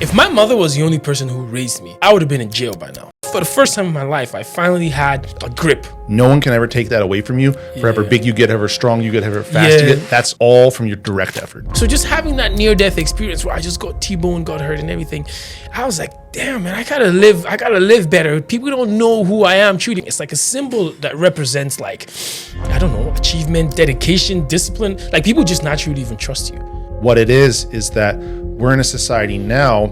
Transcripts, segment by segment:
If my mother was the only person who raised me, I would have been in jail by now. For the first time in my life, I finally had a grip. No one can ever take that away from you. For however big you get, however strong you get, however fast you get, that's all from your direct effort. So just having that near-death experience where I just got T-boned, got hurt and everything, I was like, damn, man, I gotta live better. People don't know who I am truly. It's like a symbol that represents, like, I don't know, achievement, dedication, discipline. Like, people just naturally even trust you. What it is that we're in a society now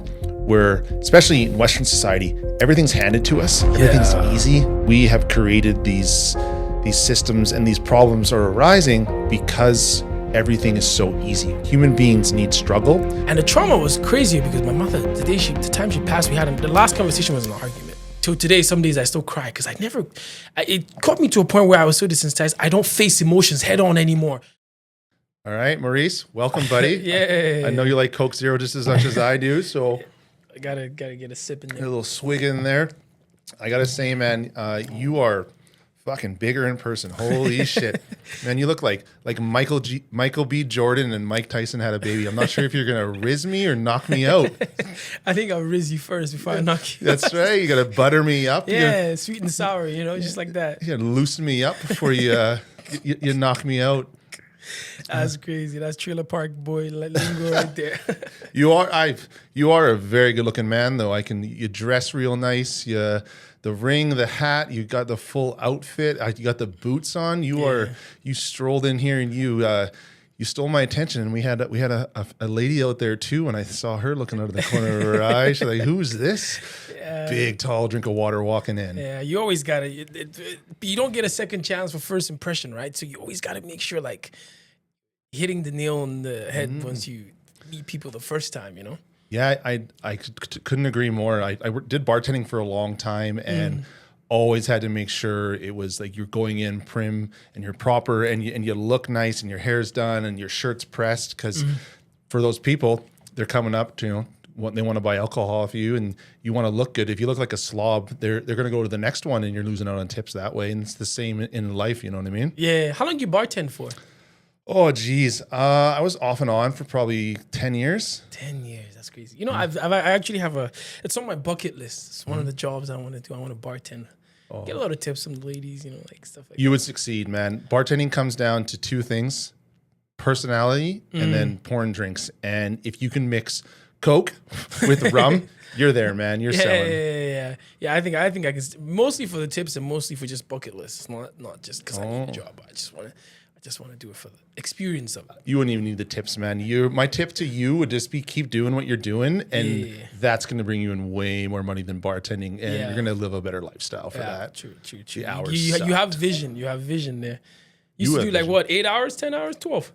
where, especially in Western society, everything's handed to us. Everything's easy. We have created these systems, and these problems are arising because everything is so easy. Human beings need struggle. And the trauma was crazy because my mother, the time she passed, the last conversation was an argument. Till today, some days I still cry because it caught me to a point where I was so desensitized. I don't face emotions head on anymore. All right, Maurice, welcome, buddy. Yeah. I know you like Coke Zero just as much as I do, so I gotta get a sip in there. A little swig in there. I gotta say, man, you are fucking bigger in person. Holy shit, man! You look like Michael B. Jordan and Mike Tyson had a baby. I'm not sure if you're gonna riz me or knock me out. I think I'll riz you first before I knock you. That's right. You gotta butter me up. Yeah, sweet and sour. Just like that. You gotta loosen me up before you you knock me out. That's crazy. That's trailer park boy lingo right there. You are a very good looking man, though. You dress real nice. The ring, the hat, you got the full outfit. You got the boots on. You strolled in here and you stole my attention. And we had a lady out there too. And I saw her looking out of the corner of her eye. She's like, "Who's this?" Big, tall drink of water walking in. Yeah, you always gotta. You don't get a second chance for first impression, right? So you always gotta make sure, like, hitting the nail on the head once you meet people the first time, Yeah, I couldn't agree more. I did bartending for a long time and always had to make sure it was like you're going in prim and you're proper and you look nice and your hair's done and your shirt's pressed, because for those people, they're coming up to, they want to buy alcohol off you and you want to look good. If you look like a slob, they're going to go to the next one and you're losing out on tips that way. And it's the same in life, you know what I mean? Yeah. How long you bartend for? Oh, geez. I was off and on for probably 10 years. 10 years. That's crazy. I actually have it's on my bucket list. It's one of the jobs I want to do. I want to bartend. Get a lot of tips from the ladies, like stuff like that. You would succeed, man. Bartending comes down to two things: personality and then pouring drinks. And if you can mix Coke with rum, you're there, man. You're selling. Yeah. I think I can, mostly for the tips and mostly for just bucket lists. It's not just because I need a job. I just want to do it for the experience of it. You wouldn't even need the tips, man. My tip to you would just be keep doing what you're doing, and that's going to bring you in way more money than bartending, and you're going to live a better lifestyle for that. True. The hours you have vision. You have vision there. You used to do like what, 8 hours, 10 hours, 12?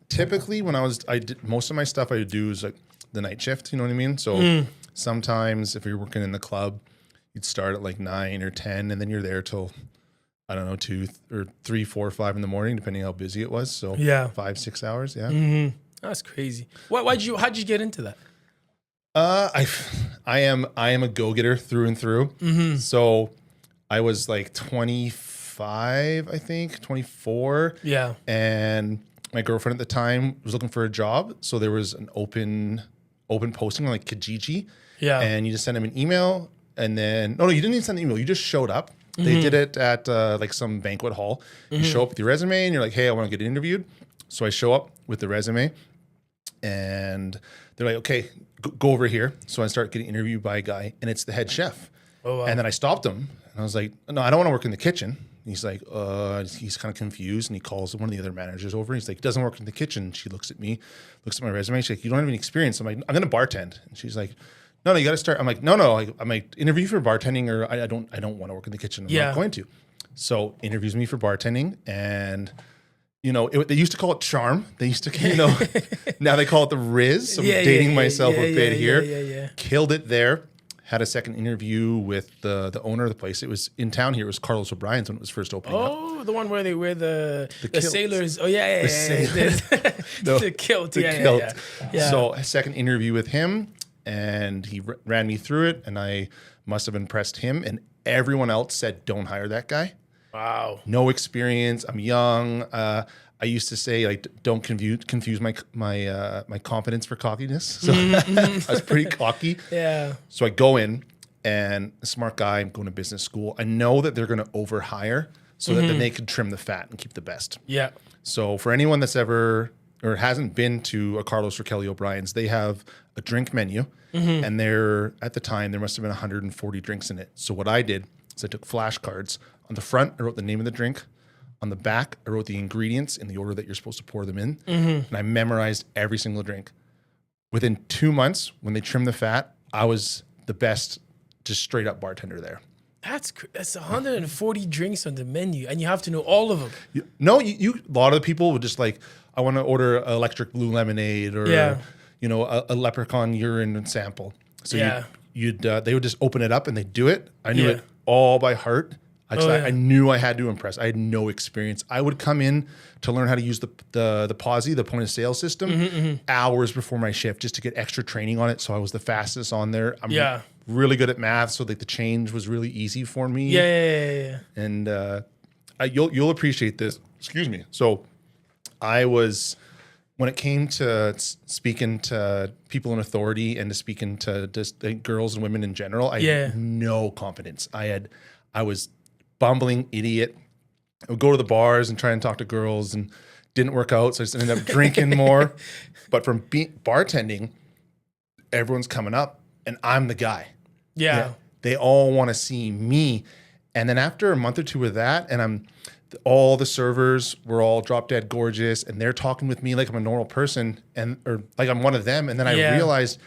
Typically, when I did most of my stuff, I would do is like the night shift. You know what I mean? So sometimes if you're working in the club, you'd start at like 9 or 10, and then you're there till, I don't know, 2 or 3, 4, 5 in the morning, depending how busy it was. So 5, 6 hours. Yeah. Mm-hmm. That's cra'd how'd you get into that? I am a go-getter through and through. Mm-hmm. So I was like 25, I think 24. Yeah. And my girlfriend at the time was looking for a job. So there was an open posting on like Kijiji. Yeah. And you just send them an email, and then, no, you didn't even send an email. You just showed up. They did it at like some banquet hall. You show up with your resume and you're like, "Hey, I want to get interviewed." So I show up with the resume and they're like, "Okay, go over here." So I start getting interviewed by a guy, and it's the head chef. Oh, wow. And then I stopped him and I was like, "No, I don't want to work in the kitchen." And he's like, he's kind of confused, and he calls one of the other managers over. He's like, "Doesn't work in the kitchen." She looks at me, looks at my resume. She's like, "You don't have any experience." I'm like, "I'm going to bartend." And she's like, No, you got to start. I'm like, no. I'm like, interview for bartending, or I don't want to work in the kitchen. I'm not going to. So interviews me for bartending, and they used to call it charm. They used to, now they call it the Riz. So I'm dating myself a bit here. Yeah. Killed it there. Had a second interview with the owner of the place. It was in town here. It was Carlos O'Brien's when it was first opening up. Oh, the one where they wear the sailors. Oh, yeah. The kilt. Yeah. So a second interview with him. And he ran me through it, and I must have impressed him. And everyone else said, "Don't hire that guy." Wow. No experience. I'm young. I I used to say, like, don't confuse my confidence for cockiness. So I was pretty cocky. Yeah. So I go in, and a smart guy, I'm going to business school. I know that they're going to overhire so that then they can trim the fat and keep the best. Yeah. So for anyone that's ever or hasn't been to a Carlos or Kelly O'Brien's, they have a drink menu, and at the time there must have been 140 drinks in it. So what I did is I took flashcards. On the front, I wrote the name of the drink. On the back, I wrote the ingredients in the order that you're supposed to pour them in, and I memorized every single drink. Within 2 months, when they trimmed the fat, I was the best, just straight up bartender there. That's 140 drinks on the menu, and you have to know all of them. A lot of the people would just like, I want to order electric blue lemonade or a leprechaun urine sample. So they would just open it up and they'd do it. I knew it all by heart. I knew I had to impress. I had no experience. I would come in to learn how to use the POSI, the point of sale system, hours before my shift just to get extra training on it. So I was the fastest on there. I'm really good at math, so like the change was really easy for me. Yeah. And you'll appreciate this. Excuse me. So when it came to speaking to people in authority and to speaking to just girls and women in general, I had no confidence. I was bumbling idiot. I would go to the bars and try and talk to girls, and didn't work out. So I just ended up drinking more. But from bartending, everyone's coming up and I'm the guy. Yeah. They all want to see me. And then after a month or two of that, and all the servers were all drop dead gorgeous, and they're talking with me like I'm a normal person, or like I'm one of them. And then I realized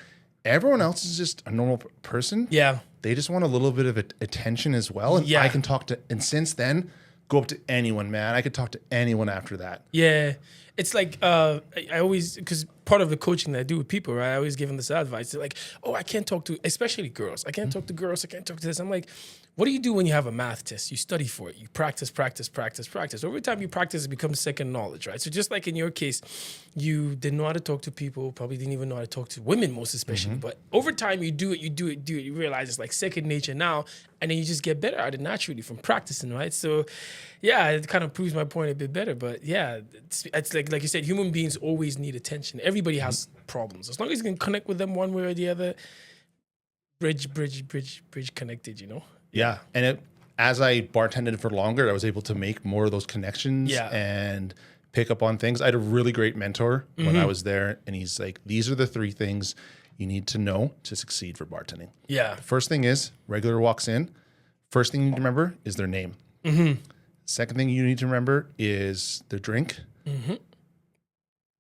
everyone else is just a normal person. Yeah. They just want a little bit of attention as well. And I can talk to, and since then, go up to anyone, man. I could talk to anyone after that. Yeah. It's like, I always, because part of the coaching that I do with people, right? I always give them this advice. They're like, oh, I can't talk to, especially girls. I can't talk to girls. I can't talk to this. I'm like, what do you do when you have a math test? You study for it. You practice. Every time you practice, it becomes second knowledge, right? So just like in your case, you didn't know how to talk to people, probably didn't even know how to talk to women, most especially. But over time, you do it. You realize it's like second nature now, and then you just get better at it naturally from practicing, right? So, yeah, it kind of proves my point a bit better. But yeah, it's like you said, human beings always need attention. Everybody has problems. As long as you can connect with them one way or the other, bridge connected, you know? Yeah. And as I bartended for longer, I was able to make more of those connections and pick up on things. I had a really great mentor when I was there, and he's like, these are the 3 things you need to know to succeed for bartending. Yeah. First thing is, regular walks in. First thing you need to remember is their name. Second thing you need to remember is their drink.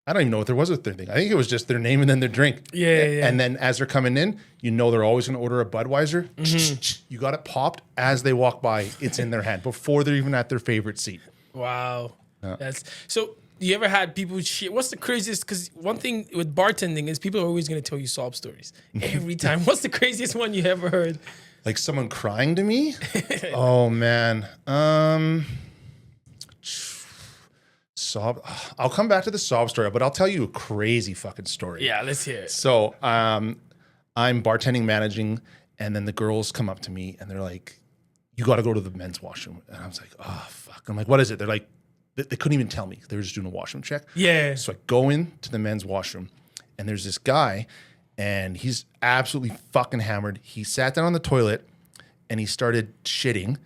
I don't even know if there was a third thing. I think it was just their name and then their drink. Yeah. And then as they're coming in, you know they're always going to order a Budweiser. You got it popped as they walk by. It's in their hand before they're even at their favorite seat. Wow. That's so. You ever had people share? What's the craziest? Because one thing with bartending is people are always going to tell you sob stories every time. What's the craziest one you ever heard? Like someone crying to me? Oh man. I'll come back to the sob story, but I'll tell you a crazy fucking story. Yeah, let's hear it. So I'm bartending, managing, and then the girls come up to me and they're like, you got to go to the men's washroom. And I was like, oh, fuck. I'm like, what is it? They're like, they couldn't even tell me. They were just doing a washroom check. Yeah. So I go into the men's washroom, and there's this guy, and he's absolutely fucking hammered. He sat down on the toilet, and he started shitting,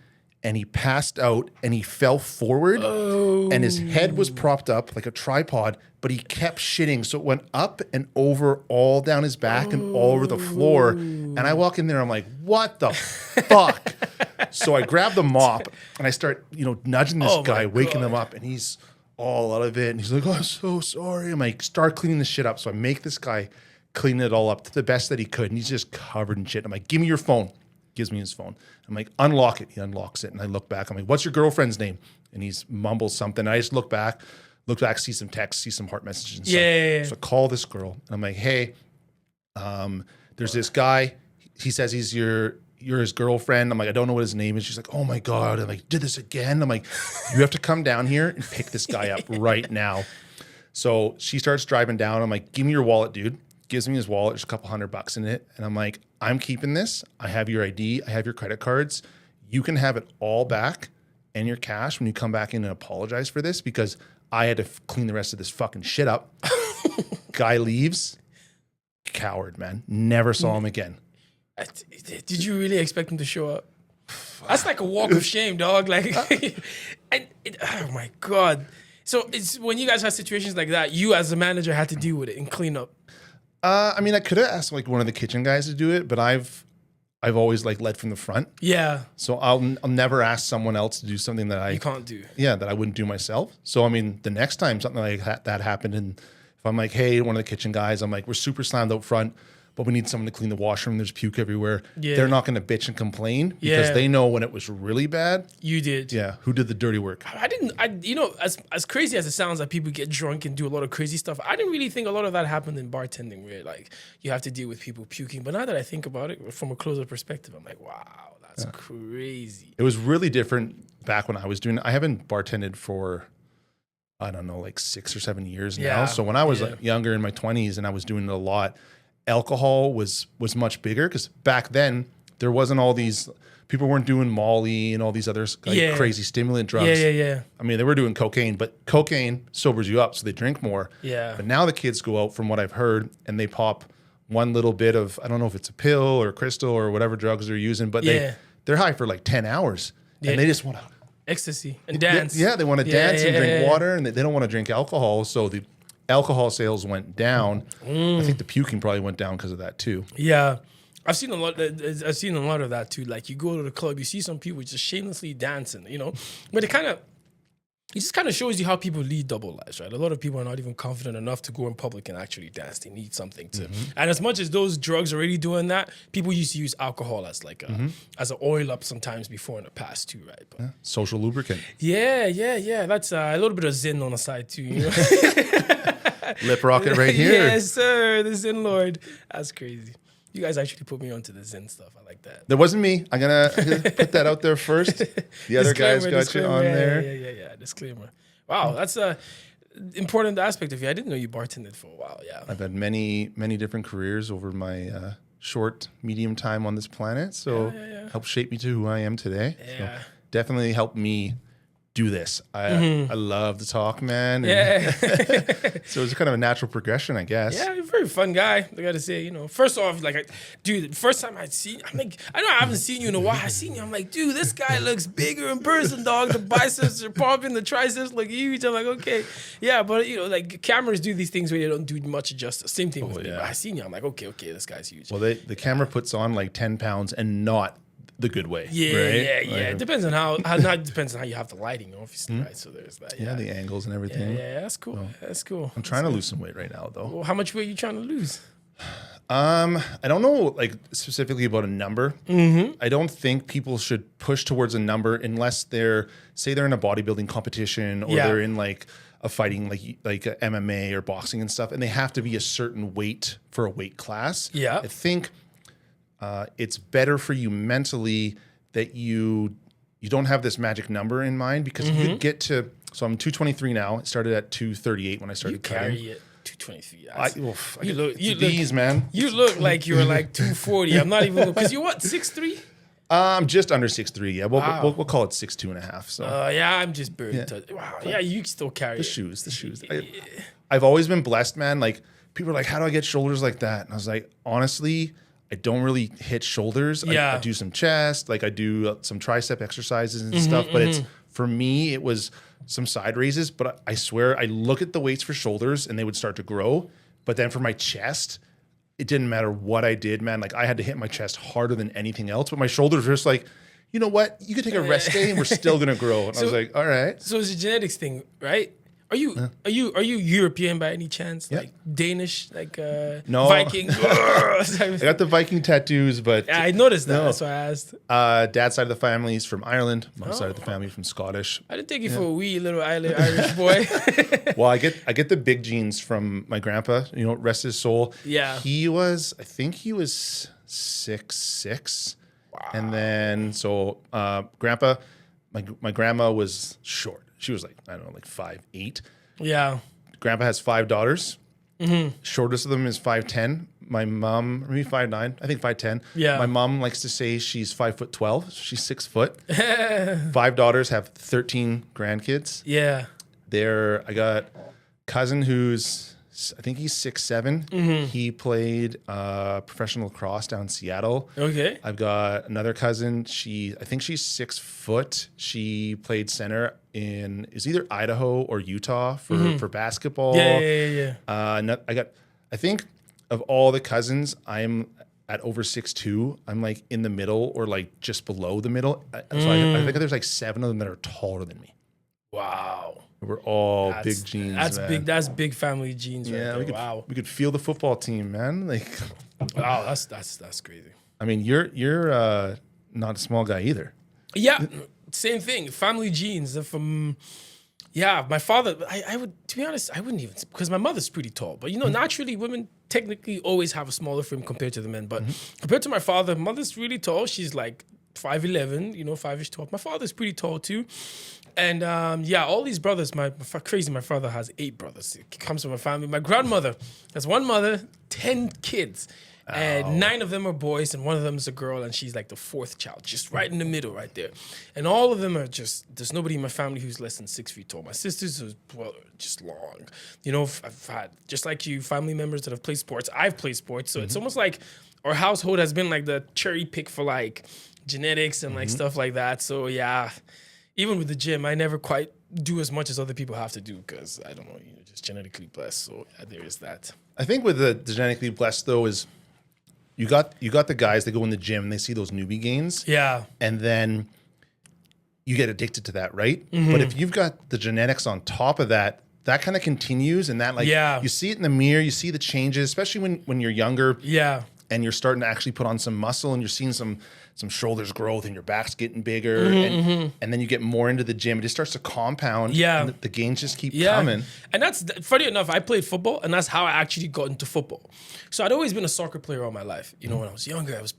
and he passed out, and he fell forward, and his head was propped up like a tripod, but he kept shitting. So it went up and over, all down his back and all over the floor. And I walk in there, I'm like, what the fuck? So I grab the mop and I start, nudging this guy, waking him up, and he's all out of it. And he's like, oh, I'm so sorry. I'm like, start cleaning this shit up. So I make this guy clean it all up to the best that he could. And he's just covered in shit. I'm like, give me your phone. Gives me his phone. I'm like, unlock it. He unlocks it. And I look back. I'm like, what's your girlfriend's name? And he's mumbles something. I just look back, see some texts, see some heart messages and stuff. Yeah. So I call this girl and I'm like, hey, there's this guy. He says you're his girlfriend. I'm like, I don't know what his name is. She's like, oh my God. I'm like, did this again? I'm like, you have to come down here and pick this guy up right now. So she starts driving down. I'm like, give me your wallet, dude. Gives me his wallet. There's a couple $100 in it. And I'm like, I'm keeping this. I have your ID. I have your credit cards. You can have it all back and your cash when you come back in and apologize for this, because I had to clean the rest of this fucking shit up. Guy leaves. Coward, man. Never saw him again. Did you really expect him to show up? That's like a walk of shame, dog. Like, oh my God. So it's when you guys have situations like that, you as a manager had to deal with it and clean up. I mean, I could have asked like one of the kitchen guys to do it, but I've always like led from the front. Yeah. So I'll never ask someone else to do something that you can't do. Yeah, that I wouldn't do myself. So I mean, the next time something like that happened, and if I'm like, hey, one of the kitchen guys, I'm like, we're super slammed out front, but we need someone to clean the washroom. There's puke everywhere. Yeah. They're not going to bitch and complain because they know when it was really bad. You did. Yeah. Who did the dirty work? I didn't. As crazy as it sounds that people get drunk and do a lot of crazy stuff, I didn't really think a lot of that happened in bartending where like you have to deal with people puking. But now that I think about it from a closer perspective, I'm like, wow, that's crazy. It was really different back when I was doing it. I haven't bartended for, I don't know, like 6 or 7 years now. So when I was like, younger in my 20s and I was doing it a lot, alcohol was much bigger because back then there wasn't all these people weren't doing Molly and all these other like crazy stimulant drugs. Yeah. I mean, they were doing cocaine, but cocaine sobers you up, so they drink more. Yeah. But now the kids go out, from what I've heard, and they pop one little bit of, I don't know if it's a pill or crystal or whatever drugs they're using, but they're high for like 10 hours and they just want to ecstasy and dance. They want to dance and drink water, and they don't want to drink alcohol. So the alcohol sales went down. I think the puking probably went down because of that too. Yeah, I've seen a lot. I've seen a lot of that too. Like you go to the club, you see some people just shamelessly dancing, but it just kind of shows you how people lead double lives, right? A lot of people are not even confident enough to go in public and actually dance. They need something to. And as much as those drugs are already doing that, people used to use alcohol as like as an oil up sometimes before in the past too, right? But social lubricant. Yeah. That's a little bit of Zen on the side too. Lip rocket right here. Yes, sir. The Zen Lord. That's crazy. You guys actually put me onto the Zen stuff. I like that. That wasn't me. I'm gonna put that out there first. The other guys got you on there. Yeah. Disclaimer. Wow, that's a important aspect of you. I didn't know you bartended for a while. Yeah. I've had many different careers over my short, medium time on this planet. So helped shape me to who I am today. Yeah. So definitely helped me do this. I love to talk, man. So it's kind of a natural progression, I guess. Yeah, you're a very fun guy. I gotta say, first off, like, dude, the first time I'd seen you, I'm like, I know I haven't seen you in a while. I seen you, I'm like, dude, this guy looks bigger in person, dog. The biceps are popping, the triceps look huge. I'm like, okay, yeah, but like cameras do these things where they don't do much justice. Same thing with me. But I seen you, I'm like, okay, this guy's huge. Well, the camera puts on like 10 pounds and not the good way. Yeah. It depends on how it depends on how you have the lighting, obviously, right? So there's that. Yeah, the angles and everything. Yeah, that's cool. So, that's cool. I'm trying to lose some weight right now, though. Well, how much weight are you trying to lose? I don't know, like specifically about a number. I don't think people should push towards a number unless they're in a bodybuilding competition or they're in like a fighting like a MMA or boxing and stuff, and they have to be a certain weight for a weight class. Yeah, I think. It's better for you mentally that you don't have this magic number in mind because you could get to. So I'm 223 now. I started at 238 when I started cutting. You carry it 223. Man. You look like you're like 240. I'm not even because you're what 6'3". I'm just under 6'3". Yeah, we'll call it 6'2.5". So I'm just buried. Yeah. Wow. Yeah, you still carry the shoes. I've always been blessed, man. Like people are like, how do I get shoulders like that? And I was like, honestly, I don't really hit shoulders. I do some chest, like I do some tricep exercises and stuff. But for me, it was some side raises. But I swear, I look at the weights for shoulders and they would start to grow. But then for my chest, it didn't matter what I did, man. Like I had to hit my chest harder than anything else. But my shoulders were just like, you know what? You could take a rest day and we're still gonna grow. And I was like, all right. So it's a genetics thing, right? Are you European by any chance? Yeah. Like Danish, like no. Viking? I got the Viking tattoos, but I noticed that. No. That's why I asked. Dad's side of the family is from Ireland. Mom's side of the family from Scottish. I didn't take you for a wee little Irish boy. Well, I get the big genes from my grandpa. Rest his soul. Yeah, I think he was 6'6". Wow. And then grandpa, my grandma was short. She was like, I don't know, like 5'8". Yeah. Grandpa has 5 daughters. Shortest of them is 5'10". My mom, maybe 5'9". I think 5'10". Yeah. My mom likes to say she's 5'12". She's 6 foot. 5 daughters have 13 grandkids. Yeah. I got cousin who's, I think he's 6'7". Mm-hmm. He played professional lacrosse down in Seattle. Okay. I've got another cousin. I think she's 6 foot. She played center in either Idaho or Utah for basketball. Yeah. I think of all the cousins, I'm at over 6'2". I'm like in the middle or like just below the middle. I think there's like 7 of them that are taller than me. Wow. We're all big genes. That's man. big. That's big family genes. Yeah, right there. we could feel the football team, man. Like, wow, that's crazy. I mean, you're not a small guy either. Yeah, same thing. Family genes. From my father. I would, to be honest, I wouldn't even, because my mother's pretty tall. But naturally, women technically always have a smaller frame compared to the men. But compared to my father, mother's really tall. She's like 5'11", 5-ish tall. My father's pretty tall too. And all these brothers, my father has 8 brothers. It comes from a family. My grandmother has one mother, 10 kids. And 9 of them are boys and 1 of them is a girl, and she's like the 4th child, just right in the middle right there. And all of them are there's nobody in my family who's less than 6 feet tall. My sisters are, just long. I've had, just like you, family members that have played sports. I've played sports. So it's almost like our household has been like the cherry pick for like genetics and like stuff like that. So yeah, even with the gym, I never quite do as much as other people have to do because I don't know, just genetically blessed. So yeah, there is that. I think with the genetically blessed though is you got the guys that go in the gym and they see those newbie gains. Yeah. And then you get addicted to that, right? But if you've got the genetics on top of that, that kind of continues, and that you see it in the mirror, you see the changes, especially when you're younger. Yeah. And you're starting to actually put on some muscle, and you're seeing some shoulders growth, and your back's getting bigger, and then you get more into the gym. It just starts to compound. Yeah, and the gains just keep coming. And that's funny enough. I played football, and that's how I actually got into football. So I'd always been a soccer player all my life. When I was younger, I was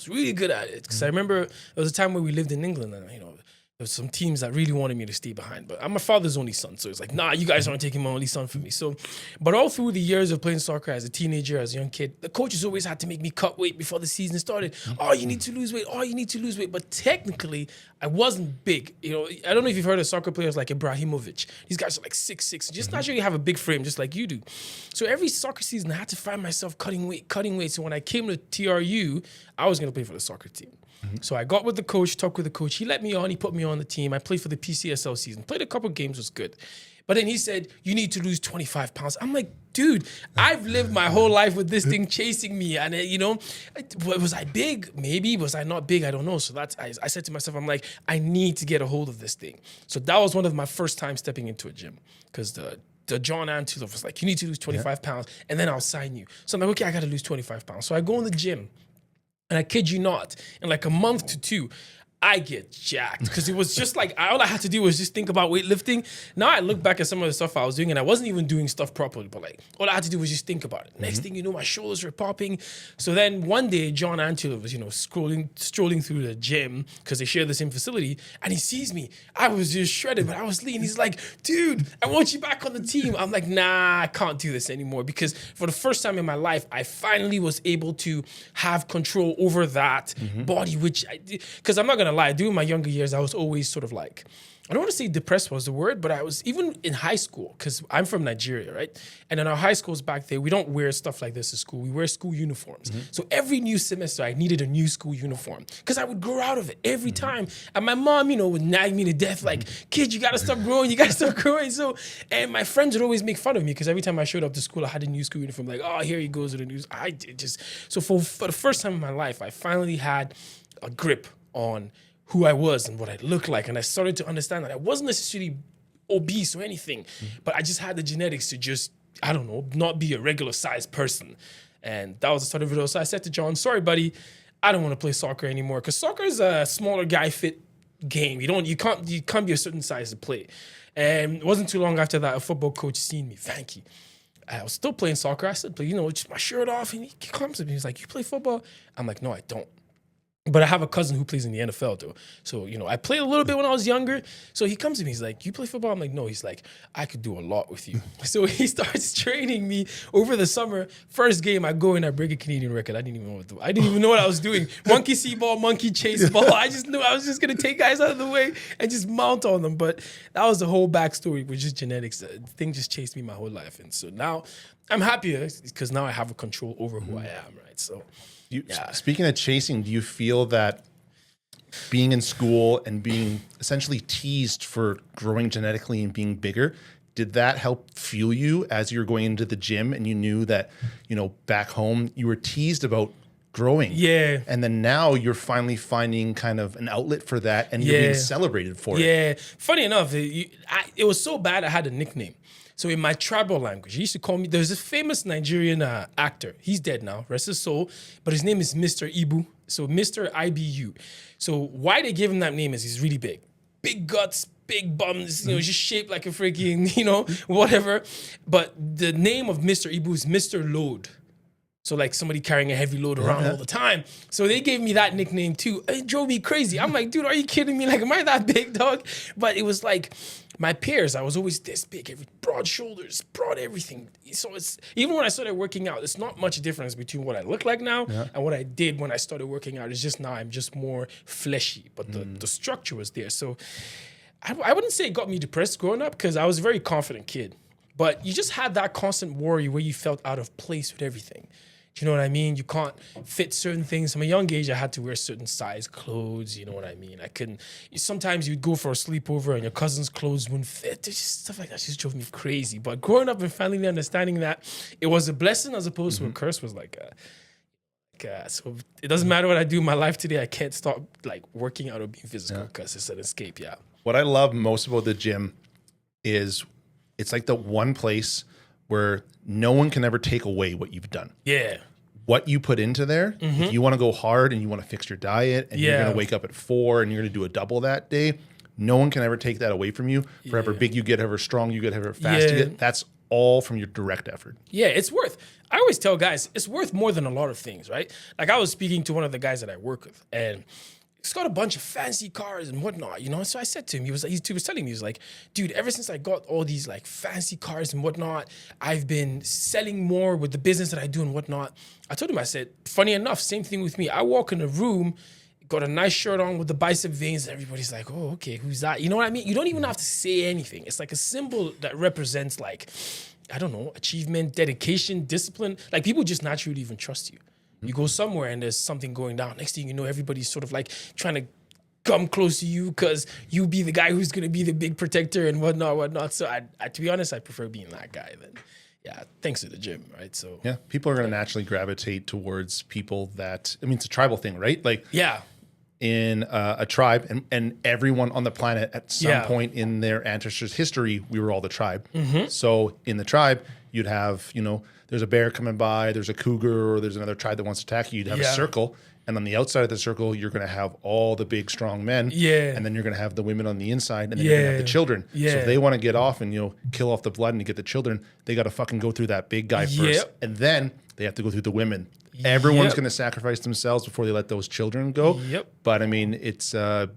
really good at it. Because I remember there was a time where we lived in England, and there was some teams that really wanted me to stay behind. But I'm my father's only son, so it's like, nah, you guys aren't taking my only son from me. So, but all through the years of playing soccer as a teenager, as a young kid, the coaches always had to make me cut weight before the season started. Oh, you need to lose weight. Oh, you need to lose weight. But technically, I wasn't big. I don't know if you've heard of soccer players like Ibrahimovic. These guys are like 6'6", just naturally have a big frame, just like you do. So every soccer season, I had to find myself cutting weight. So when I came to TRU, I was going to play for the soccer team. So I got with the coach, talked with the coach. He let me on. He put me on the team. I played for the PCSL season. Played a couple games, was good. But then he said, you need to lose 25 pounds. I'm like, dude, I've lived my whole life with this thing chasing me. And, was I big? Maybe. Was I not big? I don't know. So I said to myself, I'm like, I need to get a hold of this thing. So that was one of my first time stepping into a gym because the John Antulov was like, you need to lose 25 pounds and then I'll sign you. So I'm like, okay, I got to lose 25 pounds. So I go in the gym. And I kid you not, in like a month to 2, I get jacked because it was just like all I had to do was just think about weightlifting. Now I look back at some of the stuff I was doing and I wasn't even doing stuff properly, but like all I had to do was just think about it. Next thing you know, my shoulders were popping. So then one day, John Antulov was, strolling through the gym because they share the same facility, and he sees me. I was just shredded, but I was lean. He's like, dude, I want you back on the team. I'm like, nah, I can't do this anymore because for the first time in my life, I finally was able to have control over that body, which I did. Because I'm not going to lie, during my younger years, I was always sort of like, I don't want to say depressed was the word, but I was even in high school, because I'm from Nigeria, right? And in our high schools back there, we don't wear stuff like this at school. We wear school uniforms. So every new semester, I needed a new school uniform because I would grow out of it every time. And my mom, would nag me to death, like, kid, you got to stop growing. You got to stop growing. So, and my friends would always make fun of me because every time I showed up to school, I had a new school uniform. Like, oh, here he goes with a new. I did just, so for the first time in my life, I finally had a grip on who I was and what I looked like. And I started to understand that I wasn't necessarily obese or anything, but I just had the genetics to just, I don't know, not be a regular sized person. And that was the start of it all. So I said to John, sorry, buddy, I don't want to play soccer anymore because soccer is a smaller guy fit game. You can't be a certain size to play. And it wasn't too long after that, a football coach seen me, Vanky. I was still playing soccer. I said, just my shirt off. And he comes to me. He's like, you play football? I'm like, no, I don't. But I have a cousin who plays in the NFL though. So, I played a little bit when I was younger. So he comes to me, he's like, "You play football?" I'm like, "No." He's like, "I could do a lot with you." So he starts training me over the summer. First game, I go and I break a Canadian record. I didn't even know what to do. I didn't even know what I was doing. Monkey see ball, monkey chase ball. I just knew I was just gonna take guys out of the way and just mount on them. But that was the whole backstory with just genetics. The thing just chased me my whole life. And so now I'm happier because now I have a control over who I am, right? So speaking of chasing, do you feel that being in school and being essentially teased for growing genetically and being bigger, did that help fuel you as you were going into the gym and you knew that, back home you were teased about growing? Yeah. And then now you're finally finding kind of an outlet for that and you're being celebrated for it. Yeah. Funny enough, it was so bad I had a nickname. So in my tribal language, he used to call me, there's this famous Nigerian actor. He's dead now, rest his soul, but his name is Mr. Ibu. So Mr. IBU. So why they gave him that name is he's really big. Big guts, big bums, just shaped like a freaking, whatever. But the name of Mr. Ibu is Mr. Load. So like somebody carrying a heavy load around all the time. So they gave me that nickname too. It drove me crazy. I'm like, dude, are you kidding me? Like, am I that big, dog? But it was like, my peers, I was always this big, broad shoulders, broad everything. So it's even when I started working out, it's not much difference between what I look like now and what I did when I started working out. It's just now I'm just more fleshy, but the structure was there. So I wouldn't say it got me depressed growing up because I was a very confident kid. But you just had that constant worry where you felt out of place with everything. Do you know what I mean? You can't fit certain things. From a young age, I had to wear certain size clothes. You know what I mean? I couldn't. Sometimes you'd go for a sleepover and your cousin's clothes wouldn't fit. There's just stuff like that just drove me crazy. But growing up and finally understanding that it was a blessing as opposed to a curse was like so it doesn't matter what I do in my life today. I can't stop like working out or being physical because it's an escape. Yeah. What I love most about the gym is it's like the one place where no one can ever take away what you've done. Yeah. What you put into there, if you want to go hard and you want to fix your diet and you're going to wake up at 4 and you're going to do a double that day, no one can ever take that away from you. For however big you get, however strong you get, however fast you get, that's all from your direct effort. Yeah, it's worth, I always tell guys, it's worth more than a lot of things, right? Like I was speaking to one of the guys that I work with and he's got a bunch of fancy cars and whatnot, So I said to him, he was telling me, he was like, dude, ever since I got all these like fancy cars and whatnot, I've been selling more with the business that I do and whatnot. I told him, I said, funny enough, same thing with me. I walk in a room, got a nice shirt on with the bicep veins, and everybody's like, oh, okay, who's that? You know what I mean? You don't even have to say anything. It's like a symbol that represents like, I don't know, achievement, dedication, discipline. Like people just naturally even trust you. You go somewhere and there's something going down. Next thing you know, everybody's sort of like trying to come close to you because you be the guy who's going to be the big protector and whatnot. So I, to be honest, I prefer being that guy than, thanks to the gym, right? So yeah, people are going to naturally gravitate towards people that, it's a tribal thing, right? Like in a tribe and everyone on the planet at some point in their ancestors' history, we were all the tribe. So in the tribe, you'd have, there's a bear coming by, there's a cougar, or there's another tribe that wants to attack you. You'd have a circle. And on the outside of the circle, you're going to have all the big, strong men. Yeah. And then you're going to have the women on the inside. And then you're going to have the children. Yeah. So if they want to get off and, kill off the blood and get the children, they got to fucking go through that big guy first. And then they have to go through the women. Everyone's going to sacrifice themselves before they let those children go. But it's, I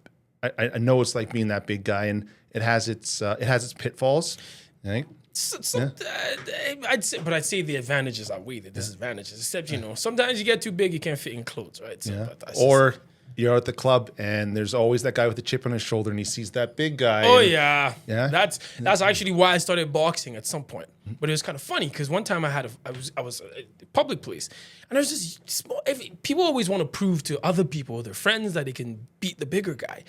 know it's like being that big guy, and it has its pitfalls. Right? I'd say the advantages outweigh the disadvantages. Except sometimes you get too big, you can't fit in clothes, right? So, or you're at the club and there's always that guy with the chip on his shoulder, and he sees that big guy. Oh yeah. That's actually why I started boxing at some point. But it was kind of funny because one time I was a public place, and I was just small. People always want to prove to other people, their friends, that they can beat the bigger guy,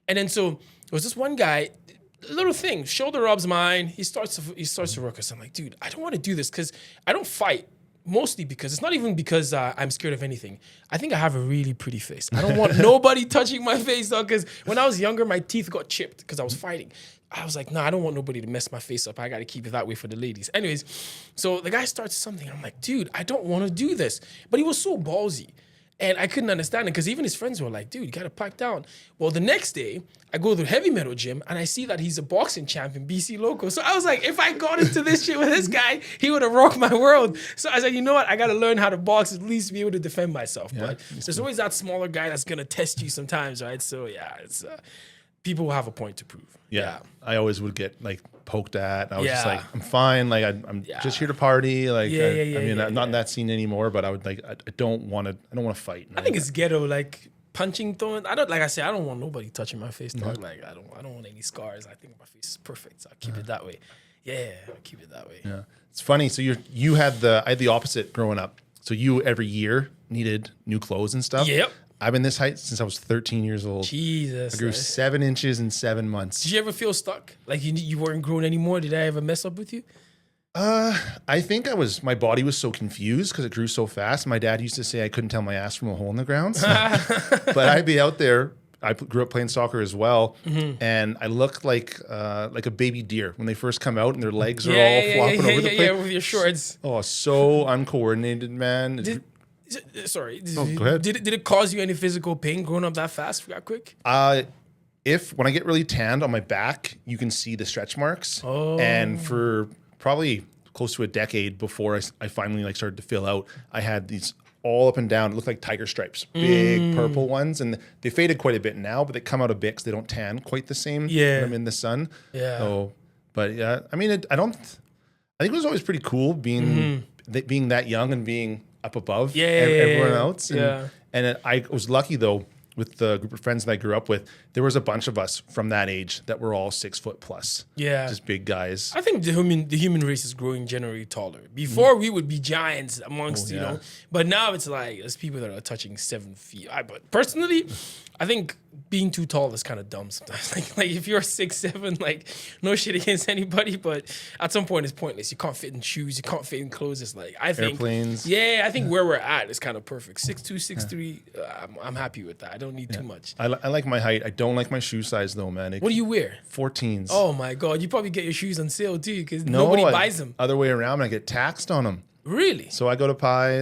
and then so there was this one guy. Little thing, shoulder rubs mine. He starts to ruckus. I'm like, dude, I don't want to do this because I don't fight. Mostly because it's not even because I'm scared of anything. I think I have a really pretty face. I don't want nobody touching my face, though. Because when I was younger, my teeth got chipped because I was fighting. I was like, nah, I don't want nobody to mess my face up. I got to keep it that way for the ladies. Anyways, so the guy starts something. I'm like, dude, I don't want to do this. But he was so ballsy. And I couldn't understand it because even his friends were like, dude, you got to pipe down. Well, the next day, I go to the heavy metal gym and I see that he's a boxing champion, BC local. So I was like, if I got into this shit with this guy, he would have rocked my world. So I was like, you know what? I got to learn how to box, at least be able to defend myself. Yeah, but there's always that smaller guy that's going to test you sometimes, right? So yeah, it's people will have a point to prove. Yeah. I always would get like poked at. And I was just Yeah. like, I'm fine. Like I'm just here to party. Like I'm not in that scene anymore. But I would like I don't want to fight. I think it's ghetto, like punching, throwing. I don't want nobody touching my face, dog. Like I don't want any scars. I think my face is perfect, so I'll keep it that way. Yeah, I'll keep it that way. Yeah, it's funny. So I had the opposite growing up. So you every year needed new clothes and stuff. Yep. I've been this height since I was 13 years old. Jesus. I grew 7 inches in 7 months. Did you ever feel stuck? Like you weren't growing anymore? Did I ever mess up with you? I think my body was so confused because it grew so fast. My dad used to say I couldn't tell my ass from a hole in the ground. So, but I'd be out there. I grew up playing soccer as well, and I looked like a baby deer when they first come out and their legs are all flopping over the place. Yeah, with your shorts. Oh, so uncoordinated, man. Go ahead. Did it cause you any physical pain growing up that fast, that quick? When I get really tanned on my back, you can see the stretch marks. Oh. And for probably close to a decade before I finally like started to fill out, I had these all up and down. It looked like tiger stripes, big purple ones, and they faded quite a bit now, but they come out a bit because they don't tan quite the same when I'm in the sun. Yeah. So, but yeah, I mean, I think it was always pretty cool being that young and being up above everyone else. And I was lucky though with the group of friends that I grew up with. There was a bunch of us from that age that were all 6 foot plus. Yeah, just big guys. I think the human race is growing generally taller. Before we would be giants amongst you know, but now it's like there's people that are touching 7 feet. But personally, I think being too tall is kind of dumb sometimes. Like if you're 6'7", like no shit against anybody, but at some point it's pointless. You can't fit in shoes, you can't fit in clothes. It's like I think airplanes. Yeah, I think where we're at is kind of perfect. 6'2", 6'3", I'm happy with that. I don't need too much. I like my height. I don't like my shoe size though, man. What do you wear? 14s. Oh my god, you probably get your shoes on sale too because nobody buys them. Other way around, I get taxed on them. Really? So I go to buy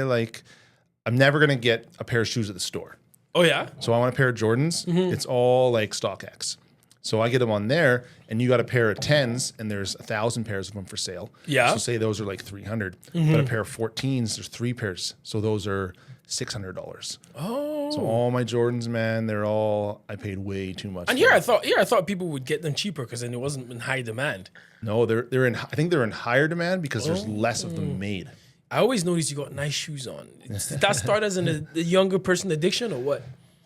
I'm never gonna get a pair of shoes at the store. Oh yeah. So I want a pair of Jordans. It's all like StockX. So I get them on there, and you got a pair of 10s, and there's 1,000 pairs of them for sale. Yeah. So say those are like 300, but a pair of 14s, there's 3 pairs, so those are $600. Oh. So all my Jordans, man, I paid way too much. And I thought people would get them cheaper because then it wasn't in high demand. No, I think they're in higher demand because there's less of them made. I always noticed you got nice shoes on. Did that start as a younger person addiction or what?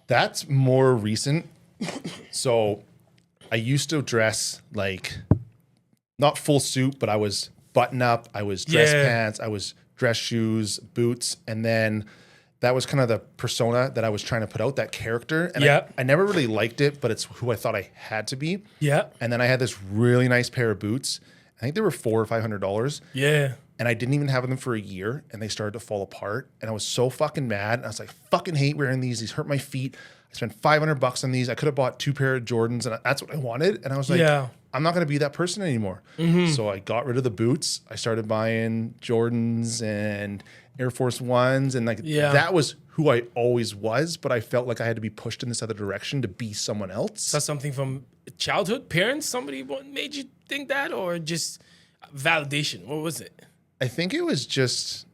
That's more recent. So I used to dress like not full suit, but I was button up, I was dress pants, I was dress shoes, boots, and then that was kind of the persona that I was trying to put out, that character. And I never really liked it, but it's who I thought I had to be. Yeah. And then I had this really nice pair of boots. I think they were $400 or $500. Yeah. And I didn't even have them for a year, and they started to fall apart. And I was so fucking mad. And I was like, fucking hate wearing these. These hurt my feet. I spent $500 on these. I could have bought 2 pair of Jordans, and that's what I wanted. And I was like, I'm not going to be that person anymore. So I got rid of the boots. I started buying Jordans and Air Force Ones, and that was who I always was. But I felt like I had to be pushed in this other direction to be someone else. That's something from childhood, parents. Somebody made you think that, or just validation? What was it? I think it was just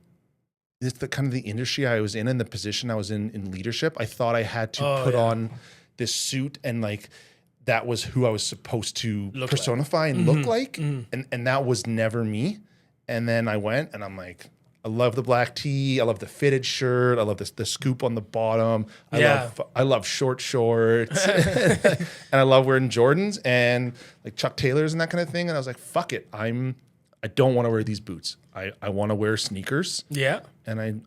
the kind of the industry I was in and the position I was in leadership. I thought I had to put on this suit, and like that was who I was supposed to personify and look like. And that was never me. And then I went, and I'm like, I love the black tee. I love the fitted shirt. I love the scoop on the bottom. I love short shorts. And I love wearing Jordans and like Chuck Taylors and that kind of thing. And I was like, fuck it. I don't want to wear these boots. I want to wear sneakers. Yeah. And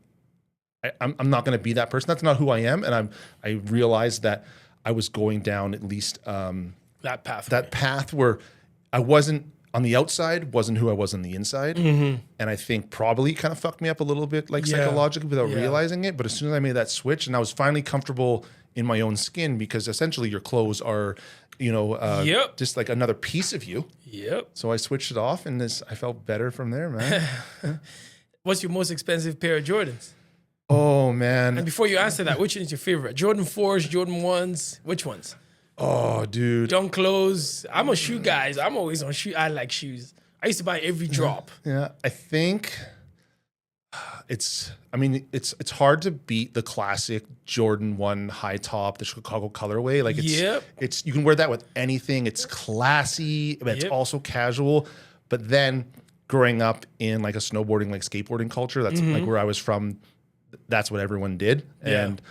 I'm not going to be that person. That's not who I am. And I realized that I was going down at least that path where I wasn't on the outside, wasn't who I was on the inside. And I think probably kind of fucked me up a little bit, like psychologically, without realizing it. But as soon as I made that switch, and I was finally comfortable in my own skin, because essentially your clothes are, just like another piece of you. Yep. So I switched it off, and I felt better from there, man. What's your most expensive pair of Jordans? Oh man. And before you answer that, which one is your favorite? Jordan 4s, Jordan 1s? Which ones? Oh, dude. Dunk lows. I'm a shoe guy. I'm always on shoe. I like shoes. I used to buy every drop. Yeah, I think it's hard to beat the classic Jordan 1 high top, the Chicago colorway. Like it's you can wear that with anything. It's classy, but it's also casual. But then growing up in like a snowboarding, like skateboarding culture, that's like where I was from. That's what everyone did. And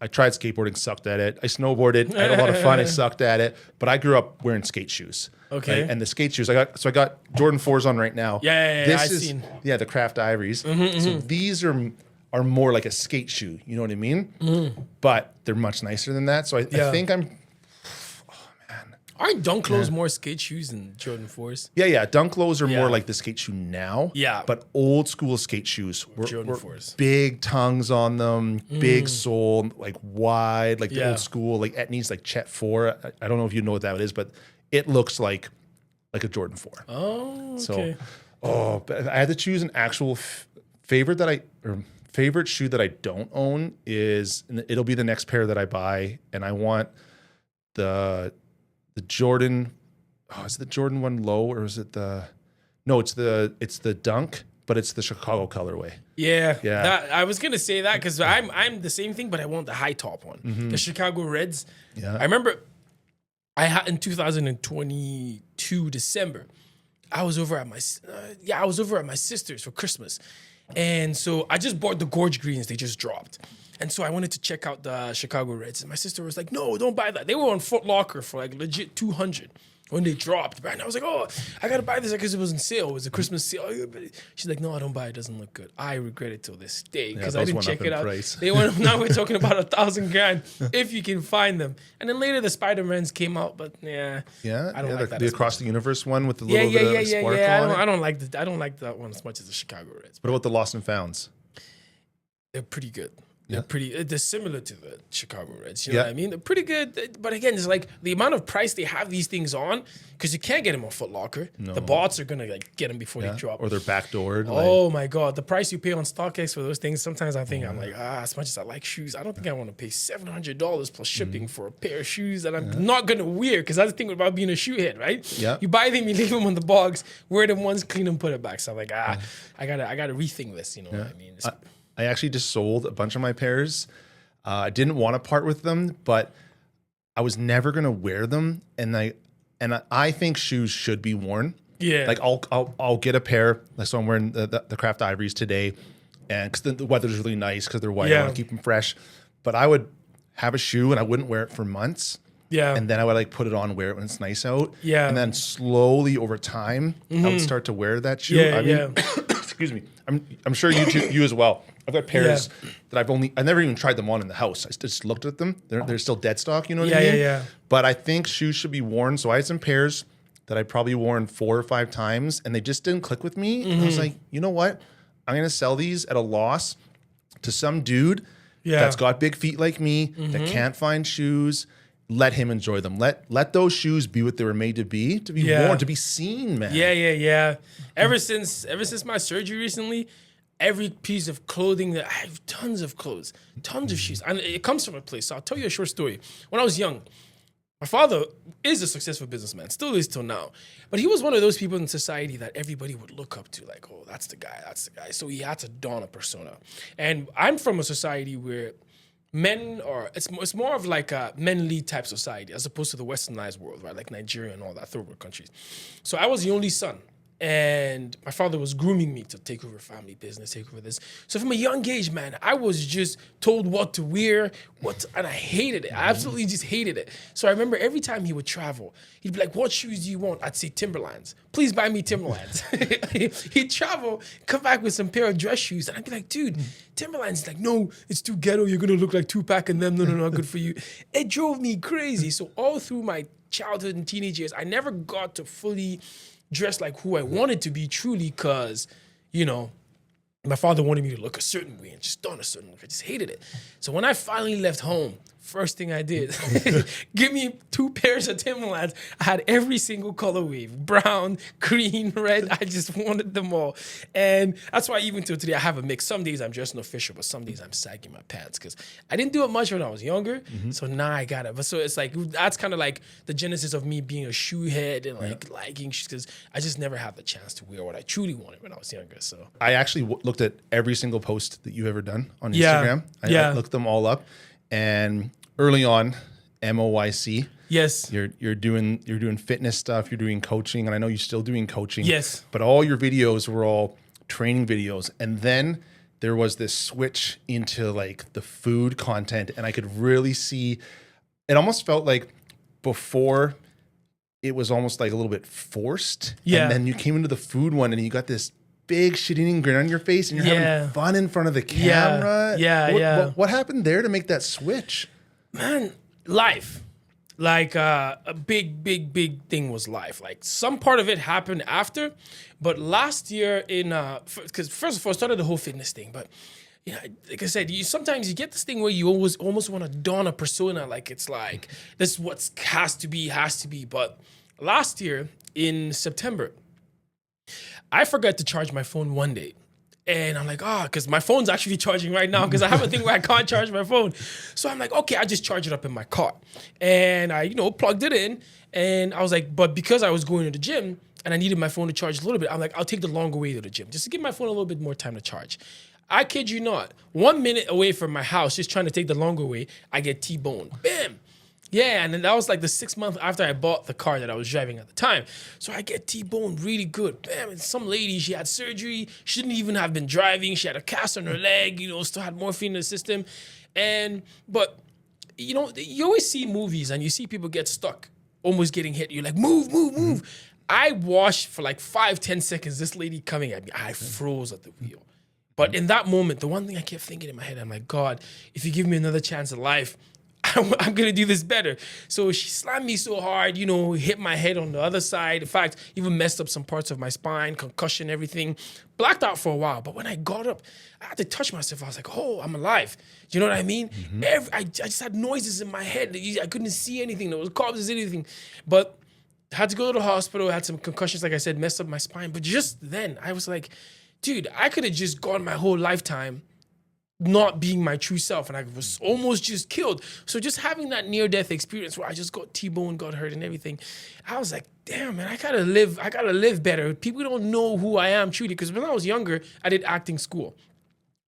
I tried skateboarding, sucked at it. I snowboarded, I had a lot of fun, I sucked at it. But I grew up wearing skate shoes. Okay. Right? And the skate shoes, I got Jordan 4s on right now. I've seen. Yeah, the Craft Ivories. So these are more like a skate shoe, you know what I mean? But they're much nicer than that. So I think Aren't Dunk lows more skate shoes than Jordan 4s? Yeah. Dunk lows are more like the skate shoe now. Yeah. But old school skate shoes were Jordan 4s. Big tongues on them, big sole, like wide, like the old school, like Etnies, like Chet 4. I don't know if you know what that is, but it looks like a Jordan 4. Oh, okay. So, but if I had to choose an actual favorite shoe that I don't own is, and it'll be the next pair that I buy, and I want the Jordan. Oh, is it the Jordan 1 low or is it the? No, it's the Dunk, but it's the Chicago colorway. Yeah. I was gonna say that because I'm the same thing, but I want the high top one, the Chicago Reds. Yeah, I remember I had in 2022 December. I was over at my sister's for Christmas, and so I just bought the Gorge Greens. They just dropped. And so I wanted to check out the Chicago Reds. And my sister was like, no, don't buy that. They were on Foot Locker for like legit $200 when they dropped. And I was like, oh, I got to buy this because it was in sale. It was a Christmas sale. She's like, no, I don't buy it. It doesn't look good. I regret it till this day because I didn't check it out. They went up, now we're talking about $1,000 if you can find them. And then later the Spider-Mans came out, but I don't like that. The Across the Universe one with the little bit of sparkle on it. I don't like that one as much as the Chicago Reds. What about the Lost and Founds? They're pretty good. They're similar to the Chicago Reds. You know what I mean? They're pretty good. But again, it's like the amount of price they have these things on, because you can't get them on Foot Locker. No. The bots are going to like get them before they drop. Or they're backdoored. Oh my God. The price you pay on StockX for those things, sometimes I think I'm like, as much as I like shoes, I don't think I want to pay $700 plus shipping for a pair of shoes that I'm not going to wear, because that's the thing about being a shoe head, right? Yeah. You buy them, you leave them on the box, wear them once, clean them, put it back. So I'm like, I gotta rethink this, you know what I mean? I actually just sold a bunch of my pairs. I didn't want to part with them, but I was never gonna wear them, and I think shoes should be worn. Yeah, like I'll get a pair. So I'm wearing the Craft Ivories today, and because the weather's really nice because they're white, I want to keep them fresh. But I would have a shoe and I wouldn't wear it for months. Yeah, and then I would like put it on, wear it when it's nice out. Yeah, and then slowly over time, I would start to wear that shoe. Excuse me. I'm sure you as well. I've got pairs that I never even tried them on in the house. I just looked at them. They're still dead stock, you know what I mean? Yeah. But I think shoes should be worn. So I had some pairs that I probably worn 4 or 5 times, and they just didn't click with me. And I was like, you know what? I'm gonna sell these at a loss to some dude that's got big feet like me that can't find shoes. Let him enjoy them. Let those shoes be what they were made to be worn, to be seen, man. Yeah. Ever since my surgery recently, every piece of clothing that I have tons of clothes, tons of shoes. And it comes from a place. So I'll tell you a short story. When I was young, my father is a successful businessman, still is till now. But he was one of those people in society that everybody would look up to, like, oh, that's the guy. So he had to don a persona. And I'm from a society where men are, it's more of like a men lead type society as opposed to the westernized world, right? Like Nigeria and all that, third world countries. So I was the only son. And my father was grooming me to take over family business, take over this. So from a young age, man, I was just told what to wear, and I hated it. I absolutely just hated it. So I remember every time he would travel, he'd be like, what shoes do you want? I'd say Timberlands. Please buy me Timberlands. He'd travel, come back with some pair of dress shoes. And I'd be like, dude, Timberlands. He's like, no, it's too ghetto. You're going to look like Tupac and them. No, not good for you. It drove me crazy. So all through my childhood and teenage years, I never got to fully dress like who I wanted to be truly, because, you know, my father wanted me to look a certain way and just don a certain look. I just hated it. So when I finally left home First thing I did, give me 2 pairs of Timberlands. I had every single colorway, brown, green, red. I just wanted them all. And that's why even till today, I have a mix. Some days I'm dressing official, but some days I'm sagging my pants because I didn't do it much when I was younger. So now I got it. But so it's like, that's kind of like the genesis of me being a shoe head and like liking shoes because I just never had the chance to wear what I truly wanted when I was younger. So I actually looked at every single post that you've ever done on Instagram. I looked them all up. And early on, MOYC. Yes. You're doing fitness stuff, you're doing coaching, and I know you're still doing coaching. Yes. But all your videos were all training videos. And then there was this switch into like the food content, and I could really see it almost felt like before it was almost like a little bit forced. Yeah. And then you came into the food one and you got this big shit-eating grin on your face and you're having fun in front of the camera. What happened there to make that switch? Man, life. Like a big thing was life. Like some part of it happened after, but last year because first of all, I started the whole fitness thing, but like I said, sometimes you get this thing where you almost want to don a persona, like it's like this is what has to be. But last year in September, I forgot to charge my phone one day. And I'm like, because my phone's actually charging right now because I have a thing where I can't charge my phone. So I'm like, okay, I just charge it up in my car. And I, plugged it in. And I was like, but because I was going to the gym and I needed my phone to charge a little bit, I'm like, I'll take the longer way to the gym just to give my phone a little bit more time to charge. I kid you not, 1 minute away from my house, just trying to take the longer way, I get T-boned. Bam! Yeah, and then that was like the 6 months after I bought the car that I was driving at the time. So I get T-boned really good. Bam, and some lady, she had surgery. She didn't even have been driving. She had a cast on her leg, still had morphine in the system. But you always see movies and you see people get stuck, almost getting hit. You're like, move. I watched for like 5-10 seconds, this lady coming at me. I froze at the wheel. But in that moment, the one thing I kept thinking in my head, I'm like, God, if you give me another chance at life, I'm going to do this better. So she slammed me so hard, hit my head on the other side. In fact, even messed up some parts of my spine, concussion, everything. Blacked out for a while. But when I got up, I had to touch myself. I was like, oh, I'm alive. Do you know what I mean? I just had noises in my head. I couldn't see anything. There was cobs, anything. But I had to go to the hospital. I had some concussions, like I said, messed up my spine. But just then, I was like, dude, I could have just gone my whole lifetime not being my true self, and I was almost just killed. So just having that near-death experience where I just got T-boned, got hurt and everything, I was like, damn, man, I gotta live better. People don't know who I am truly, because when I was younger, I did acting school.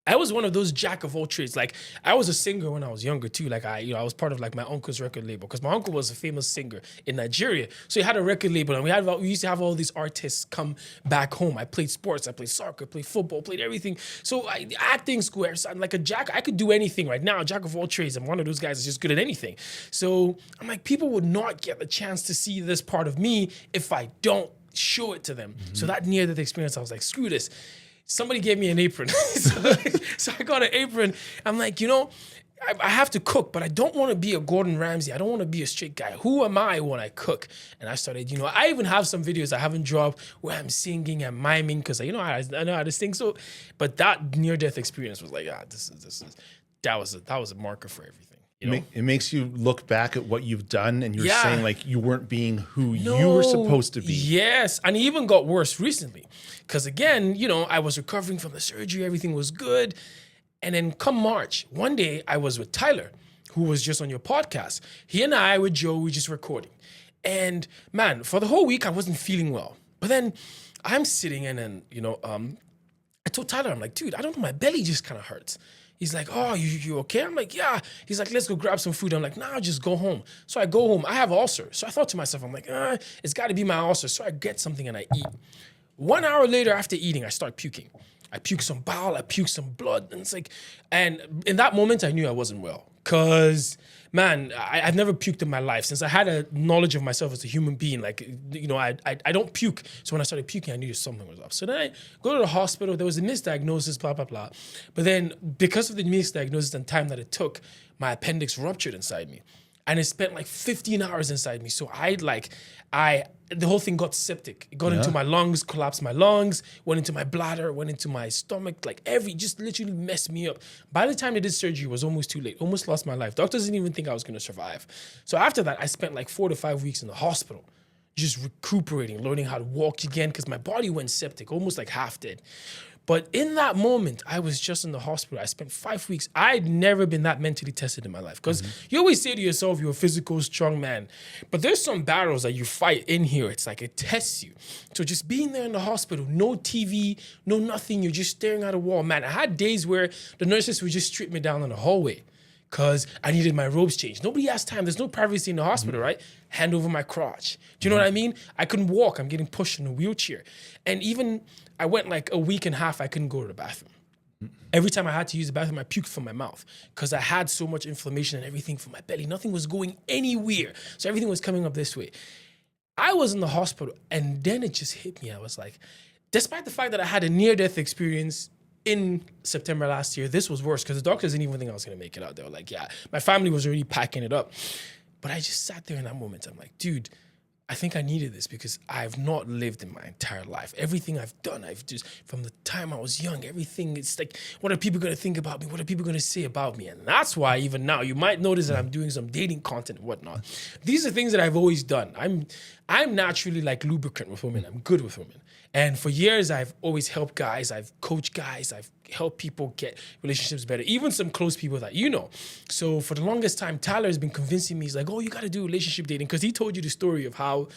I was one of those jack of all trades. Like I was a singer when I was younger too. Like I was part of like my uncle's record label because my uncle was a famous singer in Nigeria. So he had a record label, and we used to have all these artists come back home. I played sports, I played soccer, played football, played everything. So acting school, I'm like a jack. I could do anything right now, jack of all trades. I'm one of those guys that's just good at anything. So I'm like, people would not get the chance to see this part of me if I don't show it to them. So that near-death experience, I was like, screw this. Somebody gave me an apron. so I got an apron. I'm like, I have to cook, but I don't want to be a Gordon Ramsay. I don't want to be a straight guy. Who am I when I cook? And I started, I even have some videos I haven't dropped where I'm singing and miming because I know how to sing. So, but that near-death experience was like, that was a marker for everything. It makes you look back at what you've done, and you're saying like you weren't being who you were supposed to be. Yes, and it even got worse recently. Because again, I was recovering from the surgery, everything was good. And then come March, one day I was with Tyler, who was just on your podcast. He and I with Joe, we just recording. And man, for the whole week, I wasn't feeling well. But then I'm sitting and then, I told Tyler, I'm like, dude, I don't know, my belly just kind of hurts. He's like, oh, you okay? I'm like, yeah. He's like, let's go grab some food. I'm like, nah, just go home. So I go home. I have ulcer. So I thought to myself, I'm like, it's got to be my ulcer. So I get something and I eat. 1 hour later after eating, I start puking. I puke some bile, I puke some blood. And it's like, and in that moment, I knew I wasn't well. Because, man, I've never puked in my life. Since I had a knowledge of myself as a human being, like, I don't puke. So when I started puking, I knew something was up. So then I go to the hospital. There was a misdiagnosis, blah, blah, blah. But then because of the misdiagnosis and time that it took, my appendix ruptured inside me. and it spent like 15 hours inside me. So the whole thing got septic. It got into my lungs, collapsed my lungs, went into my bladder, went into my stomach, like just literally messed me up. By the time they did surgery, it was almost too late. Almost lost my life. Doctors didn't even think I was going to survive. So after that, I spent like 4 to 5 weeks in the hospital, just recuperating, learning how to walk again, because my body went septic, almost like half dead. But in that moment, I was just in the hospital. I spent 5 weeks. I'd never been that mentally tested in my life. Because you always say to yourself, you're a physical, strong man. But there's some battles that you fight in here. It's like it tests you. So just being there in the hospital, no TV, no nothing. You're just staring at a wall. Man, I had days where the nurses would just strip me down in the hallway because I needed my robes changed. Nobody has time. There's no privacy in the hospital, right? Hand over my crotch. Do you know what I mean? I couldn't walk. I'm getting pushed in a wheelchair. And even I went like a week and a half, I couldn't go to the bathroom. Every time I had to use the bathroom, I puked from my mouth because I had so much inflammation and everything from my belly. Nothing was going anywhere. So everything was coming up this way. I was in the hospital and then it just hit me. I was like, despite the fact that I had a near-death experience in September last year, this was worse because the doctors didn't even think I was going to make it out. They were like, yeah, my family was already packing it up. But I just sat there in that moment. I'm like, dude, I think I needed this because I've not lived in my entire life. Everything I've done, I've just, from the time I was young, everything, it's like, what are people going to think about me? What are people going to say about me? And that's why even now, you might notice that I'm doing some dating content and whatnot. These are things that I've always done. I'm naturally like lubricant with women. I'm good with women. And for years, I've always helped guys. I've coached guys. I've helped people get relationships better, even some close people that you know. So for the longest time, Tyler has been convincing me, he's like, oh, you got to do relationship dating. Because he told you the story of how,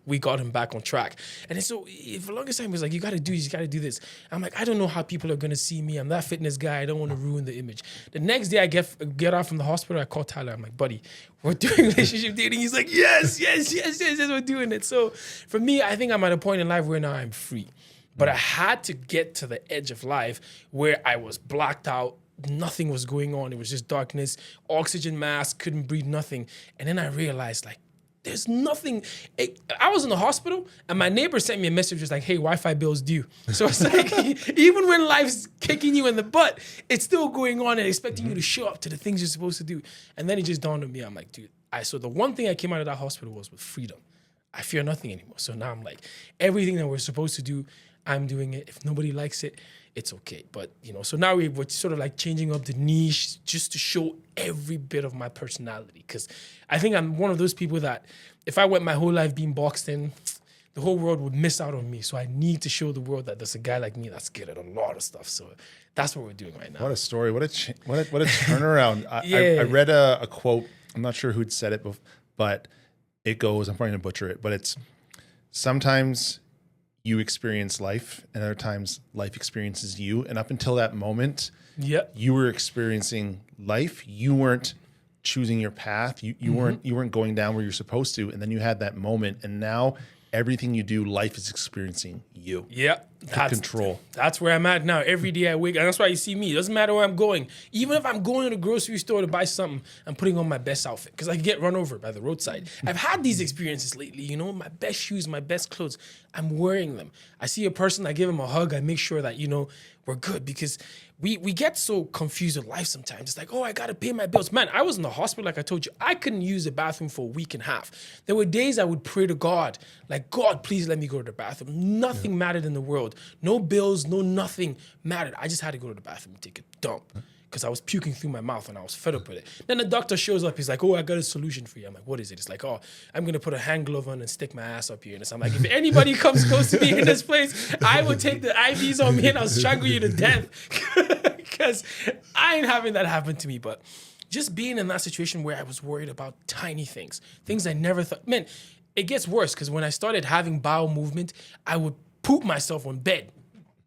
we got him back on track. And so for the longest time, he was like, you got to do this, you got to do this. I'm like, I don't know how people are going to see me. I'm that fitness guy. I don't want to ruin the image. The next day I get out from the hospital, I call Tyler. I'm like, buddy, we're doing relationship dating. He's like, yes, we're doing it. So for me, I think I'm at a point in life where now I'm free. But I had to get to the edge of life where I was blacked out. Nothing was going on. It was just darkness, oxygen mask, couldn't breathe, nothing. And then I realized, like, there's nothing. I was in the hospital and my neighbor sent me a message just like, hey, Wi-Fi bill's due. So it's like, even when life's kicking you in the butt, it's still going on and expecting you to show up to the things you're supposed to do. And then it just dawned on me. I'm like, dude, so the one thing I came out of that hospital was with freedom. I fear nothing anymore. So now I'm like, everything that we're supposed to do, I'm doing it. If nobody likes it, it's okay. But, so now we're sort of like changing up the niche just to show every bit of my personality. Because I think I'm one of those people that if I went my whole life being boxed in, the whole world would miss out on me. So I need to show the world that there's a guy like me that's good at a lot of stuff. So that's what we're doing right now. What a story. What a turnaround. I read a quote. I'm not sure who'd said it, but it goes, I'm probably going to butcher it, but it's sometimes you experience life and other times life experiences you. And up until that moment, you were experiencing life. You weren't choosing your path. You weren't going down where you're supposed to. And then you had that moment. And now everything you do, life is experiencing you. That's control. That's where I'm at now. Every day I wake, and that's why you see me. It doesn't matter where I'm going. Even if I'm going to the grocery store to buy something, I'm putting on my best outfit because I can get run over by the roadside. I've had these experiences lately, my best shoes, my best clothes, I'm wearing them. I see a person, I give him a hug, I make sure that, we're good because we get so confused with life sometimes. It's like, oh, I got to pay my bills. Man, I was in the hospital, like I told you. I couldn't use the bathroom for a week and a half. There were days I would pray to God, like, God, please let me go to the bathroom. Nothing mattered in the world. No bills, no nothing mattered. I just had to go to the bathroom and take a dump because I was puking through my mouth and I was fed up with it. Then the doctor shows up. He's like, oh, I got a solution for you. I'm like, what is it? It's like, oh, I'm going to put a hand glove on and stick my ass up here. And I'm like, if anybody comes close to me in this place, I will take the IVs on me and I'll strangle you to death because I ain't having that happen to me. But just being in that situation where I was worried about tiny things I never thought, man, it gets worse because when I started having bowel movement, I would poop myself on bed.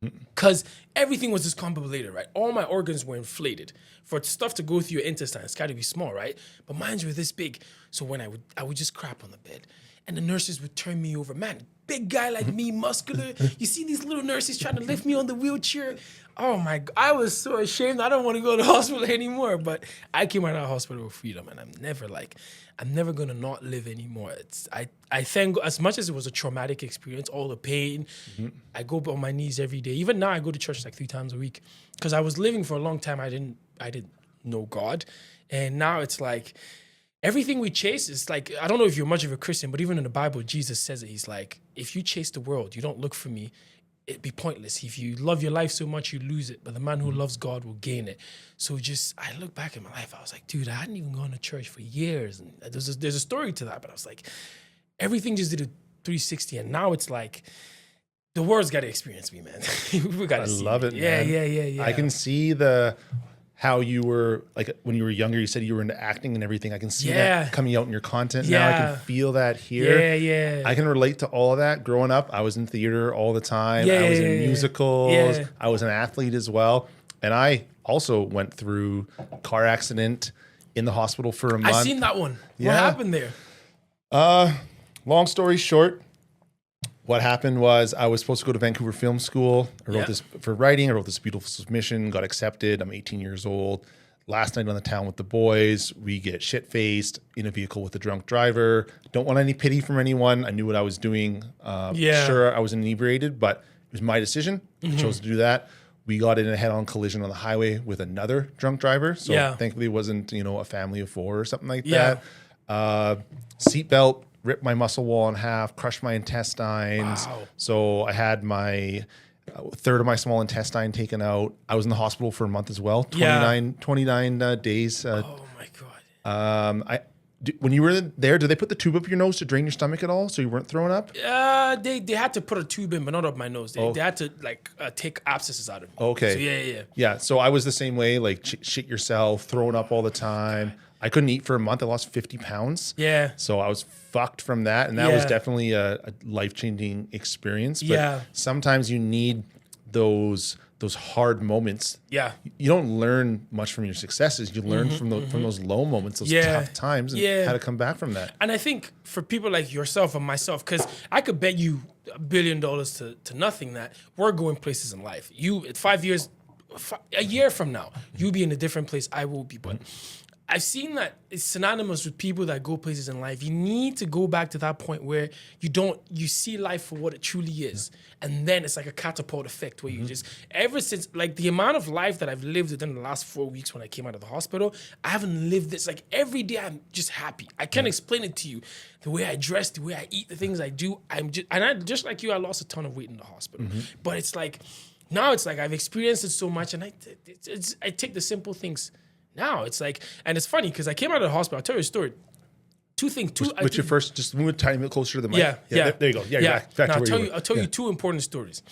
Because everything was discombobulated, right? All my organs were inflated. For stuff to go through your intestine, it's got to be small, right? But mine were this big. So when I would just crap on the bed. And the nurses would turn me over. Man, big guy like me, muscular. You see these little nurses trying to lift me on the wheelchair. Oh my God, I was so ashamed. I don't want to go to the hospital anymore. But I came out of the hospital with freedom. And I'm never going to not live anymore. I thank, as much as it was a traumatic experience, all the pain, I go on my knees every day. Even now I go to church like 3 times a week. Because I was living for a long time. I didn't know God. And now it's like, everything we chase is like, I don't know if you're much of a Christian, but even in the Bible, Jesus says it. He's like, if you chase the world, you don't look for me, it'd be pointless. If you love your life so much, you lose it. But the man who loves God will gain it. So I look back at my life, I was like, dude, I hadn't even gone to church for years. And there's a story to that, but I was like, everything just did a 360. And now it's like, the world's got to experience me, man. We got to see love me. it, man. Yeah. I can see how you were, like when you were younger, you said you were into acting and everything. I can see that coming out in your content now. I can feel that here. Yeah. I can relate to all of that. Growing up, I was in theater all the time. I was in musicals. I was an athlete as well. And I also went through a car accident in the hospital for a month. I seen that one. What happened there? Long story short, what happened was I was supposed to go to Vancouver Film School. I wrote this for writing. I wrote this beautiful submission, got accepted. I'm 18 years old. Last night on the town with the boys, we get shit-faced in a vehicle with a drunk driver. Don't want any pity from anyone. I knew what I was doing. Sure, I was inebriated, but it was my decision. I chose to do that. We got in a head-on collision on the highway with another drunk driver. So thankfully it wasn't, a family of four or something like that. Seatbelt ripped my muscle wall in half, crushed my intestines. Wow. So I had my third of my small intestine taken out. I was in the hospital for a month as well, 29 days. Oh my God. When you were there, did they put the tube up your nose to drain your stomach at all so you weren't throwing up? They had to put a tube in, but not up my nose. They had to take abscesses out of me. Okay. So Yeah, so I was the same way, like shit yourself, throwing up all the time. I couldn't eat for a month. I lost 50 pounds. Yeah. So I was fucked from that. And that was definitely a life-changing experience. But sometimes you need those hard moments. Yeah. You don't learn much from your successes. You learn from those low moments, those tough times, and how to come back from that. And I think for people like yourself and myself, because I could bet you $1 billion to nothing that we're going places in life. You, 5 years, a year from now, you'll be in a different place. I will be. But I've seen that it's synonymous with people that go places in life. You need to go back to that point where you see life for what it truly is. And then it's like a catapult effect where you just, ever since, like the amount of life that I've lived within the last 4 weeks when I came out of the hospital, I haven't lived this. Like every day I'm just happy. I can't explain it to you. The way I dress, the way I eat, the things I do, just like you, I lost a ton of weight in the hospital. But it's like, now it's like I've experienced it so much and I take the simple things. Now it's like, and it's funny because I came out of the hospital. I'll tell you a story. Two things. What's your first? Just move a tiny bit closer to the mic. Yeah. There you go. Yeah. Back to where you were. I'll tell you two important stories.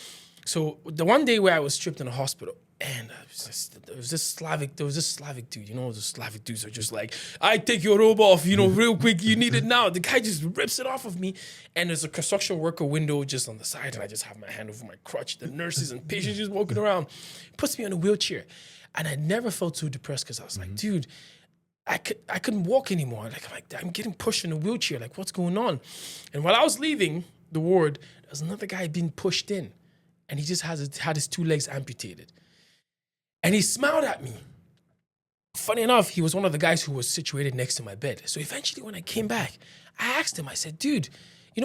So the one day where I was stripped in the hospital, and there was this Slavic dude. The Slavic dudes are just like, I take your robe off, real quick. You need it now. The guy just rips it off of me, and there's a construction worker window just on the side, and I just have my hand over my crutch. The nurses and patients just walking around, puts me in a wheelchair. And I never felt so depressed because I was like, dude, I couldn't walk anymore. I'm getting pushed in a wheelchair. Like, what's going on? And while I was leaving the ward, there was another guy being pushed in. And he just had his 2 legs amputated. And he smiled at me. Funny enough, he was one of the guys who was situated next to my bed. So eventually when I came back, I asked him, I said, dude,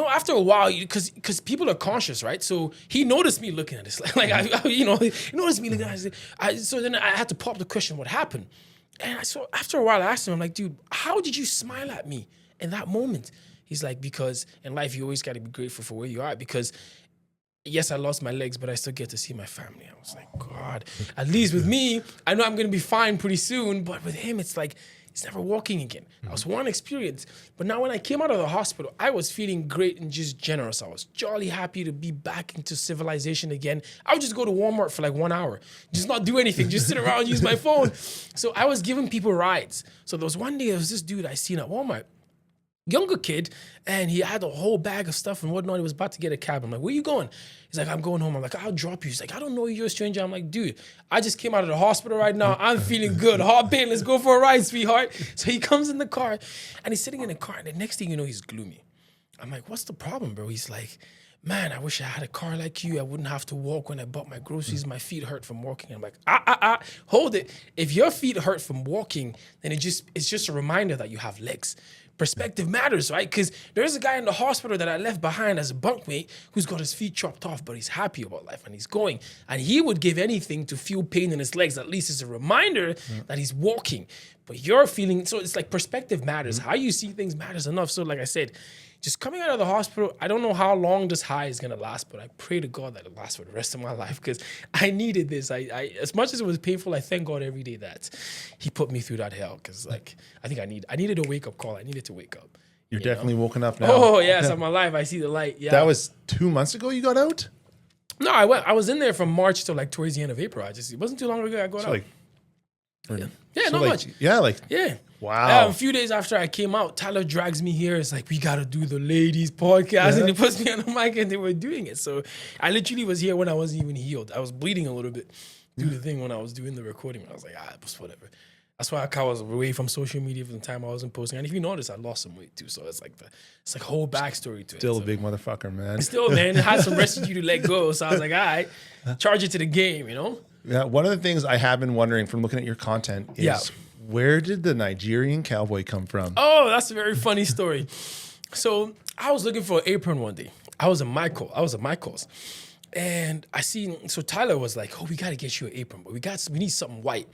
after a while, because people are conscious, right? So he noticed me looking at this. He noticed me looking at this. So then I had to pop the question, what happened? And after a while, I asked him, I'm like, dude, how did you smile at me in that moment? He's like, because in life, you always got to be grateful for where you are. Because yes, I lost my legs, but I still get to see my family. I was like, God, at least with me, I know I'm going to be fine pretty soon. But with him, it's like, he's never walking again. That was one experience. But now when I came out of the hospital, I was feeling great and just generous. I was jolly happy to be back into civilization again. I would just go to Walmart for like 1 hour, just not do anything, just sit around, use my phone. So I was giving people rides. So there was one day, there was this dude I seen at Walmart, younger kid, and he had a whole bag of stuff and whatnot. He was about to get a cab. I'm like, where you going? He's like, I'm going home. I'm like, I'll drop you. He's like, I don't know you, you're a stranger. I'm like, dude, I just came out of the hospital right now. I'm feeling good. Hop in, let's go for a ride, sweetheart. So he comes in the car and he's sitting in the car, and the next thing you know, he's gloomy. I'm like, what's the problem, bro? He's like, man, I wish I had a car like you. I wouldn't have to walk when I bought my groceries. My feet hurt from walking. I'm like, hold it. If your feet hurt from walking, then it's just a reminder that you have legs. Perspective matters, right? Because there's a guy in the hospital that I left behind as a bunkmate who's got his feet chopped off, but he's happy about life and he's going. And he would give anything to feel pain in his legs. At least it's a reminder that he's walking. but you're feeling, so it's like perspective matters. How you see things matters enough. So like I said, just coming out of the hospital, I don't know how long this high is gonna last, but I pray to God that it lasts for the rest of my life because I needed this. I as much as it was painful, I thank God every day that He put me through that hell because like I think I needed a wake up call. I needed to wake up. You're definitely woken up now. Oh yes, I'm alive. I see the light. Yeah. That was 2 months ago you got out? No, I was in there from March to like towards the end of April. It wasn't too long ago I got out. Like, yeah, not much. Yeah. Wow. A few days after I came out, Tyler drags me here. It's like, we got to do the ladies podcast. And he puts me on the mic and they were doing it. So I literally was here when I wasn't even healed. I was bleeding a little bit through the thing when I was doing the recording. I was like, it was whatever. That's why I was away from social media for the time I wasn't posting. And if you notice, I lost some weight too. So it's like whole backstory to it. Still a big motherfucker, man. Still, man, it had some residue to let go. So I was like, all right, charge it to the game, you know? Yeah, one of the things I have been wondering from looking at your content is where did the Nigerian cowboy come from? Oh, that's a very funny story. So I was looking for an apron one day. I was at Michael's. And so Tyler was like, we got to get you an apron, but we need something white.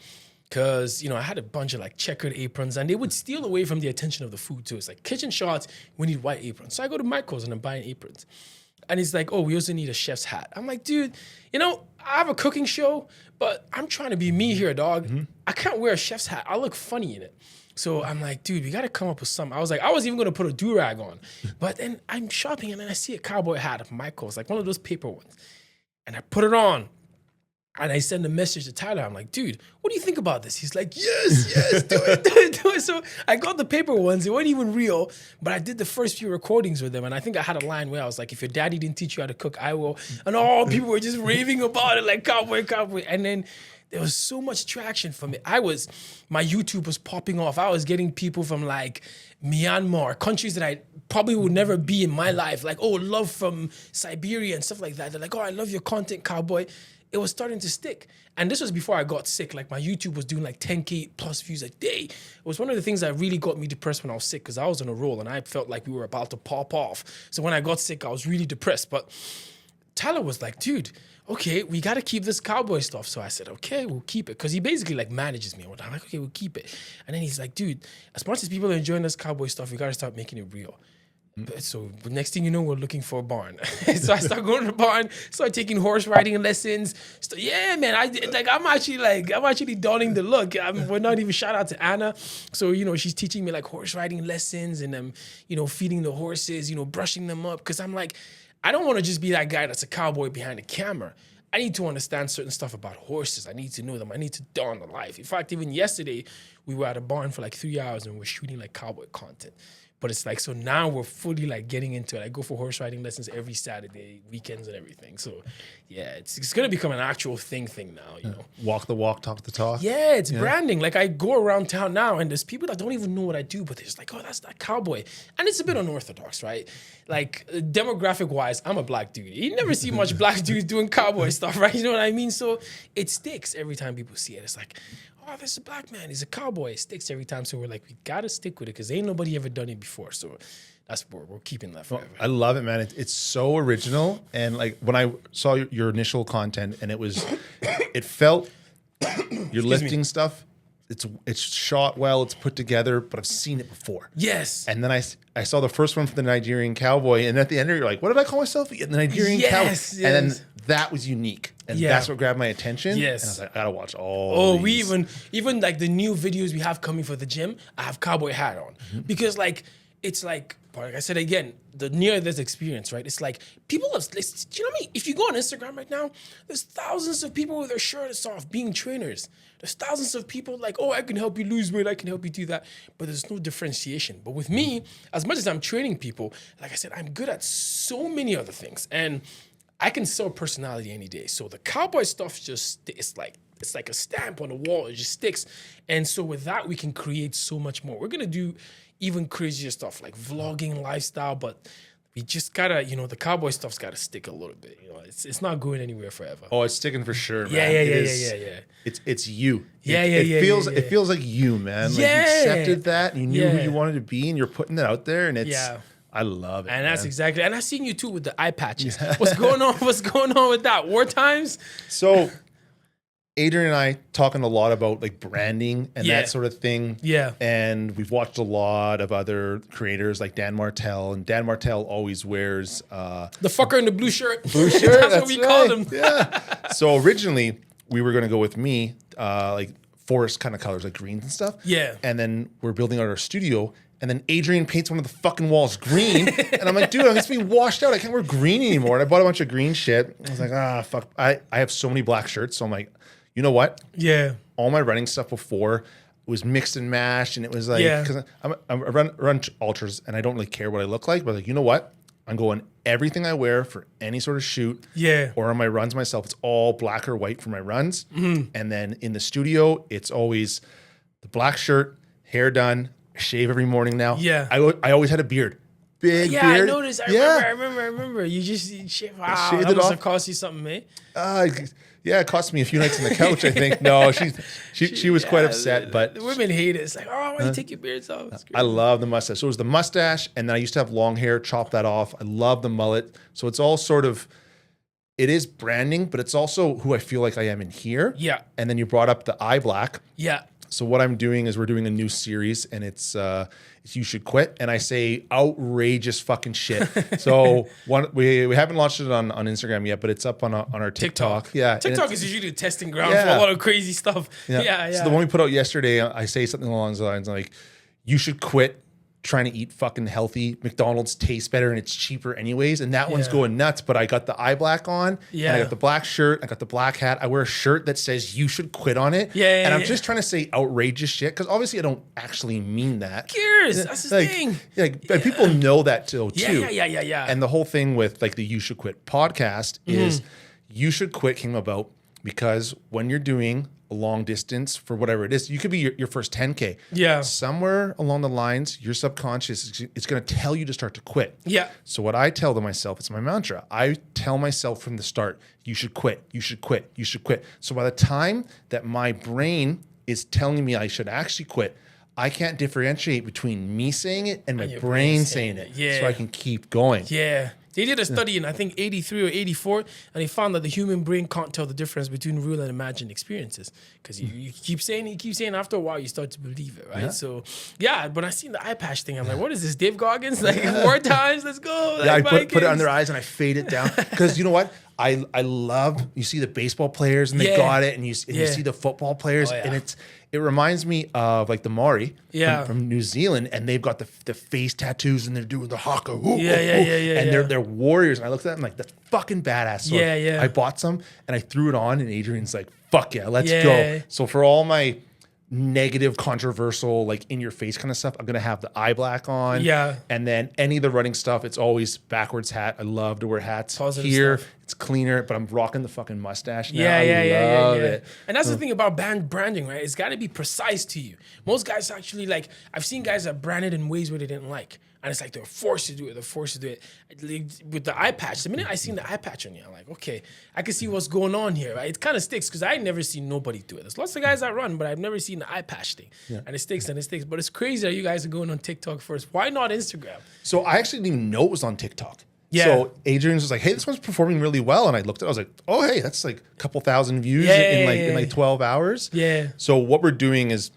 Cause, I had a bunch of like checkered aprons and they would steal away from the attention of the food too. It's like kitchen shots, we need white aprons. So I go to Michael's and I'm buying aprons. And he's like, we also need a chef's hat. I'm like, dude, I have a cooking show, but I'm trying to be me here, dog. Mm-hmm. I can't wear a chef's hat. I look funny in it. So I'm like, dude, we got to come up with something. I was even going to put a do-rag on. But then I'm shopping and then I see a cowboy hat at Michael's, like one of those paper ones. And I put it on. And I send a message to Tyler. I'm like, dude, what do you think about this? He's like, yes, do it. So I got the paper ones. They weren't even real, but I did the first few recordings with them. And I think I had a line where I was like, if your daddy didn't teach you how to cook, I will. And all people were just raving about it, like cowboy. And then there was so much traction from it. My YouTube was popping off. I was getting people from like Myanmar, countries that I probably would never be in my life. Like, love from Siberia and stuff like that. They're like, I love your content, cowboy. It was starting to stick. And this was before I got sick. Like my YouTube was doing like 10K plus views a day. It was one of the things that really got me depressed when I was sick because I was on a roll and I felt like we were about to pop off. So when I got sick, I was really depressed. But Tyler was like, dude, okay, we got to keep this cowboy stuff. So I said, okay, we'll keep it. Because he basically like manages me. I'm like, okay, we'll keep it. And then he's like, dude, as much as people are enjoying this cowboy stuff, we got to start making it real. So the next thing you know, we're looking for a barn. So I start going to the barn, start taking horse riding lessons. Man, I'm actually donning the look. We're not even shout out to Anna. So, she's teaching me like horse riding lessons and feeding the horses, brushing them up. Cause I'm like, I don't want to just be that guy that's a cowboy behind the camera. I need to understand certain stuff about horses. I need to know them. I need to don the life. In fact, even yesterday, we were at a barn for like 3 hours and we're shooting like cowboy content. But it's like, so now we're fully like getting into it. I go for horse riding lessons every Saturday, weekends and everything. So yeah, it's going to become an actual thing now, Walk the walk, talk the talk. Yeah, it's branding. Like I go around town now and there's people that don't even know what I do, but they're just like, that's that cowboy. And it's a bit unorthodox, right? Like demographic wise, I'm a black dude. You never see much black dudes doing cowboy stuff, right? You know what I mean? So it sticks every time people see it. It's like, there's a black man. He's a cowboy. It sticks every time. So we're like, we got to stick with it because ain't nobody ever done it before. So that's we're keeping that forever. I love it, man. It's so original. And like when I saw your initial content and it felt you're lifting stuff. It's shot well. It's put together, but I've seen it before. Yes. And then I saw the first one for the Nigerian cowboy. And at the end, you're like, what did I call myself? The Nigerian cowboy. Yes. And then that was unique. And that's what grabbed my attention. Yes. And I was like, I gotta watch all these. We even like the new videos we have coming for the gym, I have cowboy hat on. Mm-hmm. Because like, it's like I said again, the near this experience, right? It's like people have, do you know what I mean? If you go on Instagram right now, there's thousands of people with their shirts off being trainers. There's thousands of people like, I can help you lose weight, I can help you do that. But there's no differentiation. But with me, as much as I'm training people, like I said, I'm good at so many other things. And I can sell personality any day. So the cowboy stuff it's like a stamp on the wall. It just sticks. And so with that, we can create so much more. We're going to do even crazier stuff like vlogging, lifestyle, but we just gotta, the cowboy stuff's gotta stick a little bit. It's not going anywhere forever. Oh, it's sticking for sure, man. Yeah. It's you. It feels like you, man. Like you accepted that and you knew who you wanted to be and you're putting it out there and I love it. And that's exactly, and I've seen you too with the eye patches. What's going on? What's going on with that? War times? So Adrian and I talking a lot about like branding and that sort of thing. Yeah. And we've watched a lot of other creators like Dan Martell, and Dan Martell always wears the fucker in the blue shirt. Blue shirt. That's what we called him. Yeah. So originally we were gonna go with me, like forest kind of colors, like greens and stuff. Yeah. And then we're building out our studio. And then Adrian paints one of the fucking walls green. And I'm like, dude, I'm just being washed out. I can't wear green anymore. And I bought a bunch of green shit. I was like, fuck. I have so many black shirts. So I'm like, you know what? Yeah. All my running stuff before was mixed and mashed. And it was like, because I run ultras and I don't really care what I look like. But like, you know what? I'm going everything I wear for any sort of shoot. Yeah. Or on my runs myself, it's all black or white for my runs. Mm-hmm. And then in the studio, it's always the black shirt, hair done, shave every morning now. Yeah. I always had a beard. Big beard. I noticed. I remember. You just shave. Wow, shaved that it must off. have cost you something, Yeah, it cost me a few nights on the couch, I think. No, she was quite upset, but the women hate it. It's like, oh, why you take your beards off? I love the mustache. So it was the mustache, and then I used to have long hair, chop that off. I love the mullet. So it's all sort of, it is branding, but it's also who I feel like I am in here. Yeah. And then you brought up the eye black. Yeah. So what I'm doing is we're doing a new series, and it's You Should Quit, and I say outrageous fucking shit. So we haven't launched it on Instagram yet, but it's up on our TikTok. Yeah, TikTok is usually a testing ground for a lot of crazy stuff. Yeah. So the one we put out yesterday, I say something along the lines like, "You should quit trying to eat fucking healthy. McDonald's tastes better and it's cheaper anyways." And that one's going nuts. But I got the eye black on. Yeah. And I got the black shirt. I got the black hat. I wear a shirt that says "You should quit" on it. And I'm just trying to say outrageous shit because obviously I don't actually mean that. Who cares? That's the thing. And people know that too. Yeah. And the whole thing with like the You Should Quit podcast is You Should Quit came about because when you're doing a long distance for whatever it is, you could be your first 10K. Yeah. Somewhere along the lines, your subconscious is going to tell you to start to quit. Yeah. So what I tell to myself, it's my mantra. I tell myself from the start, you should quit, you should quit, you should quit. So by the time that my brain is telling me I should actually quit, I can't differentiate between me saying it and my brain saying it. Yeah. So I can keep going. Yeah. They did a study in, I think, 83 or 84, and they found that the human brain can't tell the difference between real and imagined experiences. Because you keep saying after a while, you start to believe it, right? Yeah. So, when I seen the eye patch thing, I'm like, what is this, Dave Goggins? Like, 4 times, let's go. Yeah, I put it on their eyes and I fade it down. Because you know what? I love, you see the baseball players and they got it, and you see the football players, and it reminds me of like the Maori from New Zealand, and they've got the face tattoos and they're doing the haka. And they're warriors. And I looked at them like, that's fucking badass. So I bought some and I threw it on, and Adrian's like, fuck yeah, let's go. So for all my negative, controversial, like in your face kind of stuff, I'm gonna have the eye black on. Yeah. And then any of the running stuff, it's always backwards hat. I love to wear hats. Positive here. Stuff. It's cleaner, but I'm rocking the fucking mustache now. I love it. And that's the thing about branding, right? It's got to be precise to you. Most guys actually, like, I've seen guys that branded in ways where they didn't like. And it's like they're forced to do it. With the eye patch, the minute I seen the eye patch on you, I'm like, okay, I can see what's going on here, right? It kind of sticks because I never seen nobody do it. There's lots of guys that run, but I've never seen the eye patch thing. Yeah. And it sticks and it sticks. But it's crazy that you guys are going on TikTok first. Why not Instagram? So I actually didn't even know it was on TikTok. Yeah. So Adrian's was like, hey, this one's performing really well. And I looked at it, I was like, oh, hey, that's like a couple thousand views in like 12 hours. Yeah. So what we're doing is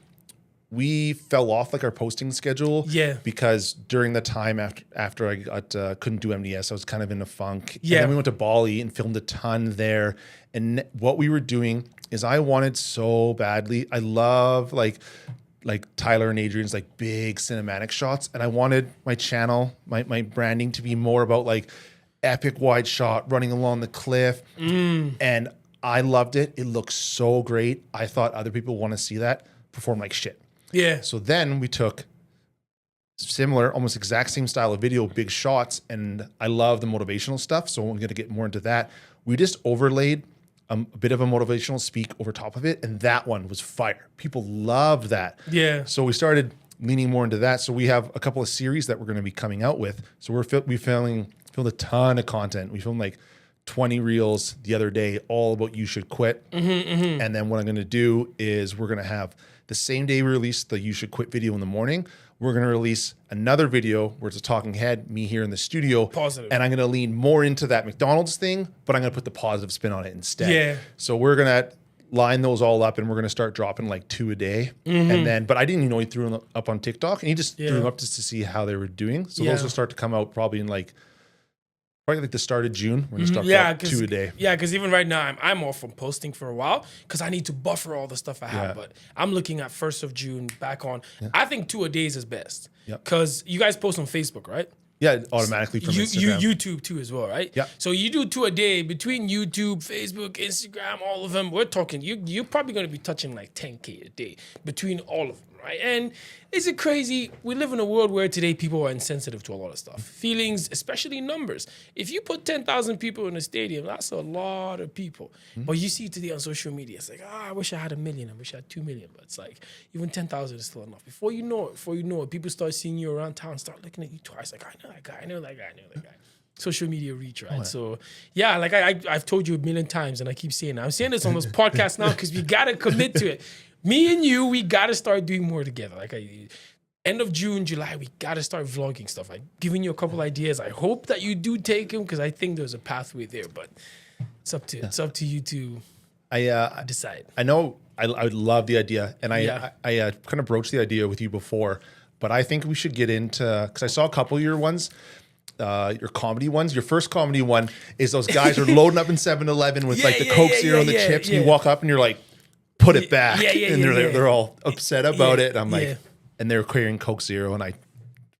we fell off like our posting schedule. Yeah. Because during the time after I got couldn't do MDS, I was kind of in a funk. Yeah. And then we went to Bali and filmed a ton there. And what we were doing is I wanted so badly. I love like Tyler and Adrian's like big cinematic shots. And I wanted my channel, my branding to be more about like epic wide shot running along the cliff. And I loved it. It looks so great. I thought other people want to see that perform like shit. Yeah. So then we took similar, almost exact same style of video, big shots. And I love the motivational stuff. So I'm going to get more into that. We just overlaid a bit of a motivational speak over top of it. And that one was fire. People loved that. Yeah. So we started leaning more into that. So we have a couple of series that we're going to be coming out with. So we filmed a ton of content. We filmed like 20 reels the other day, all about You Should Quit. And then what I'm going to do is we're going to have the same day we release the You Should Quit video in the morning, we're going to release another video where it's a talking head, me here in the studio. Positive. And I'm going to lean more into that McDonald's thing, but I'm going to put the positive spin on it instead. Yeah. So we're going to line those all up, and we're going to start dropping like 2 a day. And then, but I didn't even know he threw them up on TikTok, and he just threw them up just to see how they were doing. So those will start to come out probably in like the start of June. We're going to start drop 2 a day. Yeah, because even right now, I'm off from posting for a while because I need to buffer all the stuff I have. But I'm looking at 1st of June back on. I think 2 a days is best because you guys post on Facebook, right? Yeah, automatically from Instagram. YouTube too as well, right? Yeah. So you do 2 a day between YouTube, Facebook, Instagram, all of them. We're talking, you're probably going to be touching like 10K a day between all of them, right? And is it crazy? We live in a world where today people are insensitive to a lot of stuff. Feelings, especially numbers. If you put 10,000 people in a stadium, that's a lot of people. But you see today on social media, it's like, I wish I had 1 million. I wish I had 2 million. But it's like, even 10,000 is still enough. Before you know it, people start seeing you around town, start looking at you twice. Like, I know that guy, I know that guy, I know that guy. Social media reach, right? So, yeah, like I've told you 1,000,000 times, and I keep saying it. I'm saying this on this podcast now because we got to commit to it. Me and you, we got to start doing more together. Like, end of June, July, we got to start vlogging stuff. I've given you a couple ideas. I hope that you do take them because I think there's a pathway there. But it's up to you to decide. I know I would love the idea, and I kind of broached the idea with you before, but I think we should get into, because I saw a couple of your ones. Your comedy ones. Your first comedy one is those guys are loading up in 7-Eleven with like the Coke Zero and the chips, and you walk up and you're like, put it back. And they're all upset about it. And I'm like, and they're carrying Coke Zero, and I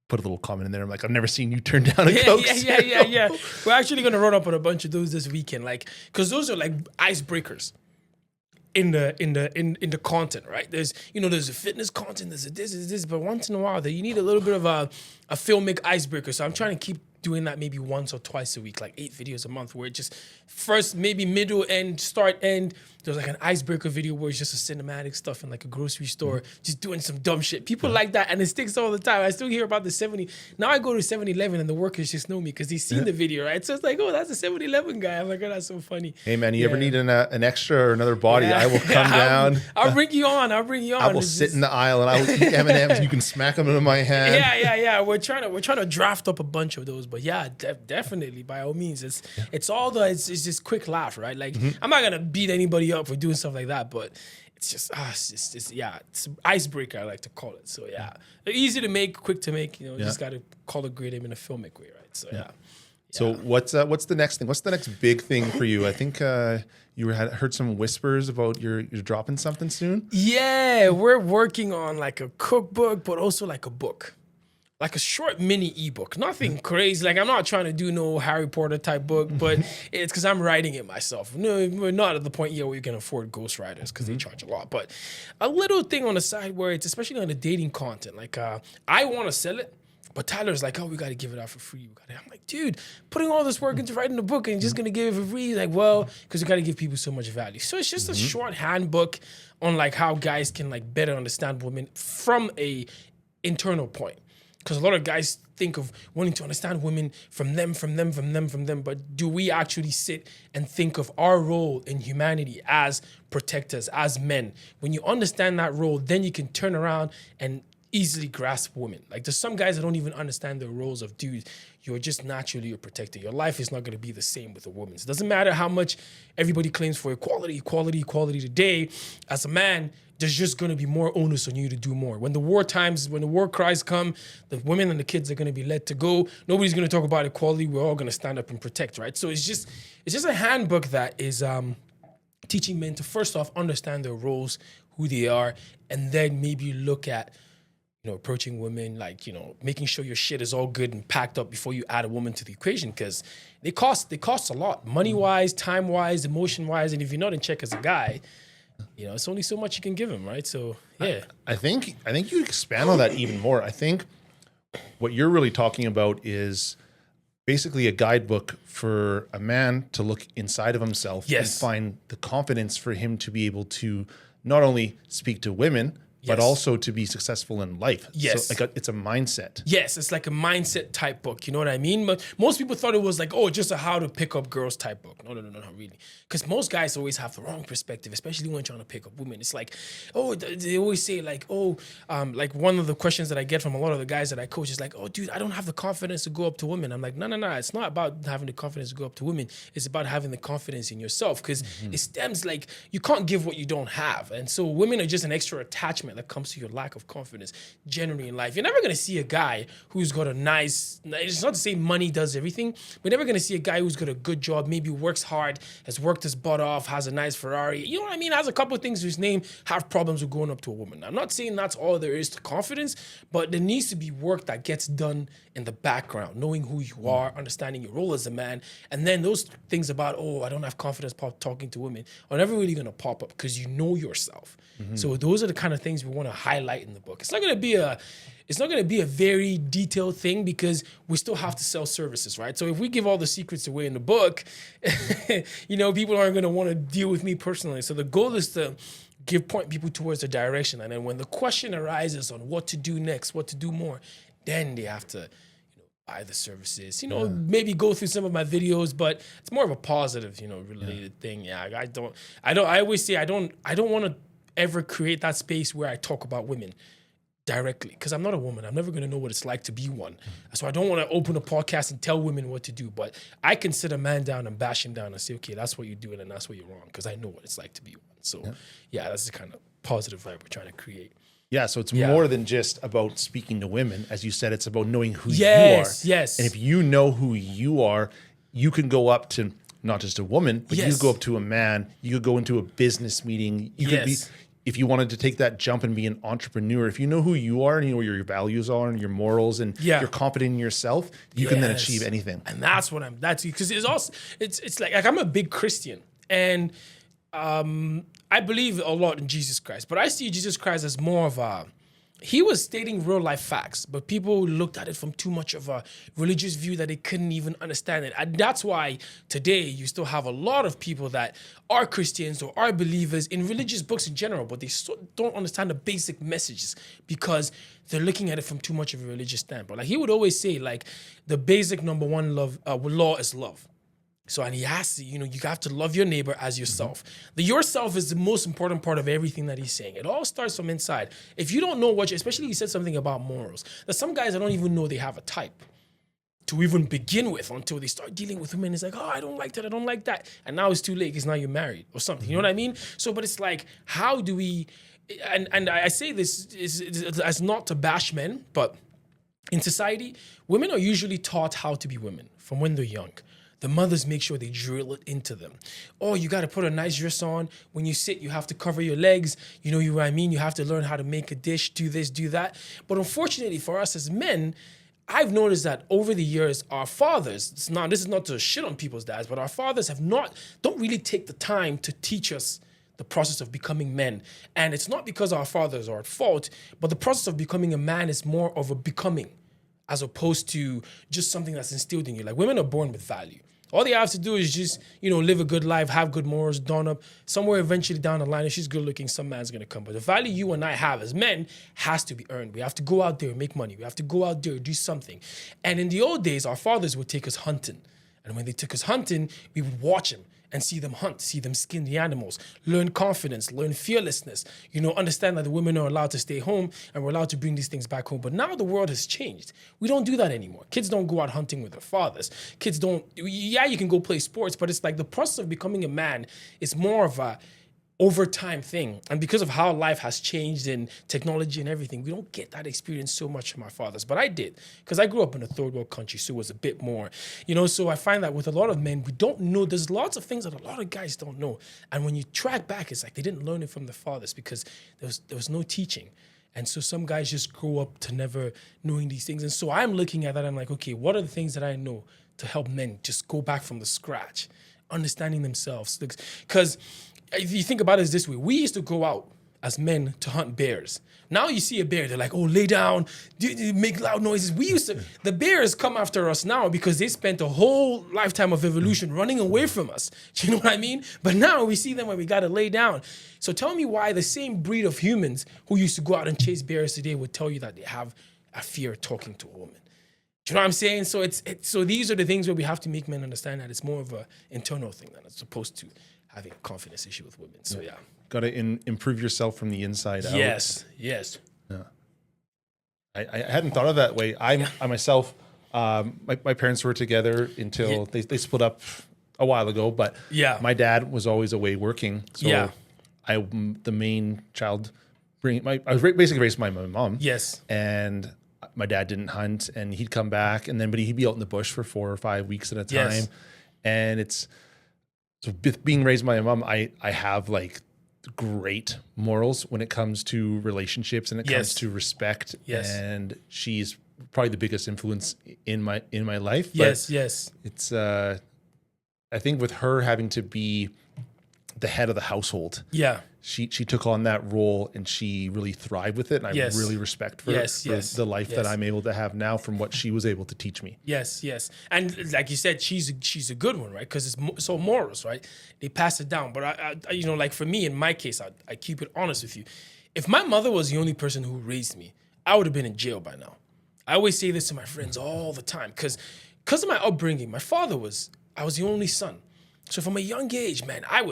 put a little comment in there. I'm like, I've never seen you turn down a Coke Zero. Yeah. We're actually gonna run up on a bunch of those this weekend, like, because those are like icebreakers in the content, right? There's a fitness content, there's this, but once in a while that you need a little bit of a filmic icebreaker. So I'm trying to keep doing that maybe once or twice a week, like 8 videos a month, where it just first, maybe middle, end, start, end. There's like an icebreaker video where it's just a cinematic stuff in like a grocery store, just doing some dumb shit. People like that, and it sticks all the time. I still hear about the 70. Now I go to 7-Eleven and the workers just know me because they've seen the video, right? So it's like, oh, that's a 7-Eleven guy. I'm like, oh, that's so funny. Hey man, you ever need an extra or another body? I will come down. I'll bring you on. I will sit in the aisle and I will eat M&Ms. And you can smack them into my hand. Yeah. We're trying to draft up a bunch of those, but yeah, definitely by all means, it's just quick laugh, right? Like I'm not gonna beat anybody up for doing stuff like that, but it's just it's an icebreaker, I like to call it. So yeah, easy to make, quick to make. Just got to call it great in a filmic way, right? So yeah. So what's the next thing? What's the next big thing for you? I think you heard some whispers about you're dropping something soon. Yeah, we're working on like a cookbook, but also like a book. Like a short mini ebook, nothing crazy. Like I'm not trying to do no Harry Potter type book, but it's because I'm writing it myself. No, we're not at the point yet where you can afford ghostwriters because they charge a lot. But a little thing on the side where it's especially on the dating content. Like I want to sell it, but Tyler's like, oh, we got to give it out for free. I'm like, dude, putting all this work into writing the book and you're just gonna give it for free? Like, well, because we got to give people so much value. So it's just a short handbook on like how guys can like better understand women from a internal point. Because a lot of guys think of wanting to understand women from them. But do we actually sit and think of our role in humanity as protectors, as men? When you understand that role, then you can turn around and easily grasp women. Like there's some guys that don't even understand the roles of dudes. You're just naturally a protector. Your life is not going to be the same with a woman. It doesn't matter how much everybody claims for equality today. As a man, there's just going to be more onus on you to do more. When the war cries come, the women and the kids are going to be let to go. Nobody's going to talk about equality. We're all going to stand up and protect, right? So it's just a handbook that is teaching men to first off understand their roles, who they are, and then maybe look at approaching women, like, making sure your shit is all good and packed up before you add a woman to the equation, because they cost a lot, money-wise, time-wise, emotion-wise, and if you're not in check as a guy, it's only so much you can give him, right? So, yeah. I think you expand on that even more. I think what you're really talking about is basically a guidebook for a man to look inside of himself and find the confidence for him to be able to not only speak to women, but Yes. also to be successful in life. Yes. So it's a mindset. Yes, it's like a mindset type book. You know what I mean? But most people thought it was like, oh, just a how to pick up girls type book. No, not really. Because most guys always have the wrong perspective, especially when trying to pick up women. It's like, oh, they always say like, oh, like one of the questions that I get from a lot of the guys that I coach is like, oh, dude, I don't have the confidence to go up to women. I'm like, no. It's not about having the confidence to go up to women. It's about having the confidence in yourself, because it stems like you can't give what you don't have. And so women are just an extra attachment that comes to your lack of confidence generally in life. You're never going to see a guy who's got a nice, it's not to say money does everything, we're never going to see a guy who's got a good job, maybe works hard, has worked his butt off, has a nice Ferrari, you know what I mean, has a couple of things to his name, have problems with going up to a woman. I'm not saying that's all there is to confidence, but there needs to be work that gets done in the background, knowing who you are, understanding your role as a man, and then those things about, oh, I don't have confidence talking to women are never really going to pop up because you know yourself. So those are the kind of things we want to highlight in the book. It's not going to be a very detailed thing because we still have to sell services, right? So if we give all the secrets away in the book, people aren't going to want to deal with me personally. So the goal is to point people towards the direction. And then when the question arises on what to do next, what to do more, then they have to buy the services, maybe go through some of my videos, but it's more of a positive, related thing. Yeah, I always say I don't want to ever create that space where I talk about women directly, because I'm not a woman. I'm never going to know what it's like to be one. So I don't want to open a podcast and tell women what to do, but I can sit a man down and bash him down and say, okay, that's what you're doing and that's what you're wrong, because I know what it's like to be one. So yeah, that's the kind of positive vibe we're trying to create. Yeah, so it's more than just about speaking to women. As you said, it's about knowing who you are. Yes. And if you know who you are, you can go up to not just a woman, but you go up to a man. You could go into a business meeting. You could be, if you wanted to take that jump and be an entrepreneur, if you know who you are and you know what your values are and your morals and you're confident in yourself, you can then achieve anything. And that's because it's also, it's like I'm a big Christian, and I believe a lot in Jesus Christ, but I see Jesus Christ as more of he was stating real life facts, but people looked at it from too much of a religious view that they couldn't even understand it. And that's why today you still have a lot of people that are Christians or are believers in religious books in general, but they don't understand the basic messages because they're looking at it from too much of a religious standpoint. Like he would always say, like, the basic number one law is love. So, and he has to, you have to love your neighbor as yourself. The yourself is the most important part of everything that he's saying. It all starts from inside. If you don't know especially he said something about morals. There's some guys that don't even know they have a type to even begin with until they start dealing with women. It's like, oh, I don't like that, I don't like that. And now it's too late because now you're married or something. You know what I mean? So, but it's like, how do we, and I say this is as not to bash men, but in society, women are usually taught how to be women from when they're young. The mothers make sure they drill it into them. Oh, you got to put a nice dress on. When you sit, you have to cover your legs. You know what I mean? You have to learn how to make a dish, do this, do that. But unfortunately for us as men, I've noticed that over the years, our fathers, this is not to shit on people's dads, but our fathers don't really take the time to teach us the process of becoming men. And it's not because our fathers are at fault, but the process of becoming a man is more of a becoming as opposed to just something that's instilled in you. Like, women are born with value. All they have to do is just, live a good life, have good morals, dawn up. Somewhere eventually down the line, if she's good looking, some man's going to come. But the value you and I have as men has to be earned. We have to go out there and make money. We have to go out there and do something. And in the old days, our fathers would take us hunting. And when they took us hunting, we would watch them and see them hunt, see them skin the animals, learn confidence, learn fearlessness, understand that the women are allowed to stay home and we're allowed to bring these things back home. But now the world has changed. We don't do that anymore. Kids don't go out hunting with their fathers. Kids don't, you can go play sports, but it's like the process of becoming a man is more of a overtime thing. And because of how life has changed in technology and everything, we don't get that experience so much from our fathers. But I did, because I grew up in a third world country, so it was a bit more, so I find that with a lot of men, we don't know. There's lots of things that a lot of guys don't know. And when you track back, it's like they didn't learn it from their fathers because there was no teaching. And so some guys just grow up to never knowing these things. And so I'm looking at that, I'm like, okay, what are the things that I know to help men just go back from the scratch, understanding themselves? Because if you think about it this way, we used to go out as men to hunt bears. Now you see a bear, they're like, oh, lay down, make loud noises. The bears come after us now because they spent a whole lifetime of evolution running away from us. Do you know what I mean? But now we see them when we got to lay down. So tell me why the same breed of humans who used to go out and chase bears today would tell you that they have a fear of talking to a woman. Do you know what I'm saying? So so these are the things where we have to make men understand that it's more of an internal thing than as opposed to having a confidence issue with women. So yeah. Got to improve yourself from the inside out. Yes. Yeah. I hadn't thought of that way. I myself, my parents were together until they split up a while ago, but my dad was always away working. So the main child, I was basically raised by my mom. Yes. And my dad didn't hunt, and he'd come back, but he'd be out in the bush for 4 or 5 weeks at a time. Yes. And so being raised by my mom, I have like great morals when it comes to relationships and it comes to respect. Yes. And she's probably the biggest influence in my life. Yes. It's I think with her having to be the head of the household. Yeah. She took on that role and she really thrived with it. And I really respect for the life that I'm able to have now from what she was able to teach me. Yes. And like you said, she's a good one, right? Because it's so morals, right? They pass it down. But I like for me, in my case, I keep it honest with you. If my mother was the only person who raised me, I would have been in jail by now. I always say this to my friends all the time because of my upbringing. I was the only son. So from a young age, man, I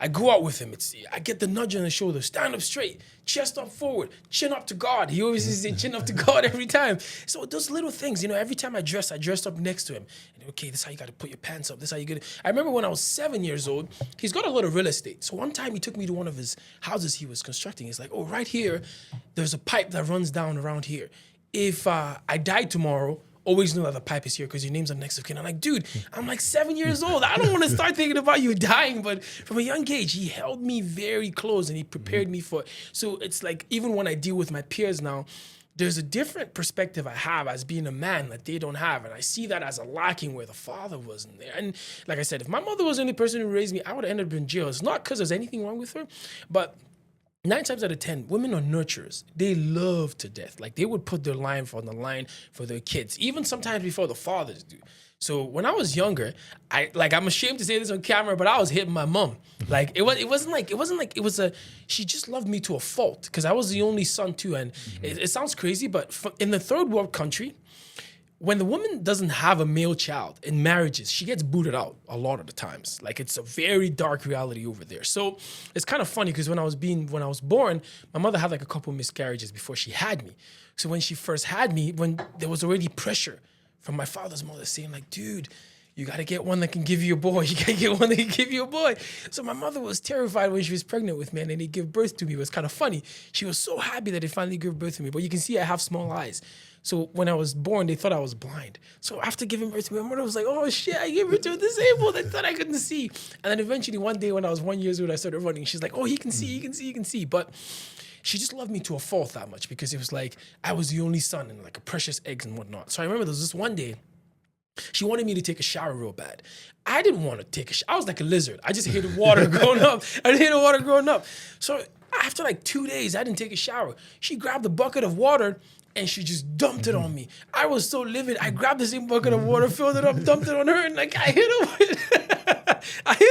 go out with him. I get the nudge on the shoulder, stand up straight, chest up forward, chin up to God. He always says chin up to God every time. So those little things, every time I dressed up next to him. And okay, this is how you got to put your pants up. This is how you get it. I remember when I was 7 years old, he's got a lot of real estate. So one time he took me to one of his houses he was constructing. He's like, oh, right here, there's a pipe that runs down around here. If I die tomorrow, always know that the pipe is here because your name's on next of kin. I'm like, dude, I'm like 7 years old. I don't want to start thinking about you dying. But from a young age, he held me very close and he prepared me for it. So it's like, even when I deal with my peers now, there's a different perspective I have as being a man that they don't have. And I see that as a lacking where the father wasn't there. And like I said, if my mother was the only person who raised me, I would have ended up in jail. It's not because there's anything wrong with her, but 9 times out of 10, women are nurturers. They love to death. Like, they would put their life on the line for their kids, even sometimes before the fathers do. So when I was younger, I'm ashamed to say this on camera, but I was hitting my mom. Like, she just loved me to a fault because I was the only son too. And it sounds crazy, but in the third world country, when the woman doesn't have a male child in marriages, she gets booted out a lot of the times. Like, it's a very dark reality over there. So it's kind of funny because when I was born, my mother had like a couple miscarriages before she had me. So when she first had me, when there was already pressure from my father's mother saying like, dude, you got to get one that can give you a boy. You got to get one that can give you a boy. So my mother was terrified when she was pregnant with me and then they gave birth to me. It was kind of funny. She was so happy that they finally gave birth to me. But you can see I have small eyes. So when I was born, they thought I was blind. So after giving birth to me, my mother was like, oh shit, I gave birth to a disabled. They thought I couldn't see. And then eventually one day when I was 1 year old, I started running. She's like, oh, he can see, he can see, he can see. But she just loved me to a fault that much because it was like I was the only son and like a precious eggs and whatnot. So I remember there was this one day, she wanted me to take a shower real bad. I didn't want to take a shower. I was like a lizard. I just hated water growing up. So after like 2 days, I didn't take a shower. She grabbed a bucket of water and she just dumped it on me. I was so livid. I grabbed the same bucket of water, filled it up, dumped it on her, and like I hit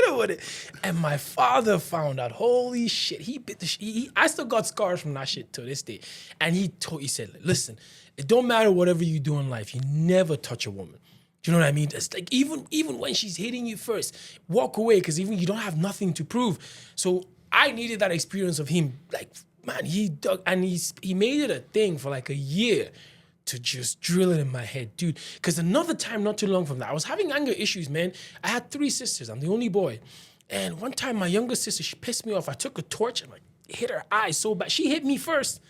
her with it. And my father found out. Holy shit! He bit the I still got scars from that shit to this day. And he said, listen, it don't matter whatever you do in life, you never touch a woman. Do you know what I mean? It's like even when she's hitting you first, walk away because even you don't have nothing to prove. So I needed that experience of him, like. Man, he dug and he made it a thing for like a year to just drill it in my head, dude. Because another time, not too long from that, I was having anger issues, man. I had 3 sisters. I'm the only boy. And one time, my younger sister, she pissed me off. I took a torch and like hit her eye so bad. She hit me first.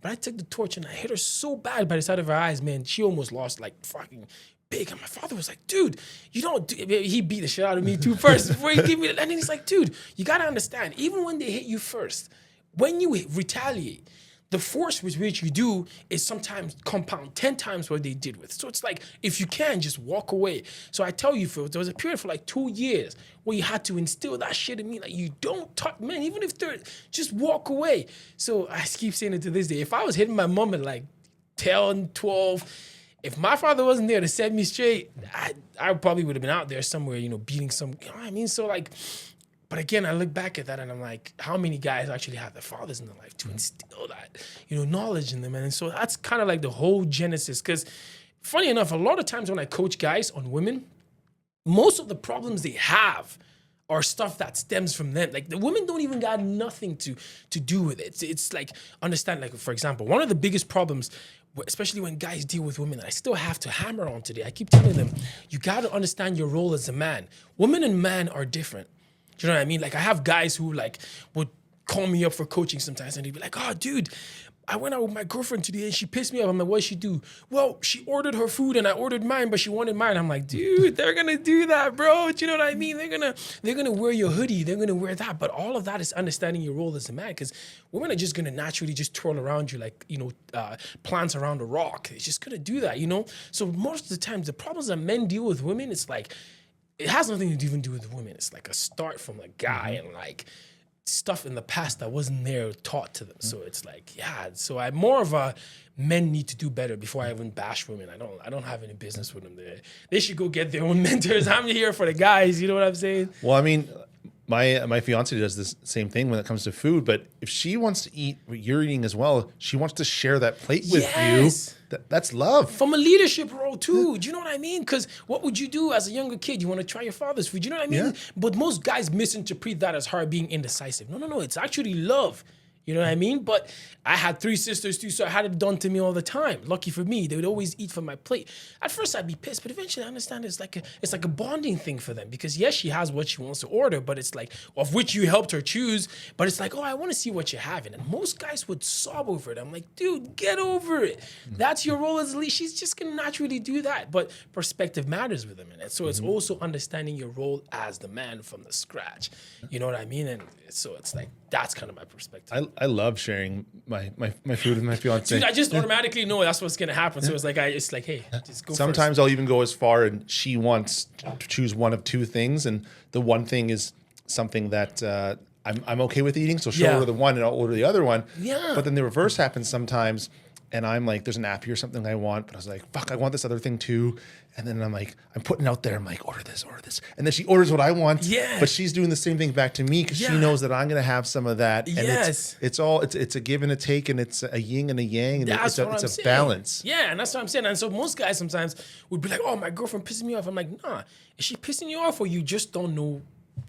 But I took the torch and I hit her so bad by the side of her eyes, man. She almost lost like fucking big. And my father was like, dude, you don't do it. He beat the shit out of me too first before he gave me. And then he's like, dude, you got to understand, even when they hit you first, when you retaliate, the force with which you do is sometimes compound 10 times what they did with. So it's like, if you can, just walk away. So I tell you, Phil, there was a period for like 2 years where you had to instill that shit in me. Like, you don't talk, man, even if they're, just walk away. So I keep saying it to this day. If I was hitting my mom at like 10, 12, if my father wasn't there to set me straight, I probably would have been out there somewhere, beating some, you know what I mean? So like, but again, I look back at that and I'm like, how many guys actually have their fathers in their life to instill that, knowledge in them? And so that's kind of like the whole genesis. Because funny enough, a lot of times when I coach guys on women, most of the problems they have are stuff that stems from them. Like, the women don't even got nothing to do with it. It's like, understand, like, for example, one of the biggest problems, especially when guys deal with women, that I still have to hammer on today, I keep telling them, you got to understand your role as a man. Women and man are different. Do you know what I mean? Like, I have guys who like would call me up for coaching sometimes and they'd be like, oh, dude, I went out with my girlfriend today and she pissed me off. I'm like, what'd she do? Well, she ordered her food and I ordered mine, but she wanted mine. I'm like, dude, they're gonna do that, bro. Do you know what I mean? They're gonna wear your hoodie. They're gonna wear that. But all of that is understanding your role as a man, because women are just gonna naturally just twirl around you like, plants around a rock. It's just gonna do that, So most of the times, the problems that men deal with women, it's like, it has nothing to even do with women. It's like a start from a guy and like stuff in the past that wasn't there taught to them. So it's like, so I'm more of a, men need to do better before I even bash women. I don't have any business with them. They should go get their own mentors. I'm here for the guys. You know what I'm saying? Well, I mean, my fiance does this same thing when it comes to food, but if she wants to eat what you're eating as well, she wants to share that plate with you. That's love. From a leadership role too. Do you know what I mean? Because what would you do as a younger kid? You want to try your father's food. You know what I mean? Yeah. But most guys misinterpret that as her being indecisive. No. It's actually love. You know what I mean? But I had 3 sisters too, so I had it done to me all the time. Lucky for me, they would always eat from my plate. At first, I'd be pissed, but eventually I understand it's like a bonding thing for them. Because yes, she has what she wants to order, but it's like, of which you helped her choose. But it's like, oh, I want to see what you're having. And most guys would sob over it. I'm like, dude, get over it. That's your role as a lead. She's just gonna naturally do that. But perspective matters with them in it. So it's also understanding your role as the man from the scratch. You know what I mean? And so it's like, that's kind of my perspective. I love sharing my food with my fiance. Dude, I just automatically know that's what's gonna happen. So it's like, hey, just go. Sometimes I'll even go as far, and she wants to choose one of 2 things, and the one thing is something that I'm okay with eating. So she'll order the one, and I'll order the other one. Yeah. But then the reverse happens sometimes, and I'm like, there's an appy or something I want, but I was like, fuck, I want this other thing too. And then I'm like, I'm putting it out there. I'm like, order this. And then she orders what I want. Yeah. But she's doing the same thing back to me because she knows that I'm going to have some of that. And it's a give and a take, and it's a yin and a yang, and it's a balance. Yeah, and that's what I'm saying. And so most guys sometimes would be like, oh, my girlfriend pissing me off. I'm like, nah, is she pissing you off, or you just don't know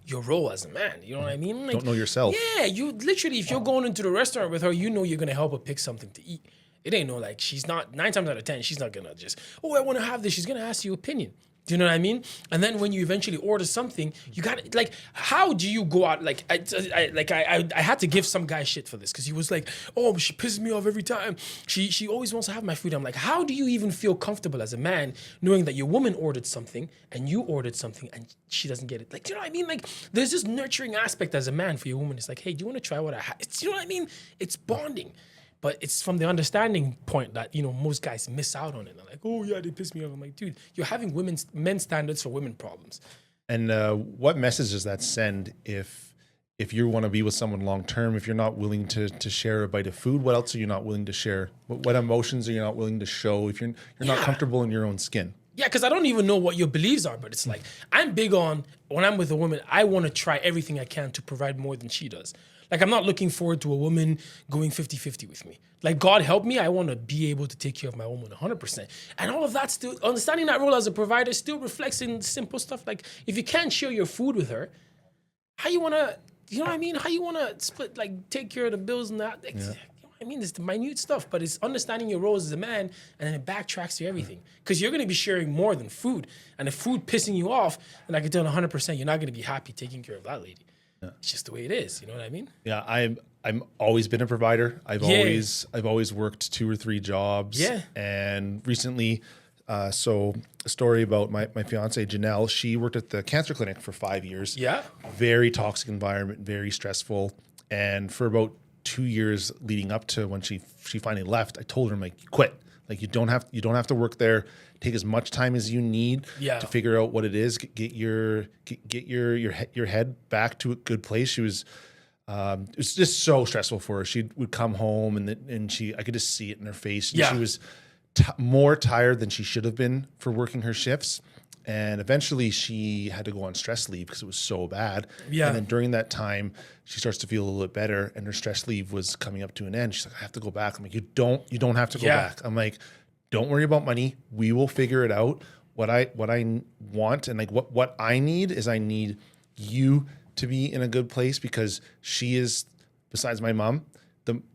your role as a man? You know what I mean? Like, don't know yourself. Yeah, you literally, if you're going into the restaurant with her, you know you're going to help her pick something to eat. It ain't no like, she's not, 9 times out of 10, she's not gonna just, oh, I wanna have this. She's gonna ask your opinion. Do you know what I mean? And then when you eventually order something, you got like, how do you go out? Like, I had to give some guy shit for this, because he was like, oh, she pisses me off every time. She always wants to have my food. I'm like, how do you even feel comfortable as a man knowing that your woman ordered something and you ordered something and she doesn't get it? Like, do you know what I mean? Like, there's this nurturing aspect as a man for your woman. It's like, hey, do you want to try what I have? You know what I mean? It's bonding. But it's from the understanding point that, most guys miss out on it. They're like, oh, yeah, they piss me off. I'm like, dude, you're having men's standards for women problems. And what message does that send if you want to be with someone long term, if you're not willing to share a bite of food? What else are you not willing to share? What emotions are you not willing to show if you're not comfortable in your own skin? Yeah, because I don't even know what your beliefs are, but it's like, I'm big on, when I'm with a woman, I want to try everything I can to provide more than she does. Like, I'm not looking forward to a woman going 50-50 with me. Like, God help me, I want to be able to take care of my woman 100%. And all of that still, understanding that role as a provider still reflects in simple stuff. Like, if you can't share your food with her, how you want to, you know what I mean? How you want to split, like, take care of the bills and that? Like, you know what I mean? It's the minute stuff, but it's understanding your roles as a man, and then it backtracks to everything. Because you're going to be sharing more than food. And if food pissing you off, then I can tell 100% you're not going to be happy taking care of that lady. Yeah. It's just the way it is. You know what I mean? Yeah, I'm always been a provider. I've always worked 2 or 3 jobs. Yeah. And recently, so a story about my fiance Janelle. She worked at the cancer clinic for 5 years. Yeah. Very toxic environment, very stressful. And for about 2 years leading up to when she finally left, I told her, I'm like, quit. Like you don't have to work there. Take as much time as you need to figure out what it is. Get your head back to a good place. She was, it was just so stressful for her. She would come home I could just see it in her face. And she was more tired than she should have been for working her shifts. And eventually she had to go on stress leave because it was so bad. Yeah. And then during that time, she starts to feel a little bit better, and her stress leave was coming up to an end. She's like, I have to go back. I'm like, you don't have to go back. I'm like, don't worry about money. We will figure it out. What I want and like what I need is I need you to be in a good place, because she is, besides my mom,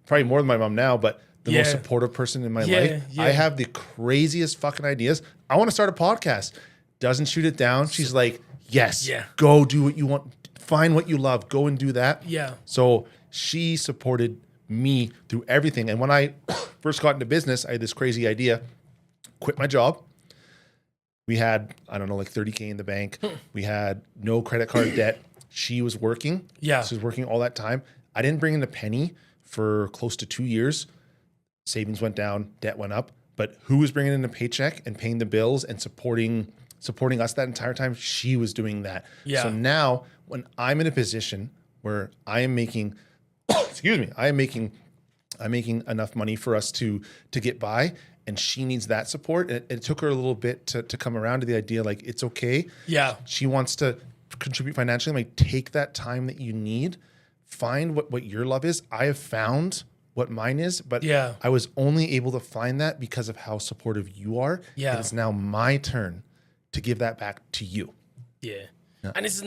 probably more than my mom now, but the most supportive person in my life. Yeah. I have the craziest fucking ideas. I want to start a podcast. Doesn't shoot it down. She's like, yes, go do what you want. Find what you love. Go and do that. Yeah. So she supported me through everything. And when I first got into business, I had this crazy idea, quit my job. We had, I don't know, like 30K in the bank. We had no credit card debt. She was working. Yeah. She was working all that time. I didn't bring in a penny for close to 2 years. Savings went down, debt went up. But who was bringing in a paycheck and paying the bills and supporting us that entire time? She was doing that. Yeah. So now when I'm in a position where I am making, I'm making enough money for us to get by, and she needs that support. It took her a little bit to come around to the idea, like, it's okay. Yeah. She wants to contribute financially. Like, take that time that you need, find what your love is. I have found what mine is, but I was only able to find that because of how supportive you are. Yeah. And it's now my turn to give that back to you. Yeah. And it's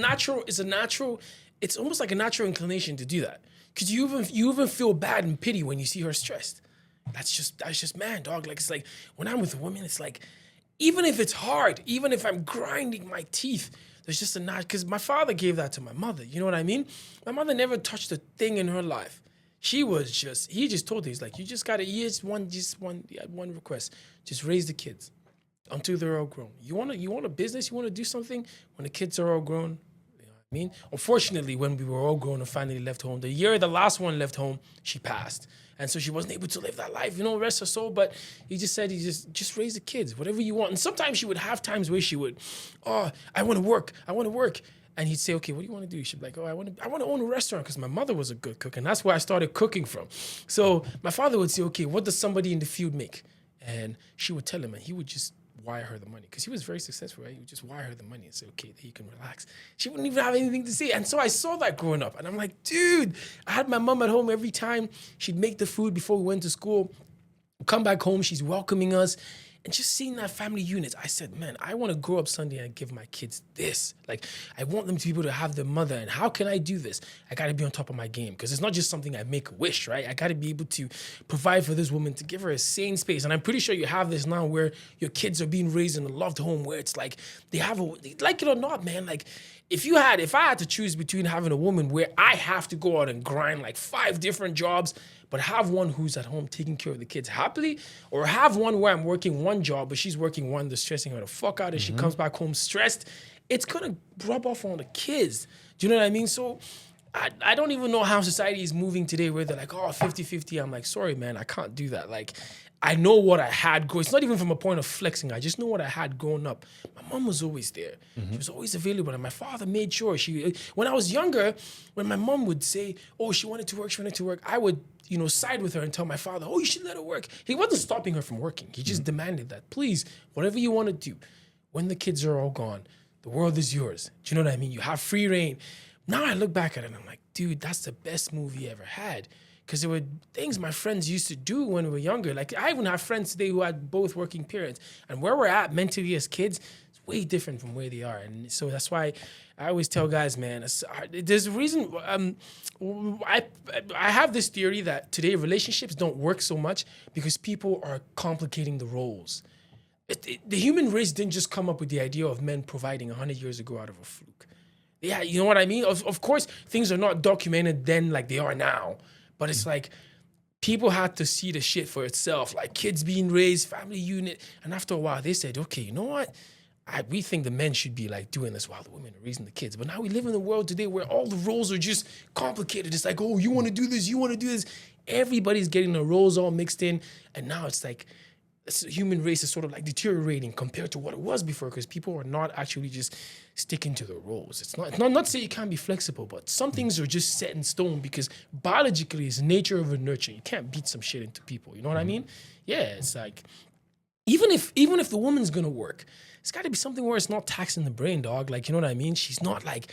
almost like a natural inclination to do that. Because you even feel bad and pity when you see her stressed. That's just man, dog. Like, it's like when I'm with a woman, it's like, even if it's hard, even if I'm grinding my teeth, there's just because my father gave that to my mother. You know what I mean? My mother never touched a thing in her life. He just told her, he's like, you just gotta, he had one request. Just raise the kids until they're all grown. You want a business, you want to do something when the kids are all grown. You know what I mean? Unfortunately, when we were all grown and finally left home, the year the last one left home, she passed. And so she wasn't able to live that life, rest her soul. But he just said, just raise the kids, whatever you want. And sometimes she would have times where she would, I want to work. And he'd say, okay, what do you want to do? She'd be like, I want to own a restaurant, because my mother was a good cook. And that's where I started cooking from. So my father would say, okay, what does somebody in the field make? And she would tell him, and he would just wire her the money, because he was very successful, right? He would just wire her the money and say, okay, there you can relax. She wouldn't even have anything to say. And so I saw that growing up. And I'm like, dude, I had my mom at home every time. She'd make the food before we went to school. Come back home, she's welcoming us. And just seeing that family unit, I said, man, I want to grow up Sunday and give my kids this. Like, I want them to be able to have their mother. And how can I do this? I got to be on top of my game, because it's not just something I make a wish, right? I got to be able to provide for this woman, to give her a sane space. And I'm pretty sure you have this now, where your kids are being raised in a loved home, where it's like like it or not, man. Like, if I had to choose between having a woman where I have to go out and grind like 5 different jobs, but have one who's at home taking care of the kids happily, or have one where I'm working one job, but she's working one that's stressing her the fuck out, and she comes back home stressed, it's gonna rub off on the kids. Do you know what I mean? So I don't even know how society is moving today, where they're like, 50-50. I'm like, sorry, man, I can't do that. Like, I know what I had growing. It's not even from a point of flexing. I just know what I had growing up. My mom was always there. She was always available. And my father made sure when I was younger, when my mom would say, she wanted to work, I would, side with her and tell my father, you should let her work. He wasn't stopping her from working. He just demanded that, please, whatever you want to do, when the kids are all gone, the world is yours. Do you know what I mean? You have free reign. Now I look back at it and I'm like, dude, that's the best move he ever had. Because there were things my friends used to do when we were younger. Like, I even have friends today who had both working parents. And where we're at mentally as kids is way different from where they are. And so that's why I always tell guys, man, there's a reason. I have this theory that today relationships don't work so much because people are complicating the roles. The human race didn't just come up with the idea of men providing 100 years ago out of a fluke. Yeah, you know what I mean? Of course, things are not documented then like they are now. But it's like people had to see the shit for itself, like kids being raised, family unit. And after a while, they said, okay, you know what? we think the men should be like doing this while the women are raising the kids. But now we live in a world today where all the roles are just complicated. It's like, oh, you want to do this, you want to do this. Everybody's getting the roles all mixed in. And now it's like, the human race is sort of like deteriorating compared to what it was before, because people are not actually just sticking to the roles. It's not to say you can't be flexible, but some things are just set in stone because biologically it's nature over nurture. You can't beat some shit into people. You know what I mean? Yeah, it's like, even if the woman's gonna work, it's got to be something where it's not taxing the brain, dog. Like, you know what I mean? She's not like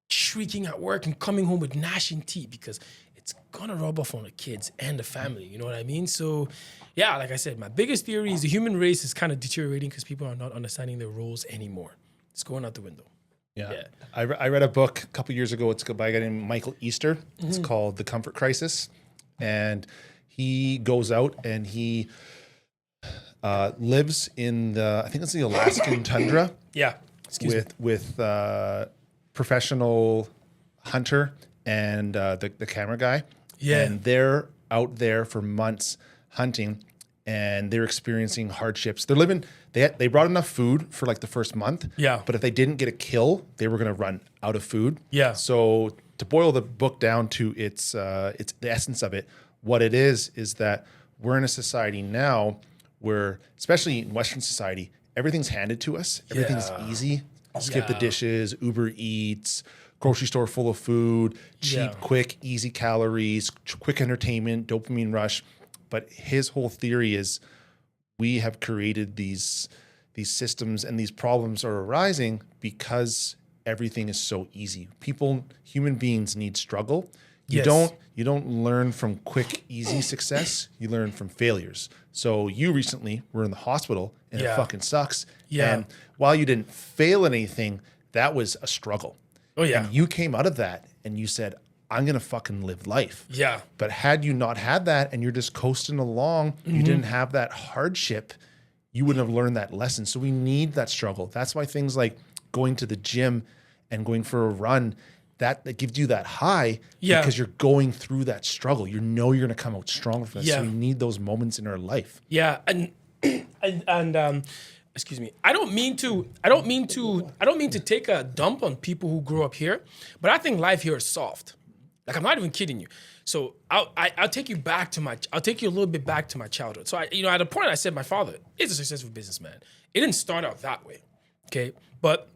shrieking at work and coming home with gnashing teeth, because it's gonna rub off on the kids and the family. You know what I mean? So, yeah, like I said, my biggest theory is the human race is kind of deteriorating because people are not understanding their roles anymore. It's going out the window. Yeah. I read a book a couple years ago. It's by a guy named Michael Easter. It's called The Comfort Crisis. And he goes out and he lives in I think it's the Alaskan tundra. Yeah. With professional hunter and the camera guy. Yeah. And they're out there for months hunting, and they're experiencing hardships. They're living, they brought enough food for like the first month. Yeah. But if they didn't get a kill, they were going to run out of food. Yeah. So to boil the book down to its the essence of it, what it is that we're in a society now where, especially in Western society, everything's handed to us. Everything's easy. Skip the dishes, Uber Eats, grocery store full of food, cheap, quick, easy calories, quick entertainment, dopamine rush. But his whole theory is we have created these systems, and these problems are arising because everything is so easy. Human beings need struggle. You don't learn from quick, easy success. You learn from failures. So you recently were in the hospital, and it fucking sucks. Yeah. And while you didn't fail at anything, that was a struggle. Oh, yeah. And you came out of that and you said, I'm going to fucking live life. Yeah. But had you not had that and you're just coasting along, you didn't have that hardship, you wouldn't have learned that lesson. So we need that struggle. That's why things like going to the gym and going for a run, that gives you that high because you're going through that struggle. You know you're going to come out stronger from that. So we need those moments in our life. Yeah. And excuse me. I don't mean to take a dump on people who grew up here, but I think life here is soft. Like, I'm not even kidding you. So I'll take you a little bit back to my childhood. So at a point I said my father is a successful businessman. It didn't start out that way, okay? But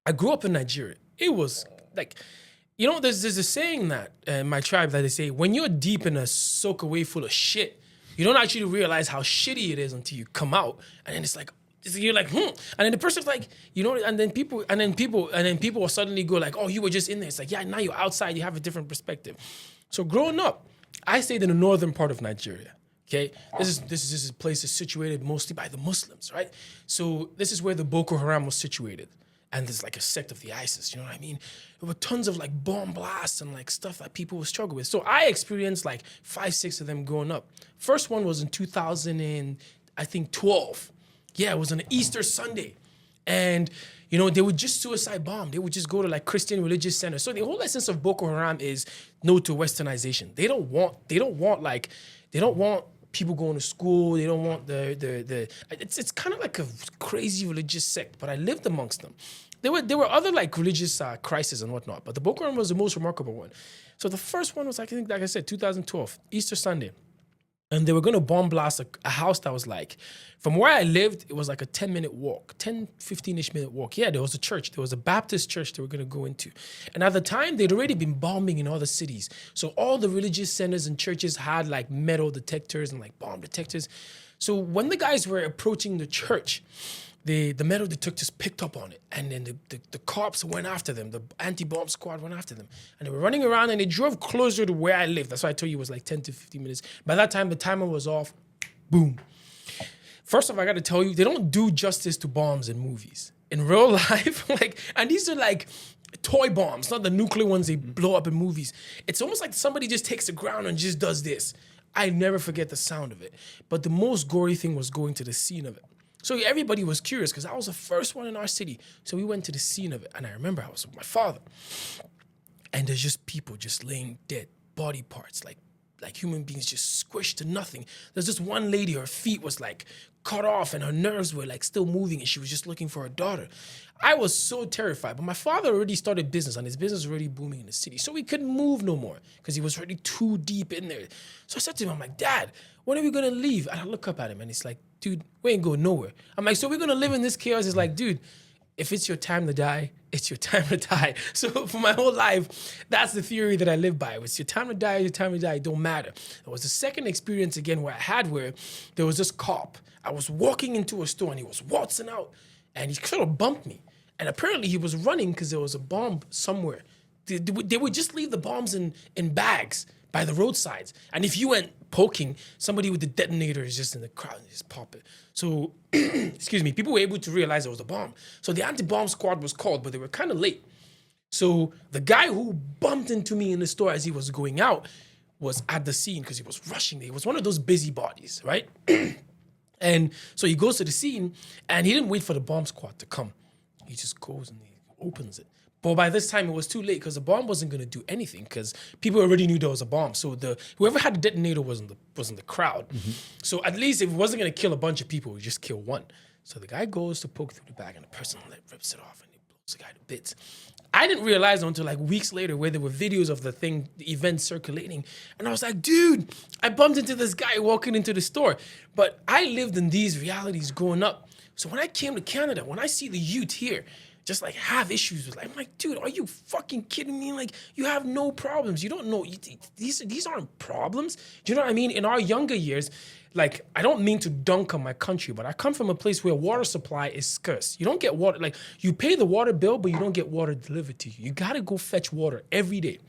I grew up in Nigeria. It was like, there's a saying that in my tribe that they say, when you're deep in a soak away full of shit, you don't actually realize how shitty it is until you come out, and then it's like, you're like, and then the person's like, and then people will suddenly go like, oh, you were just in there. It's like, yeah, now you're outside, you have a different perspective. So growing up, I stayed in the northern part of Nigeria. Okay, this place is situated mostly by the Muslims, right? So this is where the Boko Haram was situated, and there's like a sect of the ISIS. You know what I mean? There were tons of like bomb blasts and like stuff that people would struggle with. So I experienced like 5-6 of them growing up. First one was in 2012. Yeah, it was on an Easter Sunday. And, they would just suicide bomb. They would just go to like Christian religious centers. So the whole essence of Boko Haram is no to westernization. They don't want people going to school. They don't want it's kind of like a crazy religious sect, but I lived amongst them. There were other like religious crises and whatnot, but the Boko Haram was the most remarkable one. So the first one was, I think, like I said, 2012, Easter Sunday. And they were going to bomb blast a house that was like, from where I lived, it was like a 10-minute walk, 10, 15-ish minute walk. Yeah, there was a church. There was a Baptist church they were going to go into. And at the time, they'd already been bombing in other cities. So all the religious centers and churches had like metal detectors and like bomb detectors. So when the guys were approaching the church, the metal detectors picked up on it. And then the cops went after them. The anti-bomb squad went after them. And they were running around, and they drove closer to where I lived. That's why I told you it was like 10 to 15 minutes. By that time, the timer was off. Boom. First off, I got to tell you, they don't do justice to bombs in movies. In real life, and these are like toy bombs, not the nuclear ones they blow up in movies. It's almost like somebody just takes the ground and just does this. I never forget the sound of it. But the most gory thing was going to the scene of it. So everybody was curious because I was the first one in our city. So we went to the scene of it. And I remember I was with my father. And there's just people just laying dead, body parts, like like human beings just squished to nothing. There's this one lady, her feet was like cut off and her nerves were like still moving and she was just looking for her daughter. I was so terrified, but my father already started business and his business was already booming in the city. So we couldn't move no more because he was already too deep in there. So I said to him, I'm like, Dad, when are we gonna leave? And I look up at him and he's like, dude, we ain't going nowhere. I'm like, so we're gonna live in this chaos? He's like, dude, if it's your time to die, it's your time to die. So for my whole life, that's the theory that I live by. It's your time to die, your time to die, it don't matter. It was the second experience again where there was this cop. I was walking into a store and he was waltzing out and he sort of bumped me. And apparently he was running because there was a bomb somewhere. They would just leave the bombs in bags by the roadsides. And if you went poking, somebody with the detonator is just in the crowd and just pop it. So, excuse me, people were able to realize it was a bomb. So the anti-bomb squad was called, but they were kind of late. So the guy who bumped into me in the store as he was going out was at the scene because he was rushing. He was one of those busybodies, right? And so he goes to the scene and he didn't wait for the bomb squad to come. He just goes and he opens it. But by this time, it was too late because the bomb wasn't going to do anything because people already knew there was a bomb. So whoever had the detonator was in the crowd. Mm-hmm. So at least if it wasn't going to kill a bunch of people, it would just kill one. So the guy goes to poke through the bag and the person rips it off and he blows the guy to bits. I didn't realize until like weeks later where there were videos of the event circulating. And I was like, dude, I bumped into this guy walking into the store. But I lived in these realities growing up. So when I came to Canada, when I see the youth here, just like have issues with, like, I'm like, dude, are you fucking kidding me? Like, you have no problems. You don't know, these aren't problems. Do you know what I mean? In our younger years, like, I don't mean to dunk on my country, but I come from a place where water supply is scarce. You don't get water, like, you pay the water bill, but you don't get water delivered to you. You gotta go fetch water every day.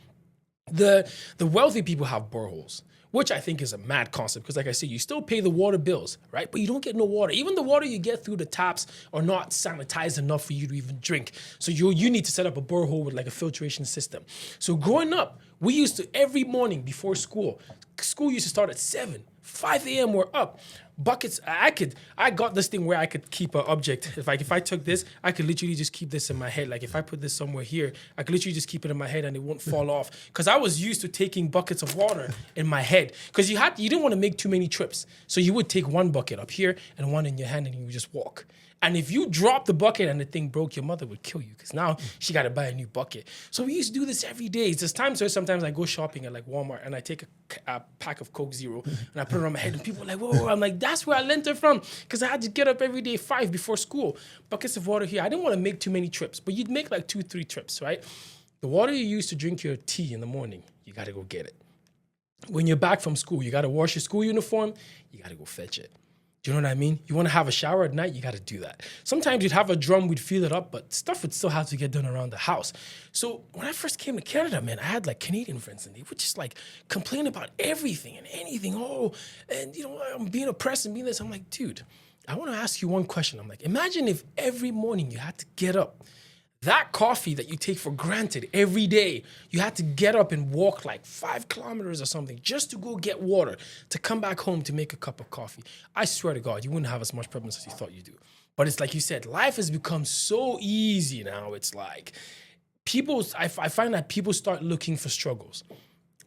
The wealthy people have boreholes, which I think is a mad concept because, like I said, you still pay the water bills, right? But you don't get no water. Even the water you get through the taps are not sanitized enough for you to even drink. So you need to set up a borehole with like a filtration system. So growing up, we used to, every morning before school used to start at 7, 5 a.m. we're up. Buckets, I got this thing where I could keep an object. If I took this, I could literally just keep this in my head. Like if I put this somewhere here, I could literally just keep it in my head and it won't fall off. Because I was used to taking buckets of water in my head. Because you didn't want to make too many trips. So you would take one bucket up here and one in your hand and you would just walk. And if you drop the bucket and the thing broke, your mother would kill you because now she got to buy a new bucket. So we used to do this every day. There's times where sometimes I go shopping at like Walmart and I take a pack of Coke Zero and I put it on my head and people are like, whoa. I'm like, that's where I learned it from because I had to get up every day 5 before school. Buckets of water here. I didn't want to make too many trips, but you'd make like 2-3 trips, right? The water you use to drink your tea in the morning, you got to go get it. When you're back from school, you got to wash your school uniform, you got to go fetch it. Do you know what I mean? You want to have a shower at night, you got to do that. Sometimes you'd have a drum, we'd fill it up, but stuff would still have to get done around the house. So when I first came to Canada, man, I had like Canadian friends and they would just like complain about everything and anything. Oh, and you know, I'm being oppressed and being this. I'm like, dude, I want to ask you one question. I'm like, imagine if every morning you had to get up. That coffee that you take for granted every day, you had to get up and walk like 5 kilometers or something just to go get water, to come back home to make a cup of coffee. I swear to God, you wouldn't have as much problems as you thought you do. But it's like you said, life has become so easy now. It's like I find that people start looking for struggles.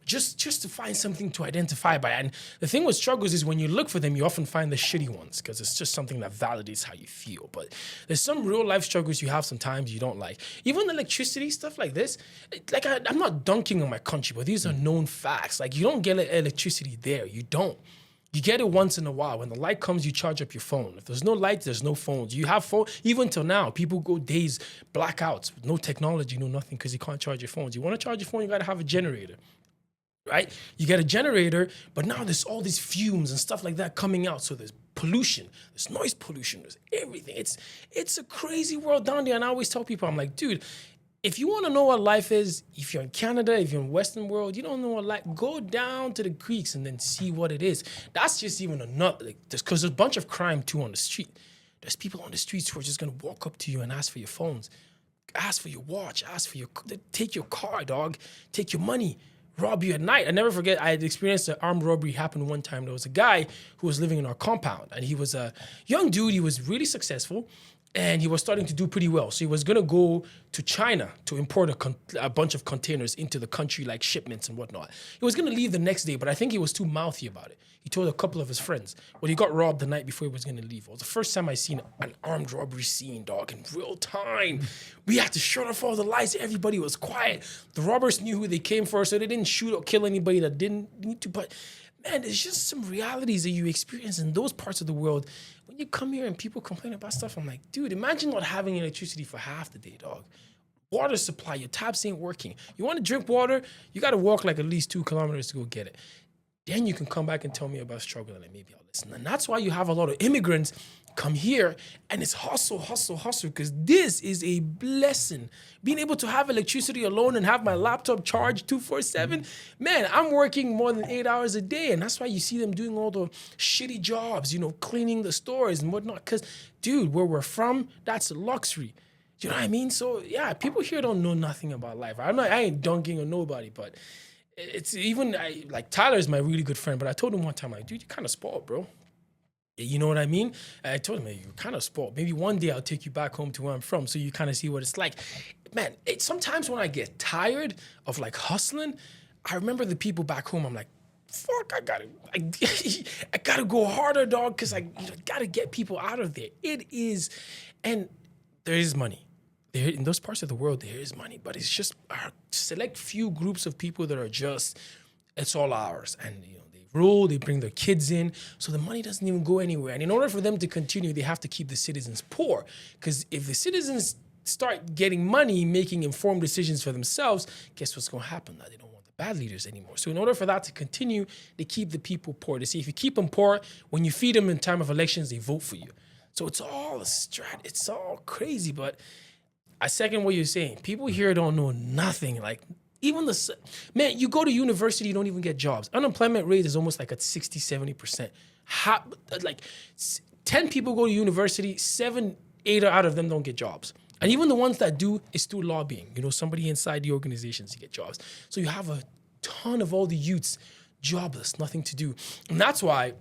Just to find something to identify by. And the thing with struggles is when you look for them, you often find the shitty ones because it's just something that validates how you feel. But there's some real life struggles you have sometimes you don't like. Even electricity, stuff like this, like I'm not dunking on my country, but these are known facts. Like you don't get electricity there. You don't. You get it once in a while. When the light comes, you charge up your phone. If there's no light, there's no phones. You have phone. Even till now, people go days, blackouts, no technology, no nothing because you can't charge your phones. You want to charge your phone, you got to have a generator. Right? You get a generator, but now there's all these fumes and stuff like that coming out. So there's pollution, there's noise pollution, there's everything. It's a crazy world down there. And I always tell people, I'm like, dude, if you want to know what life is, if you're in Canada, if you're in Western world, you don't know what life, go down to the creeks and then see what it is. That's just even another, like, because there's a bunch of crime too on the street. There's people on the streets who are just going to walk up to you and ask for your phones, ask for your watch, take your car, dog, take your money. Rob you at night. I never forget, I had experienced an armed robbery happen one time. There was a guy who was living in our compound and he was a young dude. He was really successful and he was starting to do pretty well. So he was going to go to China to import a bunch of containers into the country, like shipments and whatnot. He was going to leave the next day, but I think he was too mouthy about it. He told a couple of his friends. Well, he got robbed the night before he was going to leave. It was the first time I seen an armed robbery scene, dog, in real time. We had to shut off all the lights. Everybody was quiet. The robbers knew who they came for, so they didn't shoot or kill anybody that didn't need to. But man, there's just some realities that you experience in those parts of the world. When you come here and people complain about stuff, I'm like, dude, imagine not having electricity for half the day, dog. Water supply, your taps ain't working. You want to drink water, you got to walk like at least 2 kilometers to go get it. Then you can come back and tell me about struggle and maybe I'll listen. And that's why you have a lot of immigrants come here and it's hustle, hustle, hustle, because this is a blessing. Being able to have electricity alone and have my laptop charged 24/7, man, I'm working more than 8 hours a day. And that's why you see them doing all the shitty jobs, cleaning the stores and whatnot. Because, dude, where we're from, that's a luxury. You know what I mean? So, yeah, people here don't know nothing about life. I ain't dunking on nobody, but it's even, like, Tyler's my really good friend, but I told him one time, like, dude, you're kind of spoiled, bro. You know what I mean? I told him, hey, you're kind of spoiled. Maybe one day I'll take you back home to where I'm from so you kind of see what it's like. Man, sometimes when I get tired of, like, hustling, I remember the people back home. I'm like, fuck, I gotta go harder, dog, because I gotta get people out of there. It is, and there is money. In those parts of the world, there is money, but it's just a select few groups of people that are just, it's all ours. And, they rule, they bring their kids in, so the money doesn't even go anywhere. And in order for them to continue, they have to keep the citizens poor. Because if the citizens start getting money, making informed decisions for themselves, guess what's going to happen? Now they don't want the bad leaders anymore. So in order for that to continue, they keep the people poor. They say if you keep them poor, when you feed them in time of elections, they vote for you. So it's all a strat. It's all crazy, but I second what you're saying. People here don't know nothing. Like, even man, you go to university, you don't even get jobs. Unemployment rate is almost like at 60, 70%. 10 people go to university, 7, 8 out of them don't get jobs. And even the ones that do, it's through lobbying. Somebody inside the organizations to get jobs. So you have a ton of all the youths jobless, nothing to do. And that's why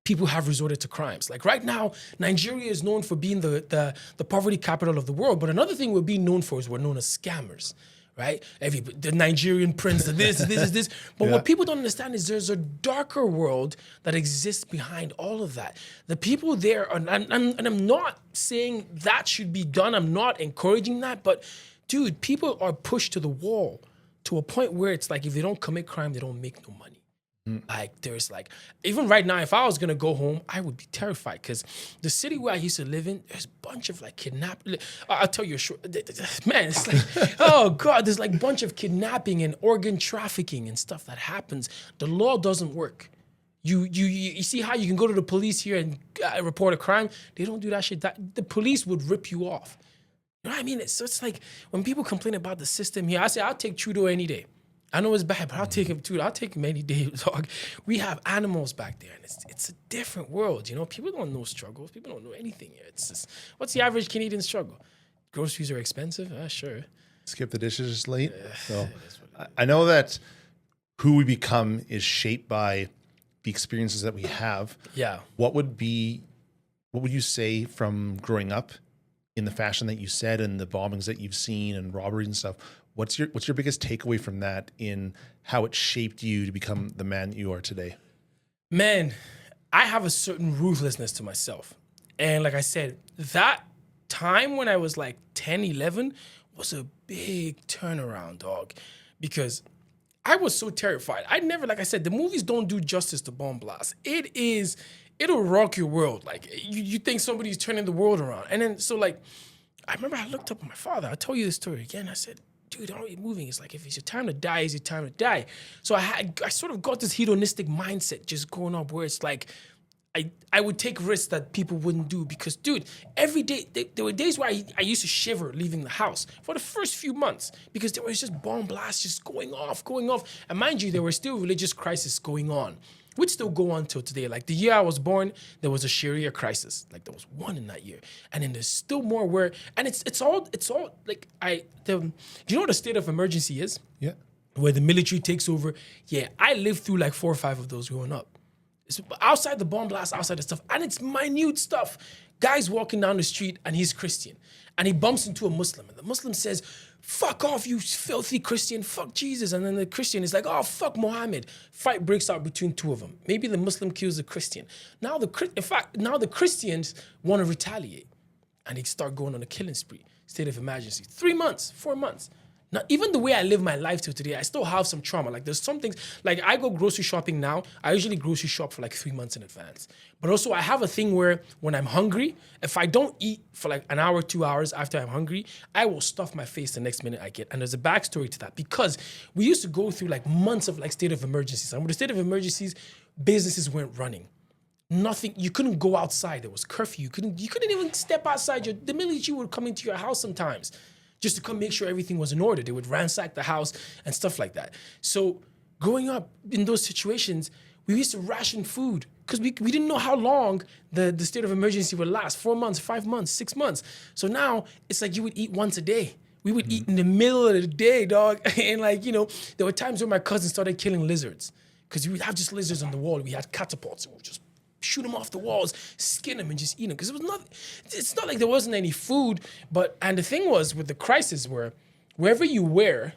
people have resorted to crimes. Like right now, Nigeria is known for being the poverty capital of the world. But another thing we're being known for is we're known as scammers, right? The Nigerian prince, this. But what people don't understand is there's a darker world that exists behind all of that. The people there, and I'm not saying that should be done. I'm not encouraging that. But dude, people are pushed to the wall to a point where it's like if they don't commit crime, they don't make no money. Like there's like, even right now, if I was gonna go home, I would be terrified because the city where I used to live in, there's a bunch of like kidnapping. I'll tell you a short, man, it's like, oh God, there's like a bunch of kidnapping and organ trafficking and stuff that happens. The law doesn't work. You see how you can go to the police here and report a crime? They don't do that shit. The police would rip you off. You know what I mean? It's like when people complain about the system here, I say, I'll take Trudeau any day. I know it's bad, but I'll take him too. I'll take him any day, dog. We have animals back there, and it's a different world, People don't know struggles. People don't know anything here. It's just, what's the average Canadian struggle? Groceries are expensive? Sure. Skip the dishes late. So I know that who we become is shaped by the experiences that we have. Yeah. What would you say from growing up in the fashion that you said and the bombings that you've seen and robberies and stuff? What's your biggest takeaway from that in how it shaped you to become the man you are today? Man, I have a certain ruthlessness to myself. And like I said, that time when I was like 10, 11 was a big turnaround, dog. Because I was so terrified. Like I said, the movies don't do justice to bomb blasts. It'll rock your world. Like you think somebody's turning the world around. And then so like, I remember I looked up at my father. I told you this story again. I said, dude, how are you moving? It's like, if it's your time to die, it's your time to die. So I sort of got this hedonistic mindset just going up where it's like, I would take risks that people wouldn't do because, dude, every day, there were days where I used to shiver leaving the house for the first few months because there was just bomb blasts just going off. And mind you, there were still religious crises going on, which still go on till today. Like the year I was born, there was a Sharia crisis. Like there was one in that year. And then there's still more where, and it's all like do you know what a state of emergency is? Yeah. Where the military takes over. Yeah, I lived through like 4 or 5 of those growing up. It's outside the bomb blast, outside the stuff, and it's minute stuff. Guy's walking down the street and he's Christian, and he bumps into a Muslim, and the Muslim says, "Fuck off, you filthy Christian, fuck Jesus." And then the Christian is like, "Oh, fuck Muhammad." Fight breaks out between two of them. Maybe the Muslim kills the Christian. Now the Christians want to retaliate, and they start going on a killing spree. State of emergency. 3 months, 4 months. Now, even the way I live my life till today, I still have some trauma. Like, there's some things, like I go grocery shopping now, I usually grocery shop for like 3 months in advance. But also I have a thing where when I'm hungry, if I don't eat for like an hour, 2 hours after I'm hungry, I will stuff my face the next minute I get. And there's a backstory to that because we used to go through like months of like state of emergencies. And with the state of emergencies, businesses weren't running. Nothing, you couldn't go outside. There was curfew. You couldn't even step outside. The military would come into your house sometimes just to come make sure everything was in order. They would ransack the house and stuff like that. So growing up in those situations, we used to ration food because we didn't know how long the state of emergency would last. 4 months, 5 months, 6 months. So now it's like you would eat once a day. We would eat in the middle of the day, dog. And like, you know, there were times where my cousin started killing lizards because we would have just lizards on the wall. We had catapults and we would just shoot them off the walls, skin them, and just eat them. Because it's not like there wasn't any food. And the thing was with the crisis where wherever you were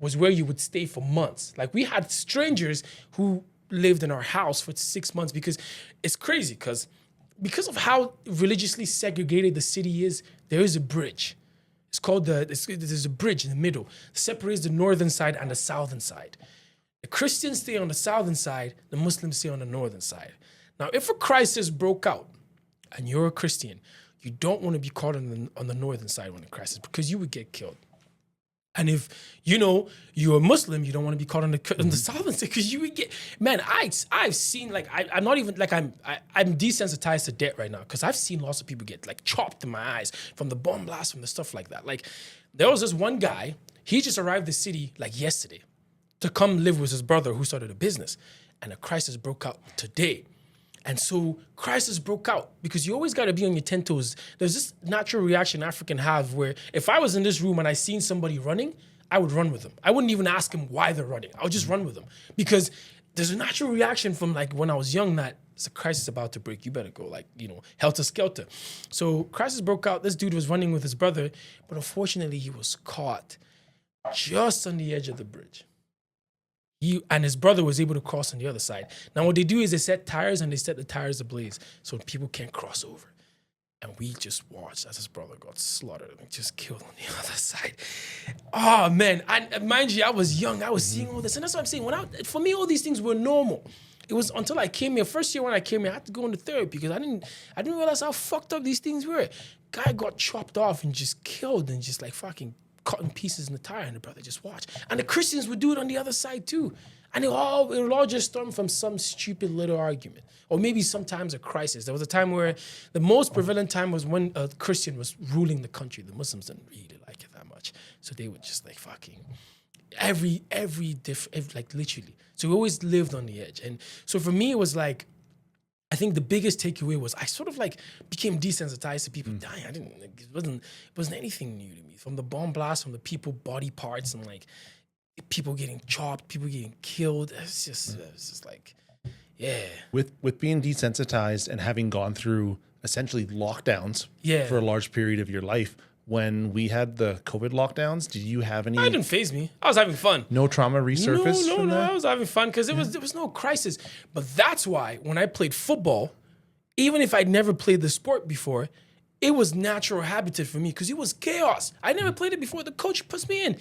was where you would stay for months. Like we had strangers who lived in our house for 6 months because it's crazy because of how religiously segregated the city is, there is a bridge. It's called there's a bridge in the middle that separates the northern side and the southern side. The Christians stay on the southern side, the Muslims stay on the northern side. Now, if a crisis broke out and you're a Christian, you don't want to be caught on the northern side when the crisis, because you would get killed. And if, you know, you're a Muslim, you don't want to be caught on the southern side because you would get, man, I've seen, like, I'm not even, like, I'm desensitized to death right now because I've seen lots of people get, like, chopped in my eyes from the bomb blast, from the stuff like that. Like, there was this one guy, he just arrived the city, like, yesterday to come live with his brother who started a business. And a crisis broke out today. And so crisis broke out because you always got to be on your 10 toes. There's this natural reaction African have where if I was in this room and I seen somebody running, I would run with them. I wouldn't even ask them why they're running. I would just run with them because there's a natural reaction from like when I was young that it's a crisis about to break. You better go, like, you know, helter skelter. So crisis broke out. This dude was running with his brother, but unfortunately he was caught just on the edge of the bridge. And his brother was able to cross on the other side. Now, what they do is they set tires and they set the tires ablaze so people can't cross over. And we just watched as his brother got slaughtered and just killed on the other side. Oh, man. And mind you, I was young. I was seeing all this. And that's what I'm saying. For me, all these things were normal. It was until I came here. First year when I came here, I had to go into therapy because I didn't realize how fucked up these things were. Guy got chopped off and just killed and just like fucking cutting pieces in the tire, and the brother just watched. And the Christians would do it on the other side too. And it would all just stem from some stupid little argument. Or maybe sometimes a crisis. There was a time where the most prevalent time was when a Christian was ruling the country. The Muslims didn't really like it that much. So they would just like fucking every like literally. So we always lived on the edge. And so for me, it was like, I think the biggest takeaway was I sort of like became desensitized to people dying. It wasn't anything new to me. From the bomb blast, from the people body parts, and like people getting chopped, people getting killed. It's just like, yeah. With being desensitized and having gone through essentially lockdowns for a large period of your life, when we had the COVID lockdowns, did you have any? It didn't faze me. I was having fun. No trauma resurfaced? No. I was having fun because there was no crisis. But that's why when I played football, even if I'd never played the sport before, it was natural habitat for me because it was chaos. I never played it before. The coach puts me in.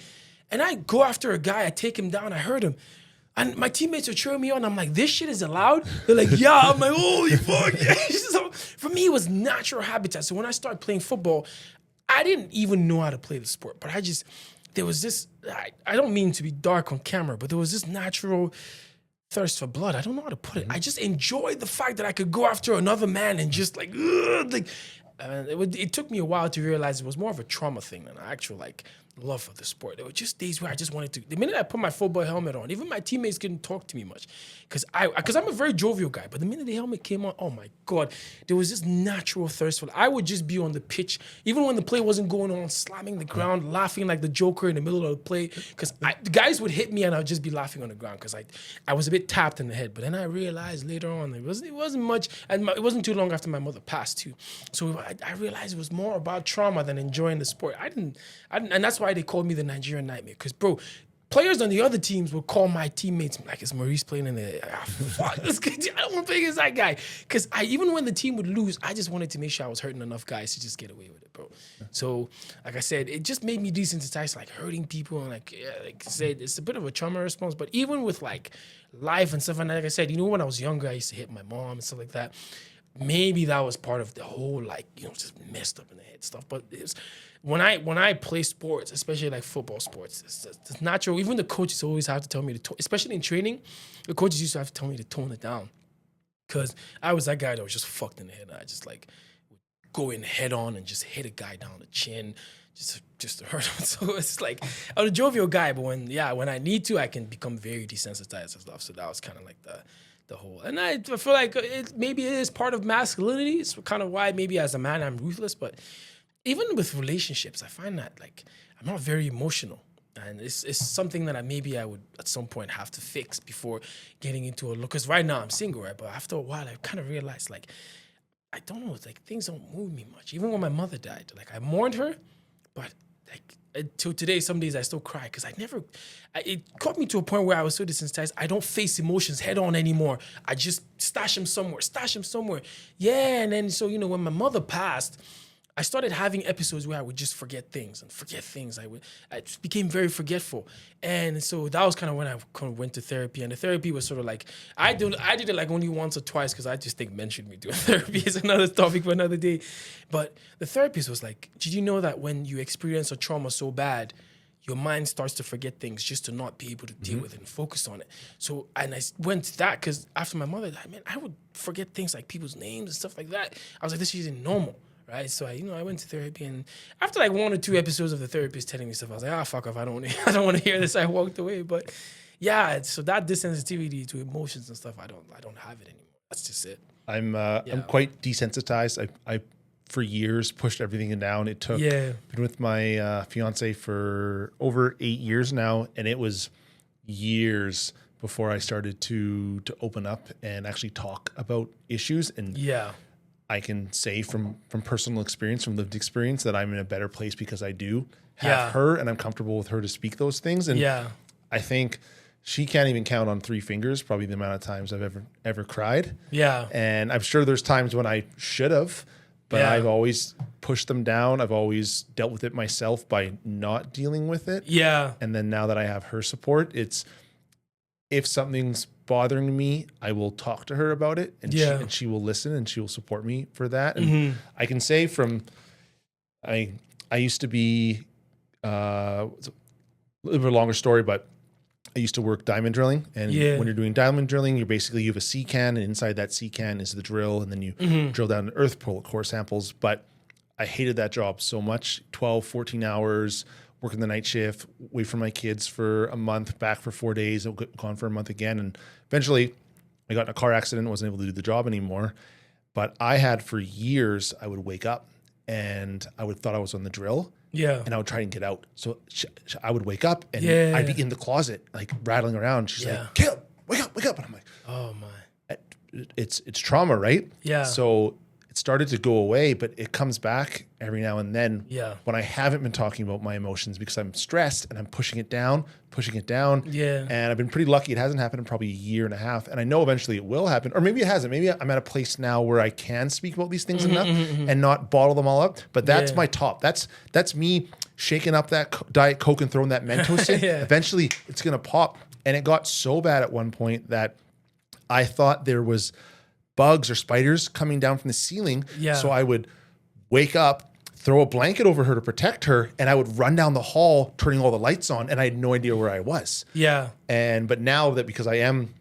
And I go after a guy, I take him down, I hurt him. And my teammates are cheering me on. I'm like, this shit is allowed? They're like, yeah. I'm like, holy fuck. Yeah. So for me, it was natural habitat. So when I started playing football, I didn't even know how to play the sport. But there was this, I don't mean to be dark on camera, but there was this natural thirst for blood. I don't know how to put it. I just enjoyed the fact that I could go after another man and just it took me a while to realize it was more of a trauma thing than an actual like love for the sport. There were just days where I just wanted to. The minute I put my football helmet on, even my teammates couldn't talk to me much, because I'm a very jovial guy. But the minute the helmet came on, oh my God, there was this natural thirst for it. I would just be on the pitch, even when the play wasn't going on, slamming the ground, laughing like the Joker in the middle of the play, because the guys would hit me and I'd just be laughing on the ground because I was a bit tapped in the head. But then I realized later on it wasn't much, and it wasn't too long after my mother passed too. So I realized it was more about trauma than enjoying the sport. I didn't, and that's why they called me the Nigerian Nightmare. Because, bro, players on the other teams would call my teammates like, "Is Maurice playing in the?" Fuck, this guy, I don't want to play against that guy. Because even when the team would lose, I just wanted to make sure I was hurting enough guys to just get away with it, bro. So, like I said, it just made me desensitized to like hurting people, and like I said, it's a bit of a trauma response. But even with like life and stuff, and like I said, when I was younger, I used to hit my mom and stuff like that. Maybe that was part of the whole like just messed up in the head stuff. But it's when I play sports, especially like football sports, it's natural. Even the coaches always have to tell me to, especially in training, the coaches used to have to tell me to tone it down, because I was that guy that was just fucked in the head. I just like would go in head on and just hit a guy down the chin, just to hurt him. So it's like I'm a jovial guy, but when I need to, I can become very desensitized and stuff. So that was kind of like the whole, and I feel like maybe it is part of masculinity. It's kind of why maybe as a man I'm ruthless, but even with relationships, I find that like I'm not very emotional, and it's something that I would at some point have to fix before getting into a look. Because right now I'm single, right? But after a while, I kind of realized like I don't know, like things don't move me much. Even when my mother died, like I mourned her, but like until today, some days I still cry because it got me to a point where I was so desensitized. I don't face emotions head on anymore. I just stash them somewhere. Yeah, and then so when my mother passed, I started having episodes where I would just forget things. I just became very forgetful. And so that was kind of when I kind of went to therapy. And the therapy was sort of like, I did it like only once or twice because I just think men should be doing therapy. It's another topic for another day. But the therapist was like, did you know that when you experience a trauma so bad, your mind starts to forget things just to not be able to deal with it and focus on it. So, and I went to that because after my mother died, man, I would forget things like people's names and stuff like that. I was like, this isn't normal. Right, so I went to therapy, and after like 1 or 2 episodes of the therapist telling me stuff, I was like, fuck off, I don't want to hear this. I walked away. But yeah, so that desensitivity to emotions and stuff, I don't have it anymore. That's just it. I'm quite desensitized. I for years pushed everything down. It took been with my fiance for over 8 years now, and it was years before I started to open up and actually talk about issues. And I can say from personal experience, from lived experience, that I'm in a better place because I do have her, and I'm comfortable with her to speak those things. And I think she can't even count on 3 fingers probably the amount of times I've ever cried. Yeah. And I'm sure there's times when I should have, but I've always pushed them down. I've always dealt with it myself by not dealing with it. Yeah. And then now that I have her support, it's if something's bothering me, I will talk to her about it, and she will listen, and she will support me for that. And I can say I used to be a little bit longer story, but I used to work diamond drilling, and when you're doing diamond drilling, you have a sea can, and inside that sea can is the drill, and then you drill down to earth, pull core samples. But I hated that job so much, 12, 14 hours, working the night shift, away from my kids for a month, back for 4 days, gone for a month again. And eventually I got in a car accident, wasn't able to do the job anymore. But I had for years, I would wake up and I would thought I was on the drill. Yeah. And I would try and get out. So I would wake up and I'd be in the closet, like rattling around. She's like, Caleb, wake up. And I'm like, oh my. It's trauma, right? Yeah. So it started to go away, but it comes back every now and then when I haven't been talking about my emotions because I'm stressed and I'm pushing it down. Yeah. And I've been pretty lucky. It hasn't happened in probably 1.5 years. And I know eventually it will happen, or maybe it hasn't. Maybe I'm at a place now where I can speak about these things enough and not bottle them all up. But that's my top. That's me shaking up that Diet Coke and throwing that Mentos in. Eventually it's going to pop. And it got so bad at one point that I thought there was bugs or spiders coming down from the ceiling. Yeah. So I would wake up, throw a blanket over her to protect her, and I would run down the hall, turning all the lights on, and I had no idea where I was. Yeah. But now that because I am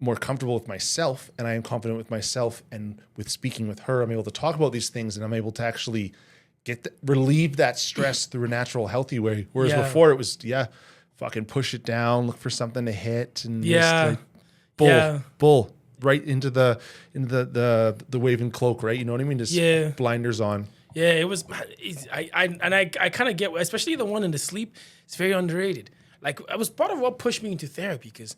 more comfortable with myself and I am confident with myself and with speaking with her, I'm able to talk about these things, and I'm able to actually relieve that stress through a natural, healthy way. Whereas before it was, fucking push it down, look for something to hit, and just like bull right into the waving cloak, right? You know what I mean? Just blinders on. Yeah, it was. I kind of get, especially the one in the sleep. It's very underrated. Like, it was part of what pushed me into therapy, because,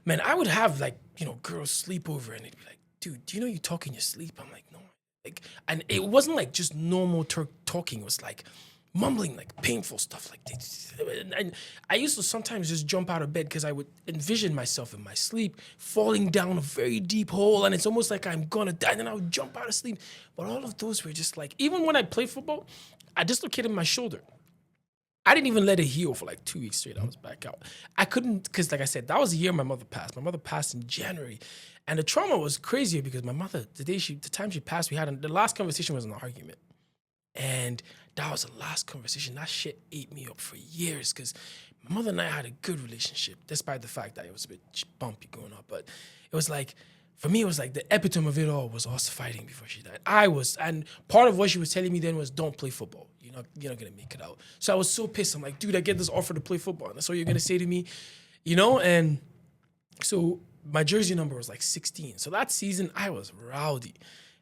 man, I would have, like, girls sleep over and they'd be like, dude, do you know you talk in your sleep? I'm like, no. Like, and it wasn't like just normal talking. It was like mumbling, like painful stuff like this. And I used to sometimes just jump out of bed because I would envision myself in my sleep falling down a very deep hole, and it's almost like I'm gonna die. And then I would jump out of sleep. But all of those were just like, even when I played football, I dislocated my shoulder. I didn't even let it heal for like 2 weeks straight. I was back out. I couldn't, because like I said, that was the year my mother passed. My mother passed in January. And the trauma was crazier because my mother, the time she passed, the last conversation was an argument. And that was the last conversation. That shit ate me up for years, because my mother and I had a good relationship, despite the fact that it was a bit bumpy going on. But it was like, for me, it was like the epitome of it all was us fighting before she died. And part of what she was telling me then was, don't play football. You're not gonna make it out. So I was so pissed. I'm like, dude, I get this offer to play football, and that's what you're gonna say to me, And so my jersey number was like 16. So that season, I was rowdy,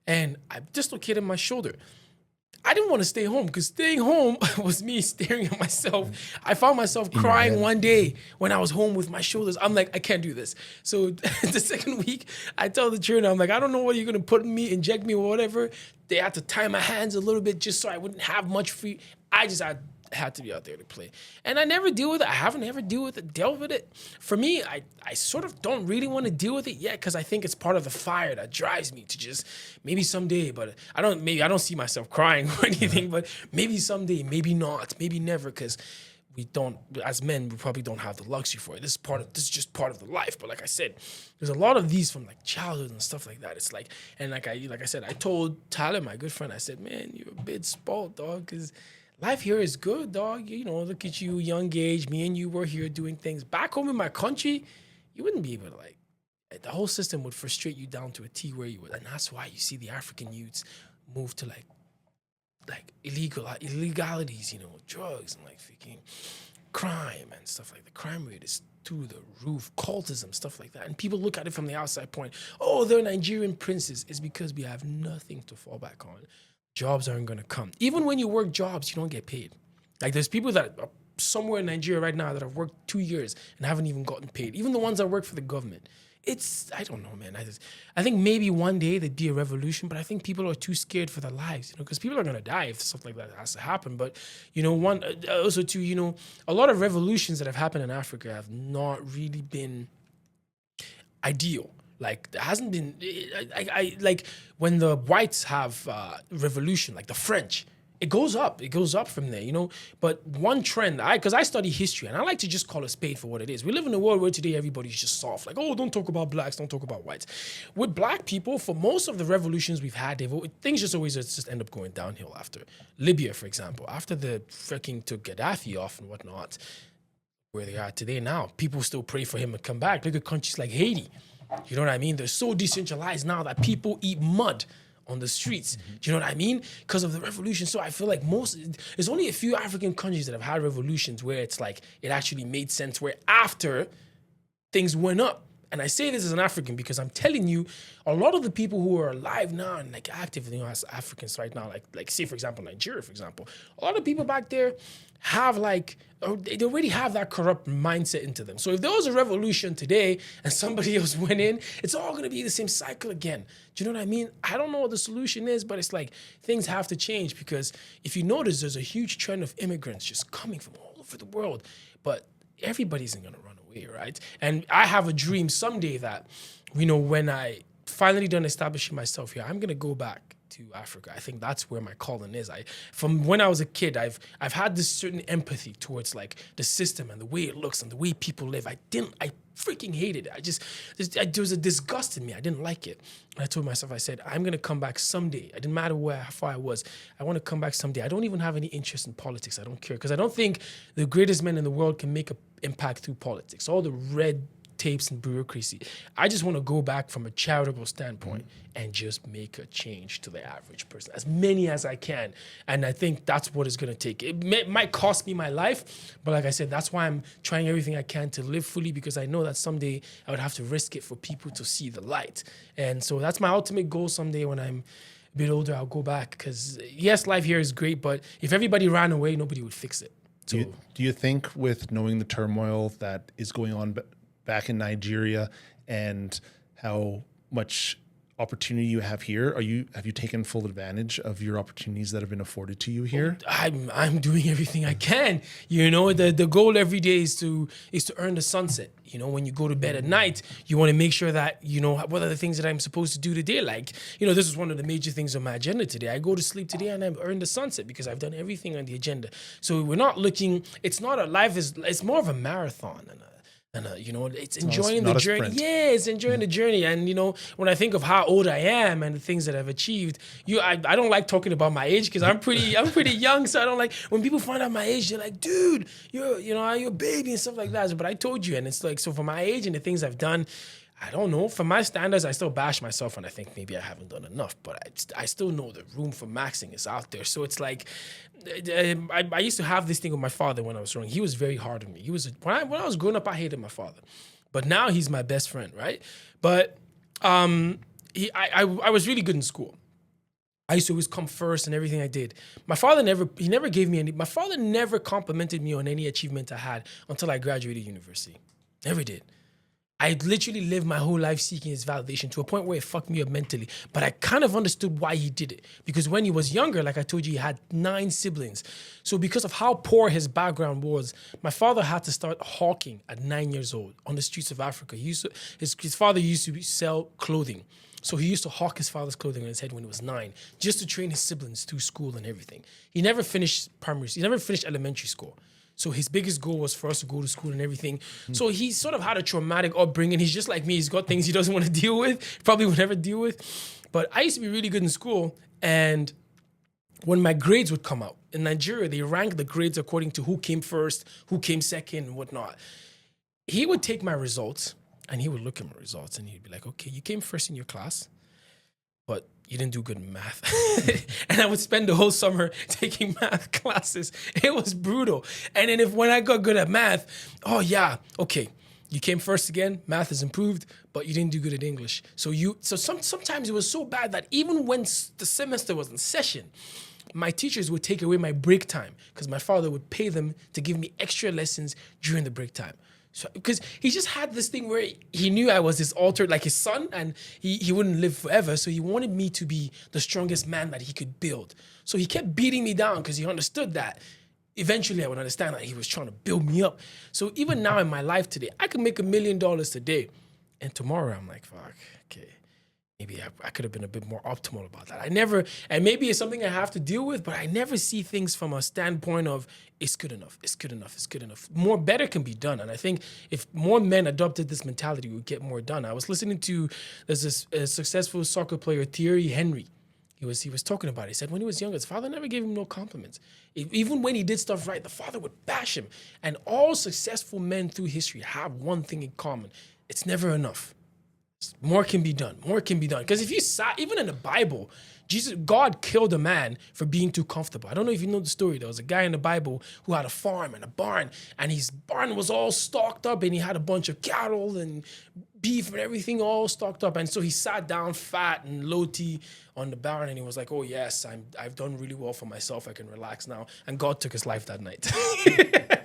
and I dislocated my shoulder. I didn't want to stay home, because staying home was me staring at myself. I found myself crying one day when I was home with my shoulders. I'm like, I can't do this. So the second week, I tell the trainer, I'm like, I don't know what you're going to put in me, inject me or whatever. They had to tie my hands a little bit just so I wouldn't have much free. I had to be out there to play. And I never deal with it. I haven't ever dealt with it. For me, I sort of don't really want to deal with it yet, because I think it's part of the fire that drives me to just, maybe someday, but I don't see myself crying or anything, but maybe someday, maybe not, maybe never, because we don't, as men, we probably don't have the luxury for it. This is just part of the life. But like I said, there's a lot of these from like childhood and stuff like that. It's like, and like I said, I told Tyler, my good friend, I said, man, you're a bit spoiled, dog, because life here is good, dog. Look at you, young age. Me and you were here doing things. Back home in my country, you wouldn't be able to, like, the whole system would frustrate you down to a T where you would. And that's why you see the African youths move to like illegalities, drugs and like freaking crime and stuff like that. The crime rate is through the roof, cultism, stuff like that. And people look at it from the outside point. Oh, they're Nigerian princes. It's because we have nothing to fall back on. Jobs aren't going to come. Even when you work jobs, you don't get paid. Like, there's people that are somewhere in Nigeria right now that have worked 2 years and haven't even gotten paid. Even the ones that work for the government. I don't know, man. I think maybe one day there'd be a revolution, but I think people are too scared for their lives, because people are going to die if stuff like that has to happen. But, also too, a lot of revolutions that have happened in Africa have not really been ideal. Like, there hasn't been, like when the whites have revolution, like the French, it goes up from there, But one trend, because I study history, and I like to just call a spade for what it is. We live in a world where today everybody's just soft. Like, oh, don't talk about blacks, don't talk about whites. With black people, for most of the revolutions we've had, things just always just end up going downhill after. Libya, for example, after the freaking took Gaddafi off and whatnot, where they are today now, people still pray for him to come back. Look at countries like Haiti. You know what I mean? They're so decentralized now that people eat mud on the streets. Do you know what I mean? Because of the revolution. So I feel like there's only a few African countries that have had revolutions where it's like, it actually made sense, where after things went up. And I say this as an African because I'm telling you, a lot of the people who are alive now and like active, as Africans right now, like say for example, Nigeria, for example, a lot of people back there have they already have that corrupt mindset into them. So if there was a revolution today and somebody else went in, it's all going to be the same cycle again. Do you know what I mean? I don't know what the solution is, but it's like things have to change, because if you notice, there's a huge trend of immigrants just coming from all over the world, but everybody isn't going to run away, right? And I have a dream someday that, when I finally done establishing myself here, I'm going to go back to Africa. I think that's where my calling is. From when I was a kid, I've had this certain empathy towards like the system and the way it looks and the way people live. I freaking hated it. There was a disgust in me. I didn't like it. And I told myself, I said, I'm going to come back someday. It didn't matter how far I was. I want to come back someday. I don't even have any interest in politics. I don't care, because I don't think the greatest men in the world can make an impact through politics. All the red tapes and bureaucracy. I just want to go back from a charitable standpoint and just make a change to the average person, as many as I can. And I think that's what it's going to take. It might cost me my life, but like I said, that's why I'm trying everything I can to live fully, because I know that someday I would have to risk it for people to see the light. And so that's my ultimate goal. Someday when I'm a bit older, I'll go back, because yes, life here is great, but if everybody ran away, nobody would fix it. So, do you think, with knowing the turmoil that is going on back in Nigeria and how much opportunity you have here, have you taken full advantage of your opportunities that have been afforded to you here? I'm doing everything I can. You know, the goal every day is to earn the sunset. You know, when you go to bed at night, you want to make sure that, you know, what are the things that I'm supposed to do today? Like, you know, this is one of the major things on my agenda today. I go to sleep today and I've earned the sunset because I've done everything on the agenda. So we're not looking, it's not a life, it's more of a marathon and you know, it's enjoying the journey. Yeah, it's enjoying the journey. And, you know, when I think of how old I am and the things that I've achieved, I don't like talking about my age because I'm pretty young. So I don't like, when people find out my age, they're like, dude, you're a baby and stuff like that. But I told you, and it's like, so for my age and the things I've done, I don't know. For my standards, I still bash myself, and I think maybe I haven't done enough. But I still know the room for maxing is out there. So it's like, I used to have this thing with my father when I was young. He was very hard on me. When I was growing up, I hated my father, but now he's my best friend, right? But I was really good in school. I used to always come first in everything I did. My father never complimented me on any achievement I had until I graduated university. Never did. I literally lived my whole life seeking his validation to a point where it fucked me up mentally. But I kind of understood why he did it. Because when he was younger, like I told you, he had 9 siblings. So because of how poor his background was, my father had to start hawking at 9 years old on the streets of Africa. His father used to sell clothing. So he used to hawk his father's clothing on his head when he was 9, just to train his siblings through school and everything. He never finished elementary school. So his biggest goal was for us to go to school and everything. So he sort of had a traumatic upbringing. He's just like me. He's got things he doesn't want to deal with, probably would never deal with. But I used to be really good in school. And when my grades would come out, in Nigeria, they rank the grades according to who came first, who came second, and whatnot. He would take my results, and he would look at my results, and he'd be like, okay, you came first in your class, but you didn't do good in math. And I would spend the whole summer taking math classes. It was brutal. And then when I got good at math, oh yeah, okay, you came first again, math is improved, but you didn't do good at English. Sometimes it was so bad that even when the semester was in session, my teachers would take away my break time because my father would pay them to give me extra lessons during the break time. So, because he just had this thing where he knew I was his alter, like his son, and he wouldn't live forever. So he wanted me to be the strongest man that he could build. So he kept beating me down because he understood that eventually I would understand that he was trying to build me up. So even now in my life today, I could make $1 million today. And tomorrow I'm like, fuck, okay. Maybe I could have been a bit more optimal about that. And maybe it's something I have to deal with, but I never see things from a standpoint of it's good enough, it's good enough, it's good enough. Better can be done. And I think if more men adopted this mentality, we would get more done. I was listening to, there's this successful soccer player, Thierry Henry. He was talking about it. He said when he was younger, his father never gave him no compliments. Even when he did stuff right, the father would bash him. And all successful men through history have one thing in common. It's never enough. More can be done. More can be done. Because if you saw, even in the Bible, God killed a man for being too comfortable. I don't know if you know the story. There was a guy in the Bible who had a farm and a barn, and his barn was all stocked up, and he had a bunch of cattle and beef and everything all stocked up. And so he sat down fat and low-T on the barn, and he was like, oh yes, I've done really well for myself. I can relax now. And God took his life that night.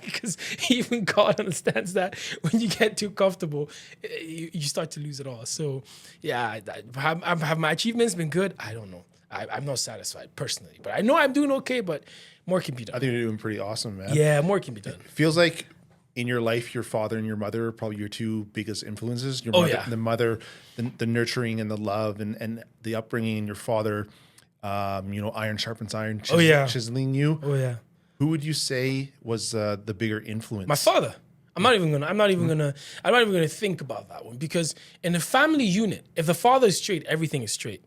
Because even God understands that when you get too comfortable, you start to lose it all. So yeah, have my achievements been good? I don't know. I'm not satisfied personally, but I know I'm doing okay, but more can be done. I think you're doing pretty awesome, man. Yeah, more can be done. It feels like in your life, your father and your mother are probably your two biggest influences. Your mother, the nurturing and the love and the upbringing, and your father, iron sharpens iron, chiseling you. Oh yeah. Who would you say was the bigger influence? My father. I'm not even gonna think about that one, because in a family unit, if the father is straight, everything is straight.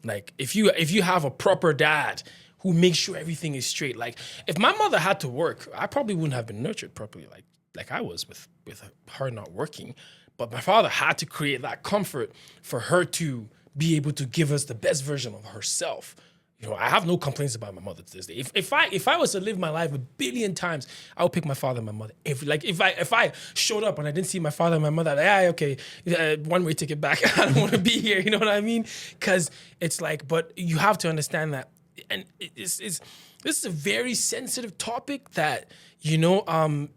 Like if you have a proper dad who makes sure everything is straight. Like if my mother had to work, I probably wouldn't have been nurtured properly. Like like I was with her not working. But my father had to create that comfort for her to be able to give us the best version of herself. You know, I have no complaints about my mother to this day. If I was to live my life 1 billion times, I would pick my father and my mother. If I showed up and I didn't see my father and my mother, okay, one way ticket back. I don't want to be here. You know what I mean? Because it's like, but you have to understand that, and this is a very sensitive topic that, you know,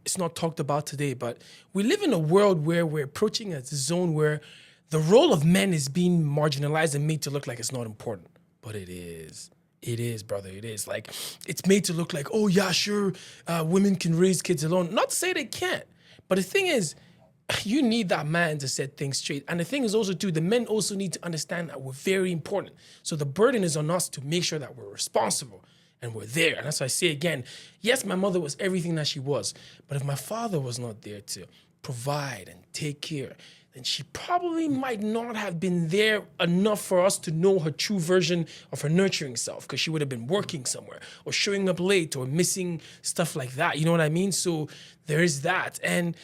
it's not talked about today. But we live in a world where we're approaching a zone where the role of men is being marginalized and made to look like it's not important. But it is. It is, brother. It is. Like, it's made to look like, oh, yeah, sure, women can raise kids alone. Not to say they can't. But the thing is, you need that man to set things straight. And the thing is also, too, the men also need to understand that we're very important. So the burden is on us to make sure that we're responsible and we're there. And that's why I say again, yes, my mother was everything that she was. But if my father was not there to provide and take care, and she probably might not have been there enough for us to know her true version of her nurturing self, because she would have been working somewhere or showing up late or missing stuff like that. You know what I mean? So there is that. And,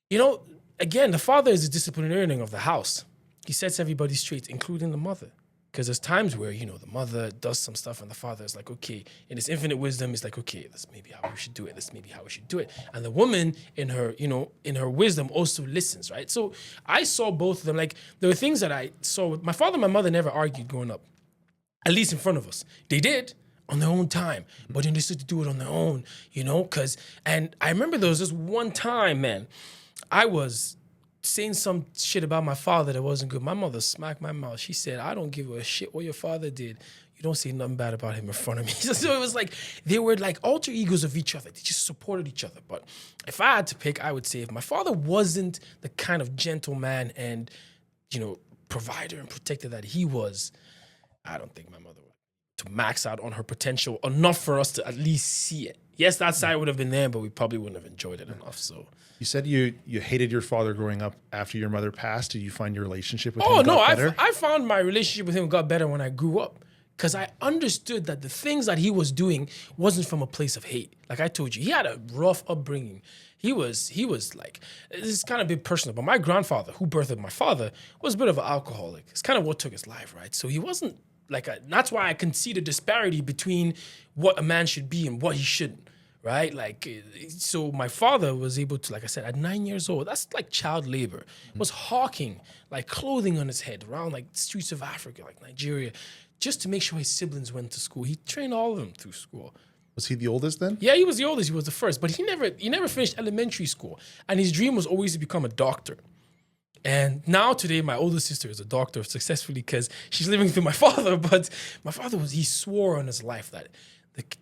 you know, again, the father is the disciplinarian of the house. He sets everybody straight, including the mother. Because there's times where, you know, the mother does some stuff and the father is like, okay, in his infinite wisdom, is like, okay, that's maybe how we should do it. That's maybe how we should do it. And the woman in her, you know, in her wisdom also listens, right? So I saw both of them. Like, there were things that I saw. My father and my mother never argued growing up, at least in front of us. They did on their own time, but they understood to do it on their own, you know? And I remember there was this one time, man, I was saying some shit about my father that wasn't good. My mother smacked my mouth. She said, I don't give a shit what your father did. You don't say nothing bad about him in front of me. So it was like, they were like alter egos of each other. They just supported each other. But if I had to pick, I would say if my father wasn't the kind of gentleman and, you know, provider and protector that he was, I don't think my mother would to max out on her potential enough for us to at least see it. Yes, that side would have been there, but we probably wouldn't have enjoyed it enough. So you said you hated your father growing up after your mother passed. Did you find your relationship with him got better? I found my relationship with him got better when I grew up, because I understood that the things that he was doing wasn't from a place of hate. Like I told you, he had a rough upbringing. He was like, this is kind of a bit personal, but my grandfather, who birthed my father, was a bit of an alcoholic. It's kind of what took his life, right? So he wasn't that's why I can see the disparity between what a man should be and what he shouldn't. Right? Like, so my father was able to, like I said, at 9 years old, that's like child labor, was hawking like clothing on his head around like streets of Africa, like Nigeria, just to make sure his siblings went to school. He trained all of them through school. Was he the oldest then? Yeah, he was the oldest. He was the first, but he never finished elementary school. And his dream was always to become a doctor. And now today, my older sister is a doctor successfully because she's living through my father. But my father he swore on his life that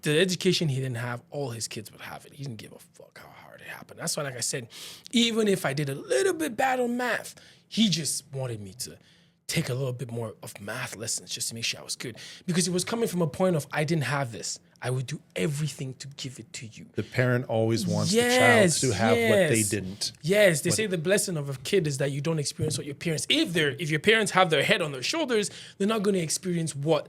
the education he didn't have, all his kids would have it. He didn't give a fuck how hard it happened. That's why, like I said, even if I did a little bit bad on math, he just wanted me to take a little bit more of math lessons just to make sure I was good. Because it was coming from a point of, I didn't have this. I would do everything to give it to you. The parent always wants the child to have what they didn't. Yes, they say the blessing of a kid is that you don't experience what your parents, if your parents have their head on their shoulders, they're not going to experience what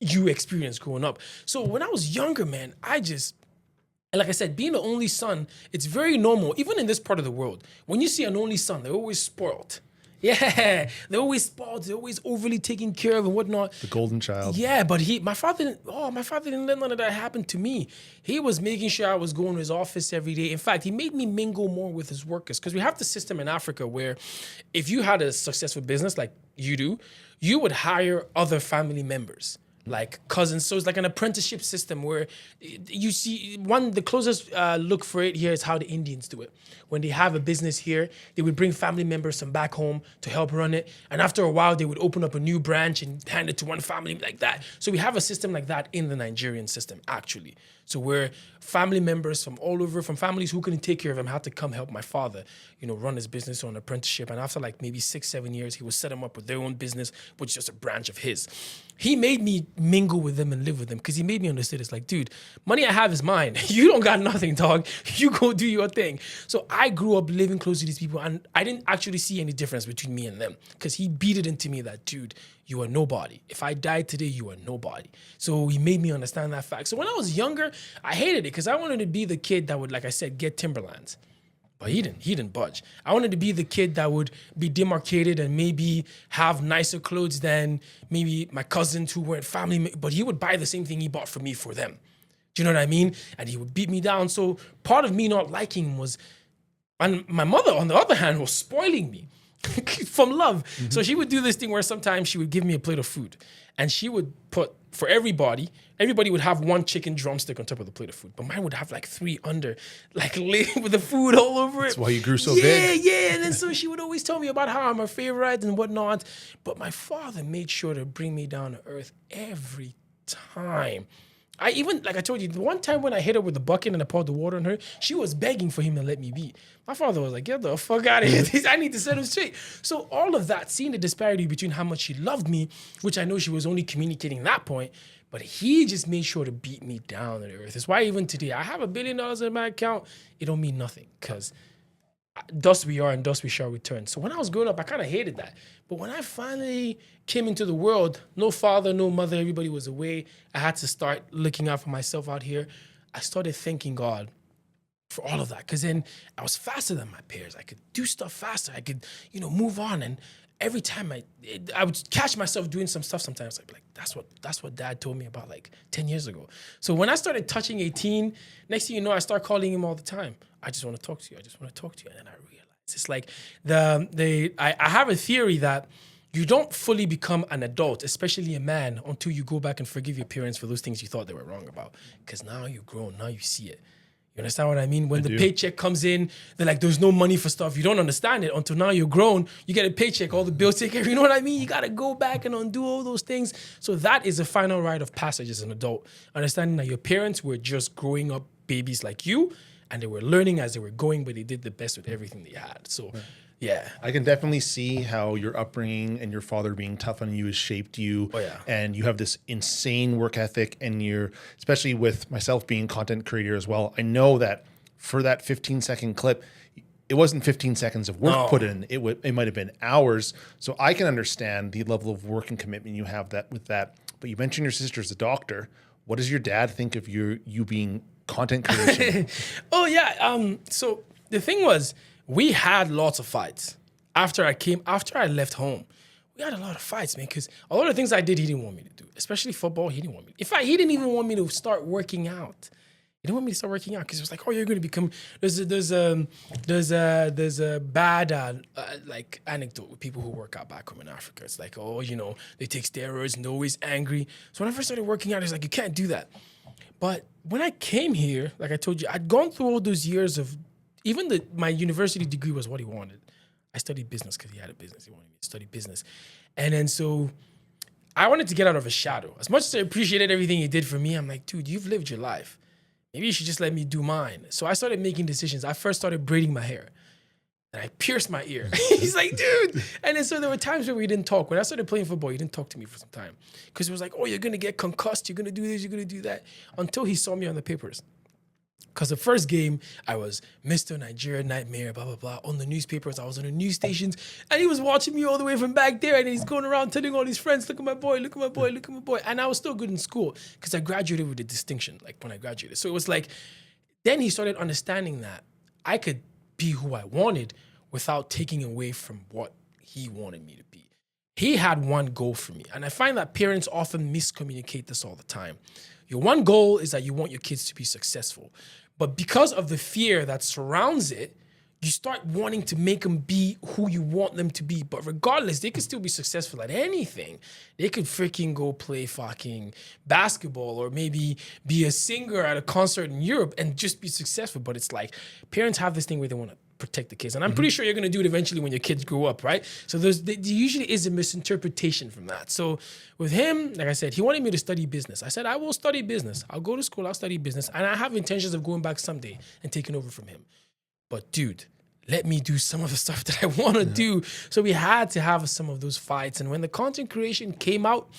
you experienced growing up. So when I was younger, man, like I said, being the only son, it's very normal, even in this part of the world. When you see an only son, they're always spoiled. Yeah, they're always spoiled. They're always overly taken care of and whatnot. The golden child. Yeah, but my father didn't let none of that happen to me. He was making sure I was going to his office every day. In fact, he made me mingle more with his workers, because we have the system in Africa where if you had a successful business like you do, you would hire other family members, like cousins. So it's like an apprenticeship system where you see the closest look for it here is how the Indians do it. When they have a business here, they would bring family members from back home to help run it. And after a while, they would open up a new branch and hand it to one family like that. So we have a system like that in the Nigerian system, actually. So where family members from all over, from families who couldn't take care of him, had to come help my father, run his business on apprenticeship. And after like maybe 6-7 years, he would set them up with their own business, which is just a branch of his. He made me mingle with them and live with them, because he made me understand it's like, dude, money I have is mine. You don't got nothing, dog. You go do your thing. So I grew up living close to these people, and I didn't actually see any difference between me and them, because he beat it into me that, dude, you are nobody. If I died today, you are nobody. So he made me understand that fact. So when I was younger, I hated it, because I wanted to be the kid that would, like I said, get Timberlands. But he didn't budge. I wanted to be the kid that would be demarcated and maybe have nicer clothes than maybe my cousins who weren't family, but he would buy the same thing he bought for me for them. Do you know what I mean? And he would beat me down. So part of me not liking him was, and my mother, on the other hand, was spoiling me from love. Mm-hmm. So she would do this thing where sometimes she would give me a plate of food and she would put, for everybody would have one chicken drumstick on top of the plate of food, but mine would have like 3 under, like with the food all over it. That's why you grew so big. Yeah. And then so she would always tell me about how I'm her favorite and whatnot. But my father made sure to bring me down to earth every time. I even, like I told you, the one time when I hit her with the bucket and I poured the water on her, she was begging for him to let me be. My father was like, get the fuck out of here. I need to set him straight. So all of that, seeing the disparity between how much she loved me, which I know she was only communicating at that point, but he just made sure to beat me down to the earth. That's why even today, I have $1 billion in my account. It don't mean nothing because thus we are and thus we shall return. So when I was growing up, I kind of hated that. But when I finally came into the world, no father, no mother, everybody was away. I had to start looking out for myself out here. I started thanking God for all of that. Because then I was faster than my peers. I could do stuff faster. I could, move on. And every time I would catch myself doing some stuff sometimes. I'd be like, that's what dad told me about like 10 years ago. So when I started touching 18, next thing you know, I start calling him all the time. I just want to talk to you. I just want to talk to you. And then I realized it's like I have a theory that you don't fully become an adult, especially a man, until you go back and forgive your parents for those things you thought they were wrong about. Because now you're grown. Now you see it. You understand what I mean? When the paycheck comes in, they're like, there's no money for stuff. You don't understand it until now you're grown. You get a paycheck, all the bills take care. You know what I mean? You got to go back and undo all those things. So that is a final rite of passage as an adult. Understanding that your parents were just growing up babies like you, and they were learning as they were going, but they did the best with everything they had. So, yeah. I can definitely see how your upbringing and your father being tough on you has shaped you. Oh, yeah. And you have this insane work ethic, and especially with myself being content creator as well, I know that for that 15-second clip, it wasn't 15 seconds of work put in. It might have been hours. So I can understand the level of work and commitment you have with that. But you mentioned your sister's a doctor. What does your dad think of you being content creation? Oh, yeah. So the thing was, we had lots of fights. After I left home, we had a lot of fights, man, because a lot of things I did, he didn't want me to do, especially football. He didn't want me. In fact, he didn't even want me to start working out. He didn't want me to start working out because it was like, oh, you're going to become. There's a bad like anecdote with people who work out back home in Africa. It's like, oh, they take steroids and they're always angry. So when I first started working out, it's like, you can't do that. But when I came here, like I told you, I'd gone through all those years of, even my university degree was what he wanted. I studied business because he had a business. He wanted me to study business. And then so I wanted to get out of his shadow. As much as I appreciated everything he did for me, I'm like, dude, you've lived your life. Maybe you should just let me do mine. So I started making decisions. I first started braiding my hair. And I pierced my ear. He's like, dude. And then so there were times where we didn't talk. When I started playing football, he didn't talk to me for some time. Because it was like, oh, you're going to get concussed. You're going to do this. You're going to do that. Until he saw me on the papers. Because the first game, I was Mr. Nigeria Nightmare, blah, blah, blah. On the newspapers, I was on the news stations. And he was watching me all the way from back there. And he's going around telling all his friends, look at my boy, look at my boy, look at my boy. And I was still good in school because I graduated with a distinction, like when I graduated. So it was like, then he started understanding that I could be who I wanted without taking away from what he wanted me to be. He had one goal for me. And I find that parents often miscommunicate this all the time. Your one goal is that you want your kids to be successful. But because of the fear that surrounds it, you start wanting to make them be who you want them to be. But regardless, they could still be successful at anything. They could freaking go play fucking basketball or maybe be a singer at a concert in Europe and just be successful. But it's like parents have this thing where they want to protect the kids. And I'm pretty sure you're going to do it eventually when your kids grow up, right? So there usually is a misinterpretation from that. So with him, like I said, he wanted me to study business. I said, I will study business. I'll go to school, I'll study business. And I have intentions of going back someday and taking over from him. But dude, let me do some of the stuff that I want to do. So we had to have some of those fights. And when the content creation came out,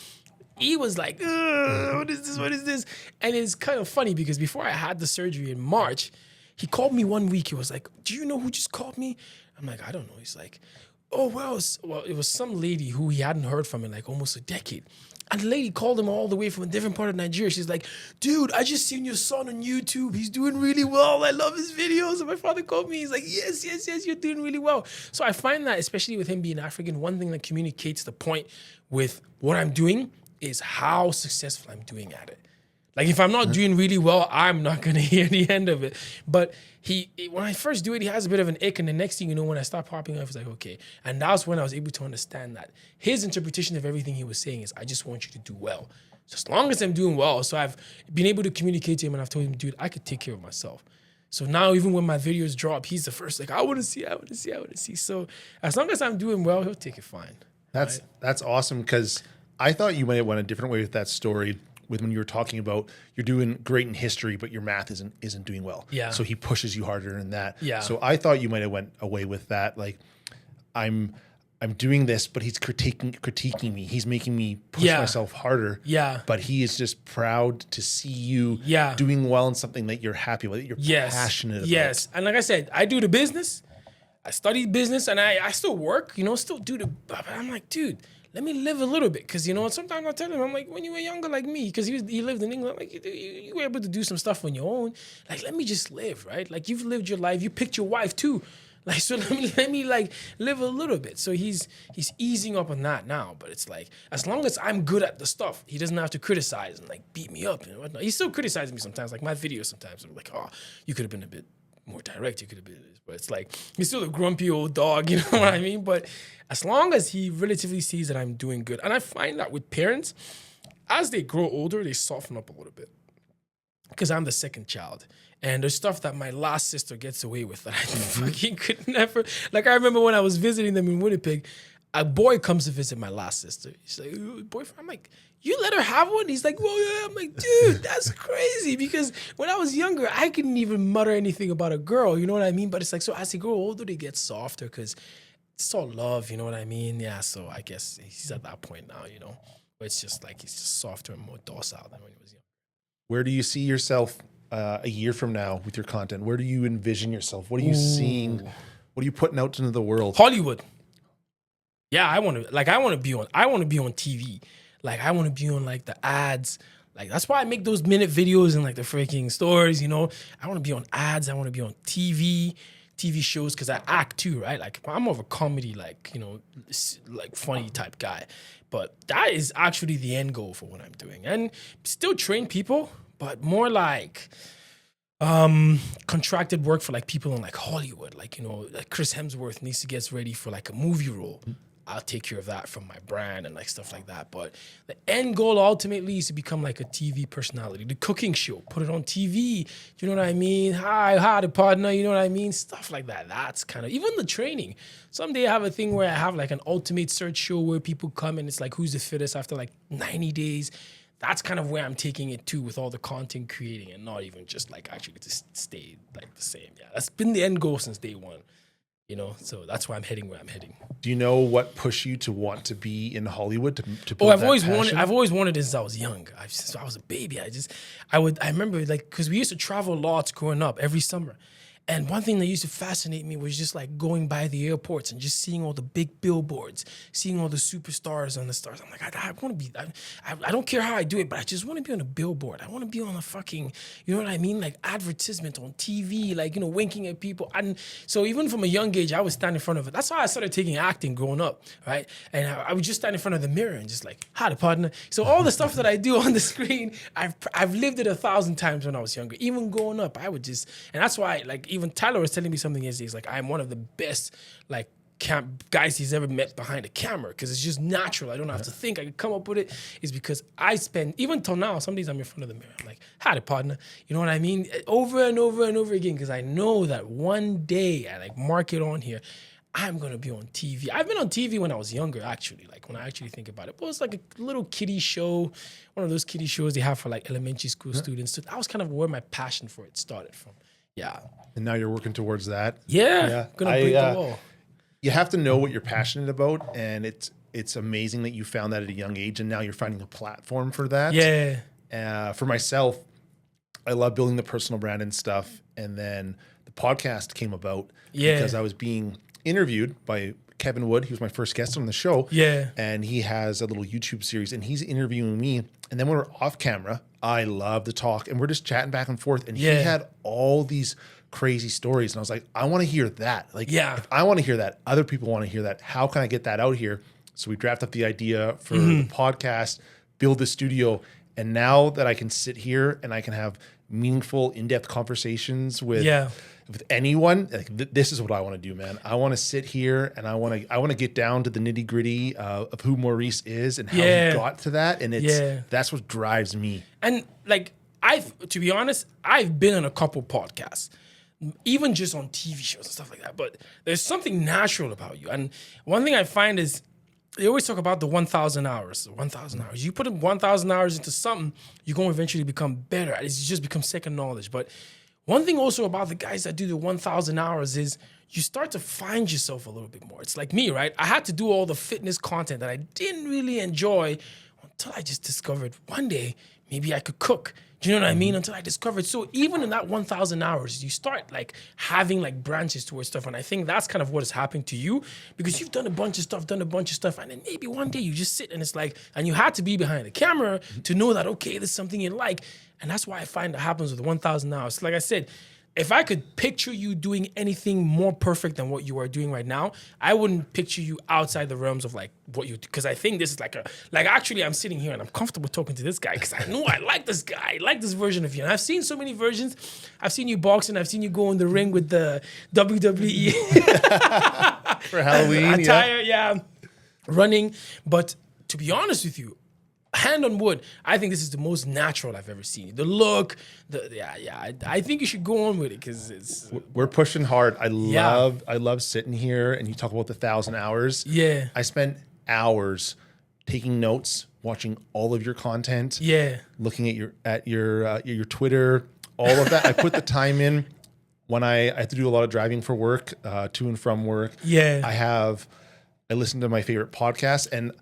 he was like, what is this? What is this? And it's kind of funny because before I had the surgery in March, he called me one week. He was like, do you know who just called me? I'm like, I don't know. He's like, oh, well, it was some lady who he hadn't heard from in like almost a decade. And the lady called him all the way from a different part of Nigeria. She's like, dude, I just seen your son on YouTube. He's doing really well. I love his videos. And my father called me. He's like, yes, you're doing really well. So I find that, especially with him being African, one thing that communicates the point with what I'm doing is how successful I'm doing at it. Like, if I'm not doing really well, I'm not going to hear the end of it. But when I first do it, he has a bit of an ick. And the next thing you know, when I start popping off, it's like, okay. And that's when I was able to understand that his interpretation of everything he was saying is, I just want you to do well. So as long as I'm doing well, so I've been able to communicate to him, and I've told him, dude, I could take care of myself. So now, even when my videos drop, he's the first, like, I want to see. So as long as I'm doing well, he'll take it fine. That's awesome, because I thought you might have went a different way with that story. With when you were talking about you're doing great in history, but your math isn't doing well. Yeah. So he pushes you harder in that. Yeah. So I thought you might have went away with that. Like, I'm doing this, but he's critiquing me. He's making me push myself harder. Yeah. But he is just proud to see you doing well in something that you're happy with, that you're passionate about. Yes. And like I said, I do the business. I study business, and I still work, still do but I'm like, dude, let me live a little bit. Because, sometimes I tell him, I'm like, when you were younger like me, because he lived in England, like, you were able to do some stuff on your own. Like, let me just live, right? Like, you've lived your life. You picked your wife, too. Like, so let me like, live a little bit. So he's easing up on that now. But it's like, as long as I'm good at the stuff, he doesn't have to criticize and, like, beat me up and whatnot. He still criticizes me sometimes. Like, my videos sometimes, I'm like, oh, you could have been a bit more direct, you could have been this, but it's like, he's still a grumpy old dog, you know what I mean? But as long as he relatively sees that I'm doing good, and I find that with parents, as they grow older, they soften up a little bit, because I'm the second child, and there's stuff that my last sister gets away with that I fucking could never. Like, I remember when I was visiting them in Winnipeg, a boy comes to visit my last sister. He's like, boyfriend, I'm like, you let her have one? He's like, well, yeah. I'm like, dude, that's crazy. Because when I was younger, I couldn't even mutter anything about a girl. You know what I mean? But it's like, so as they grow older, they get softer because it's all love. You know what I mean? Yeah. So I guess he's at that point now, But it's just like, he's just softer and more docile than when he was young. Where do you see yourself a year from now with your content? Where do you envision yourself? What are you seeing? What are you putting out into the world? Hollywood. Yeah, I want to be on TV. Like, I want to be on, like, the ads. Like, that's why I make those minute videos and, like, the freaking stories, I want to be on ads. I want to be on TV shows, because I act too, right? Like, I'm more of a comedy, like, like, funny type guy. But that is actually the end goal for what I'm doing. And still train people, but more like contracted work for, like, people in, like, Hollywood. Like, like Chris Hemsworth needs to get ready for, like, a movie role. I'll take care of that from my brand and, like, stuff like that. But the end goal ultimately is to become, like, a TV personality. The cooking show, put it on TV. Do you know what I mean? Hi, the partner. You know what I mean? Stuff like that. That's kind of, even the training. Someday I have a thing where I have, like, an ultimate search show where people come and it's like, who's the fittest after, like, 90 days. That's kind of where I'm taking it to with all the content creating, and not even just, like, actually to stay, like, the same. Yeah, that's been the end goal since day one. So that's why I'm heading where I'm heading. Do you know what pushed you to want to be in Hollywood to build I've always wanted this since I was young. I was a baby. I remember, like, because we used to travel lots growing up every summer. And one thing that used to fascinate me was just, like, going by the airports and just seeing all the big billboards, seeing all the superstars on the stars. I'm like, I want to be, I don't care how I do it, but I just want to be on a billboard. I want to be on a fucking, you know what I mean? Like, advertisement on TV, like, winking at people. And so even from a young age, I would stand in front of it. That's why I started taking acting growing up, right? And I would just stand in front of the mirror and just like, hi, the partner. So all the stuff that I do on the screen, I've lived it 1,000 times when I was younger. Even growing up, I would just, and that's why, like, even Tyler was telling me something yesterday. He's like, I'm one of the best, like, guys he's ever met behind a camera, because it's just natural. I don't have to think. I can come up with it. It's because I spend, even till now, some days I'm in front of the mirror. I'm like, hi, partner. You know what I mean? Over and over and over again, because I know that one day, I, like, mark it on here, I'm going to be on TV. I've been on TV when I was younger, actually, like, when I actually think about it. But it was like a little kiddie show, one of those kiddie shows they have for, like, elementary school students. So that was kind of where my passion for it started from. Yeah. And now you're working towards that. Yeah. Gonna break the wall. You have to know what you're passionate about, and it's amazing that you found that at a young age, and now you're finding a platform for that. Yeah. For myself, I love building the personal brand and stuff, and then the podcast came about because I was being interviewed by Kevin Wood. He was my first guest on the show. Yeah. And he has a little YouTube series and he's interviewing me. And then when we're off camera, I love to talk and we're just chatting back and forth. And he had all these crazy stories. And I was like, I want to hear that. Like, if I want to hear that, other people want to hear that. How can I get that out here? So we draft up the idea for the podcast, build the studio. And now that I can sit here and I can have meaningful, in-depth conversations with anyone, like this is what I want to do, man. I want to sit here and I want to get down to the nitty-gritty of who Maurice is and how he got to that. And that's what drives me. And like to be honest, I've been on a couple podcasts, even just on TV shows and stuff like that. But there's something natural about you. And one thing I find is they always talk about the 1,000 hours. 1,000 hours. You put in 1,000 hours into something, you're going to eventually become better. It just becomes second knowledge. But one thing also about the guys that do the 1,000 hours is you start to find yourself a little bit more. It's like me, right? I had to do all the fitness content that I didn't really enjoy until I just discovered one day maybe I could cook. Do you know what I mean? Until I discovered. So even in that 1,000 hours, you start like having like branches towards stuff. And I think that's kind of what is happening to you because you've done a bunch of stuff. And then maybe one day you just sit and it's like, and you had to be behind the camera to know that, okay, this is something you like. And that's why I find that happens with 1,000 hours. Like I said, if I could picture you doing anything more perfect than what you are doing right now, I wouldn't picture you outside the realms of like what you do. Because I think this is like actually I'm sitting here and I'm comfortable talking to this guy because I know I like this guy. I like this version of you. And I've seen so many versions. I've seen you boxing. I've seen you go in the ring with the WWE. For Halloween, attire, running. But to be honest with you, hand on wood, I think this is the most natural I've ever seen. The look, I think you should go on with it because it's. We're pushing hard. I love sitting here and you talk about the 1,000 hours. Yeah. I spent hours taking notes, watching all of your content. Yeah. Looking at your Twitter, all of that. I put the time in when I have to do a lot of driving for work, to and from work. Yeah. I listen to my favorite podcasts and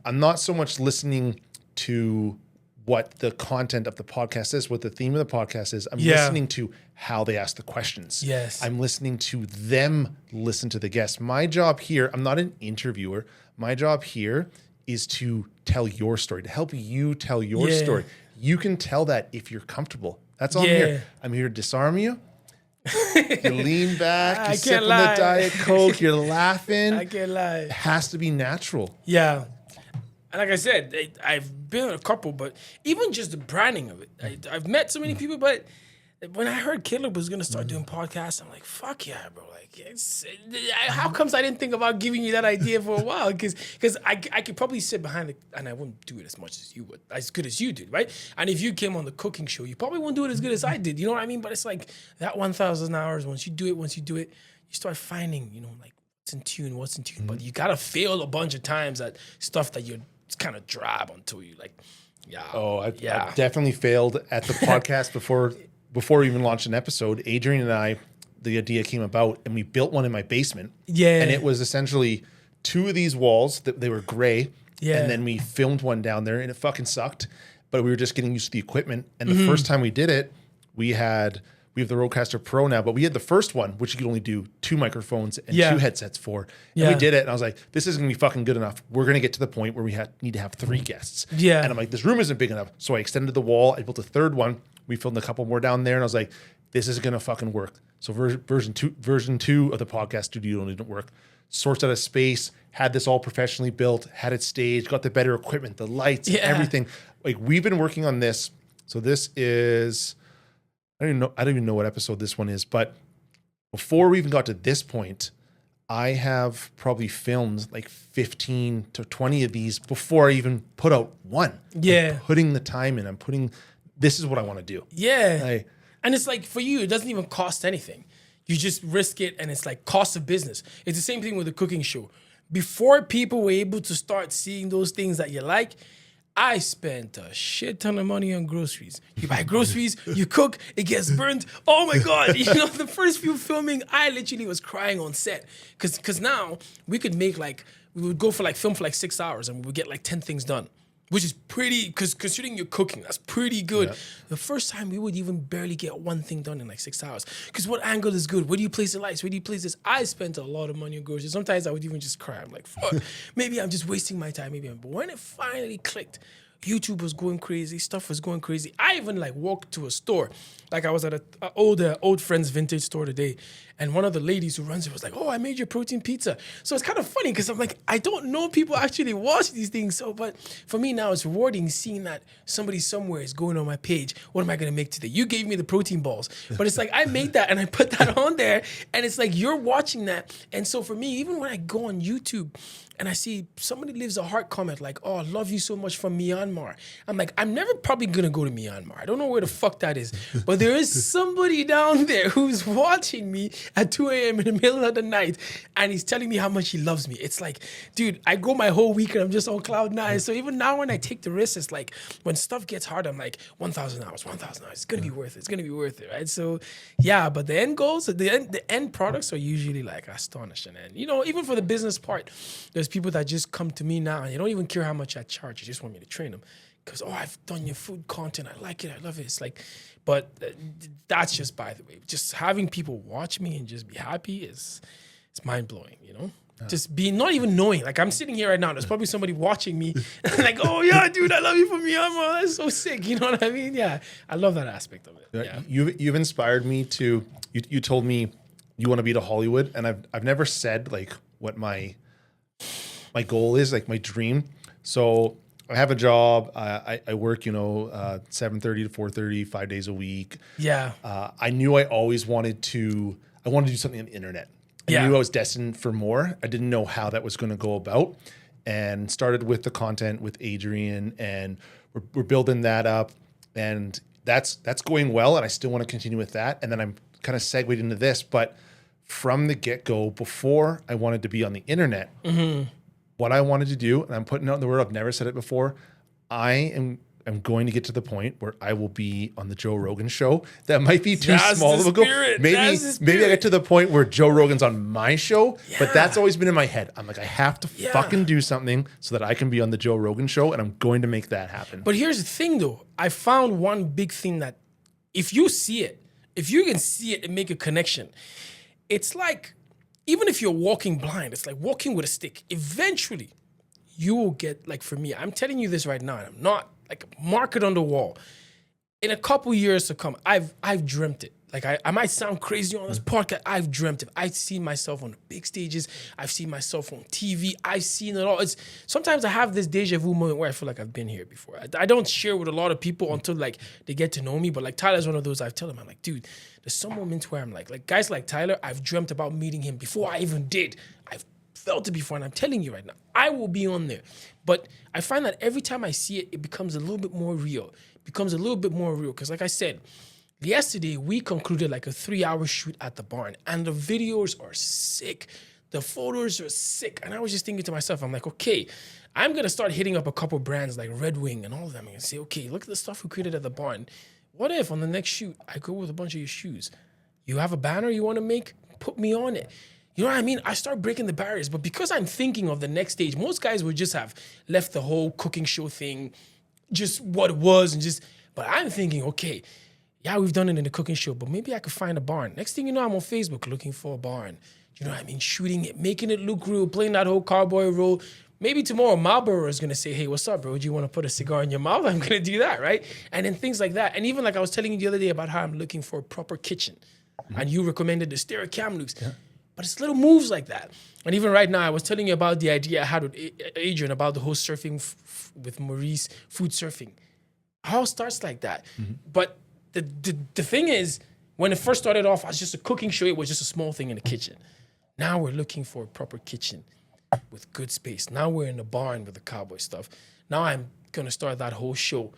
I'm not so much listening to what the content of the podcast is, what the theme of the podcast is. I'm listening to how they ask the questions. Yes. I'm listening to them listen to the guests. My job here, I'm not an interviewer. My job here is to tell your story, to help you tell your story. You can tell that if you're comfortable. That's all I'm here. I'm here to disarm you. You lean back, you sip on the Diet Coke, you're laughing. I can't lie. It has to be natural. Yeah. And like I said, I've been on a couple, but even just the branding of it. I've met so many people, but when I heard Caleb was going to start doing podcasts, I'm like, fuck yeah, bro. Like, how comes I didn't think about giving you that idea for a while? Because I could probably sit behind it, and I wouldn't do it as much as you would, as good as you did, right? And if you came on the cooking show, you probably wouldn't do it as good as I did. You know what I mean? But it's like that 1,000 hours, once you do it, you start finding, like, what's in tune. But you got to fail a bunch of times at stuff that you're kind of drab until you like, I've definitely failed at the podcast before we even launched an episode. Adrian and I, the idea came about and we built one in my basement. Yeah. And it was essentially two of these walls that they were gray. Yeah. And then we filmed one down there and it fucking sucked. But we were just getting used to the equipment. And the first time we did it, we have the Rodecaster Pro now, but we had the first one, which you could only do 2 microphones and 2 headsets for. And we did it, and I was like, this isn't going to be fucking good enough. We're going to get to the point where we need to have 3 guests. Yeah. And I'm like, this room isn't big enough. So I extended the wall. I built a 3rd one. We filmed a couple more down there, and I was like, this isn't going to fucking work. So version 2 of the podcast studio didn't work. Sourced out of space, had this all professionally built, had it staged, got the better equipment, the lights, everything. Like, we've been working on this. So this is... I don't even know what episode this one is, but before we even got to this point, I have probably filmed like 15 to 20 of these before I even put out one. Yeah. I'm putting the time in. This is what I want to do. Yeah. And it's like for you, it doesn't even cost anything. You just risk it and it's like cost of business. It's the same thing with the cooking show. Before people were able to start seeing those things that you like, I spent a shit ton of money on groceries. You buy groceries, you cook, it gets burnt. Oh my God. The first few filming, I literally was crying on set. Because now we could make we would go for film for 6 hours and we would get 10 things done. which is pretty, because considering you're cooking, that's pretty good. Yeah. The first time we would even barely get one thing done in like 6 hours. Because what angle is good? Where do you place the lights? Where do you place this? I spent a lot of money on groceries. Sometimes I would even just cry. I'm like, fuck, maybe I'm just wasting my time. But when it finally clicked, YouTube was going crazy. Stuff was going crazy. I even like walked to a store. Like I was at an old friend's vintage store today. And one of the ladies who runs it was like, oh, I made your protein pizza. So it's kind of funny because I'm like, I don't know people actually watch these things. So, but for me now, it's rewarding seeing that somebody somewhere is going on my page. What am I going to make today? You gave me the protein balls. But it's like, I made that and I put that on there. And it's like, you're watching that. And so for me, even when I go on YouTube and I see somebody leaves a heart comment like, oh, I love you so much from Myanmar. I'm like, I'm never probably going to go to Myanmar. I don't know where the fuck that is. But there is somebody down there who's watching me at 2 a.m. in the middle of the night, and he's telling me how much he loves me. It's like, dude, I go my whole week and I'm just on cloud nine. So even now when I take the risk, it's like, when stuff gets hard, I'm like, 1,000 hours. It's going to be worth it. It's going to be worth it, right? So, yeah, but the end goals, the end products are usually like astonishing. And, you know, even for the business part, there's people that just come to me now and they don't even care how much I charge. You just want me to train them. Because, oh, I've done your food content. I like it. I love it. It's like, but that's just by the way. Just having people watch me and just be happy it's mind blowing, you know? Yeah. Just being, not even knowing. Like, I'm sitting here right now. There's probably somebody watching me. Like, oh, yeah, dude, I love you from Myanmar. That's so sick. You know what I mean? Yeah. I love that aspect of it. Yeah. You've inspired me to, you told me you want to be to Hollywood. And I've never said, like, what my goal is, like, my dream. So I have a job. I work, 7:30 to 4:30, 5 days a week. Yeah. I knew I always wanted to do something on the internet. I knew I was destined for more. I didn't know how that was going to go about, and started with the content with Adrian, and we're building that up, and that's going well. And I still want to continue with that. And then I'm kind of segued into this, but from the get-go, before I wanted to be on the internet, what I wanted to do, and I'm putting out the word, I've never said it before, I am going to get to the point where I will be on the Joe Rogan show. That might be too small of a goal. Maybe I get to the point where Joe Rogan's on my show, but that's always been in my head. I'm like, I have to fucking do something so that I can be on the Joe Rogan show, and I'm going to make that happen. But here's the thing though. I found one big thing that if you can see it and make a connection, it's like, even if you're walking blind, it's like walking with a stick. Eventually, you will get, like for me, I'm telling you this right now, and I'm not, like, mark it on the wall. In a couple years to come, I've dreamt it. Like, I might sound crazy on this podcast. I've dreamt it. I've seen myself on the big stages. I've seen myself on TV. I've seen it all. Sometimes I have this deja vu moment where I feel like I've been here before. I don't share with a lot of people until, like, they get to know me. But, like, Tyler's one of those. I tell him, I'm like, dude, there's some moments where I'm like guys like Tyler, I've dreamt about meeting him before I even did. I've felt it before, and I'm telling you right now, I will be on there. But I find that every time I see it, it becomes a little bit more real. Because like I said, yesterday we concluded like a 3-hour shoot at the barn, and the videos are sick. The photos are sick. And I was just thinking to myself, I'm like, okay, I'm going to start hitting up a couple brands like Red Wing and all of them and say, okay, look at the stuff we created at the barn. What if on the next shoot, I go with a bunch of your shoes? You have a banner you want to make? Put me on it. You know what I mean? I start breaking the barriers. But because I'm thinking of the next stage, most guys would just have left the whole cooking show thing, just what it was, but I'm thinking, okay, yeah, we've done it in the cooking show, but maybe I could find a barn. Next thing you know, I'm on Facebook looking for a barn. You know what I mean? Shooting it, making it look real, playing that whole cowboy role. Maybe tomorrow Marlboro is going to say, hey, what's up, bro? Do you want to put a cigar in your mouth? I'm going to do that, right? And then things like that. And even like I was telling you the other day about how I'm looking for a proper kitchen. And you recommended the Stereocam loops. Yeah. But it's little moves like that. And even right now, I was telling you about the idea I had with Adrian about the whole surfing with Maurice, food surfing. It all starts like that. But the thing is, when it first started off, as just a cooking show, it was just a small thing in the kitchen. Now we're looking for a proper kitchen with good space. Now we're in the barn with the cowboy stuff. Now I'm going to start that whole show.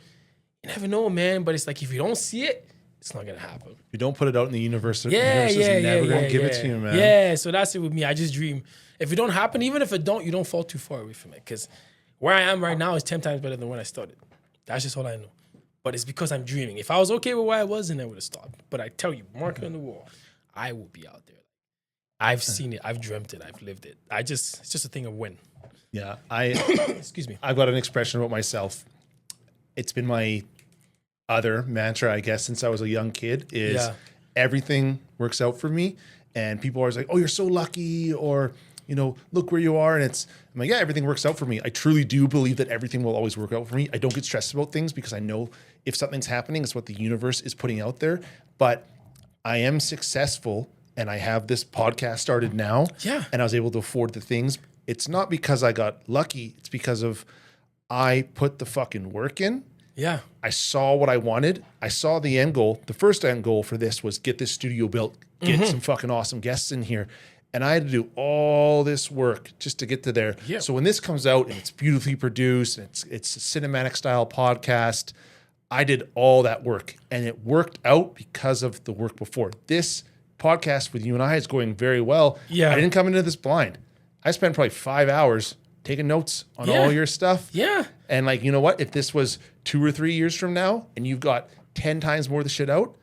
You never know, man. But it's like, if you don't see it, it's not going to happen. If you don't put it out in the universe, the universe is never going to give it to you, man. Yeah, so that's it with me. I just dream. If it don't happen, even if it don't, you don't fall too far away from it. Because where I am right now is 10 times better than when I started. That's just all I know. But it's because I'm dreaming. If I was okay with where I was, then I would have stopped. But I tell you, mark it on the wall, I will be out there. I've seen it. I've dreamt it. I've lived it. It's just a thing of when. Yeah. Excuse me. I've got an expression about myself. It's been my other mantra, I guess, since I was a young kid is everything works out for me. And people are always like, oh, you're so lucky, or, you know, look where you are. And I'm like, yeah, everything works out for me. I truly do believe that everything will always work out for me. I don't get stressed about things because I know if something's happening, it's what the universe is putting out there. But I am successful and I have this podcast started now. Yeah. And I was able to afford the things. It's not because I got lucky. It's because of I put the fucking work in. Yeah. I saw what I wanted. I saw the end goal. The first end goal for this was get this studio built, get some fucking awesome guests in here. And I had to do all this work just to get to there. Yeah. So when this comes out and it's beautifully produced, and it's a cinematic style podcast, I did all that work and it worked out because of the work before. This podcast with you and I is going very well. Yeah. I didn't come into this blind. I spent probably 5 hours taking notes on all your stuff. Yeah. And like, you know what? If this was 2 or 3 years from now and you've got 10 times more of the shit out,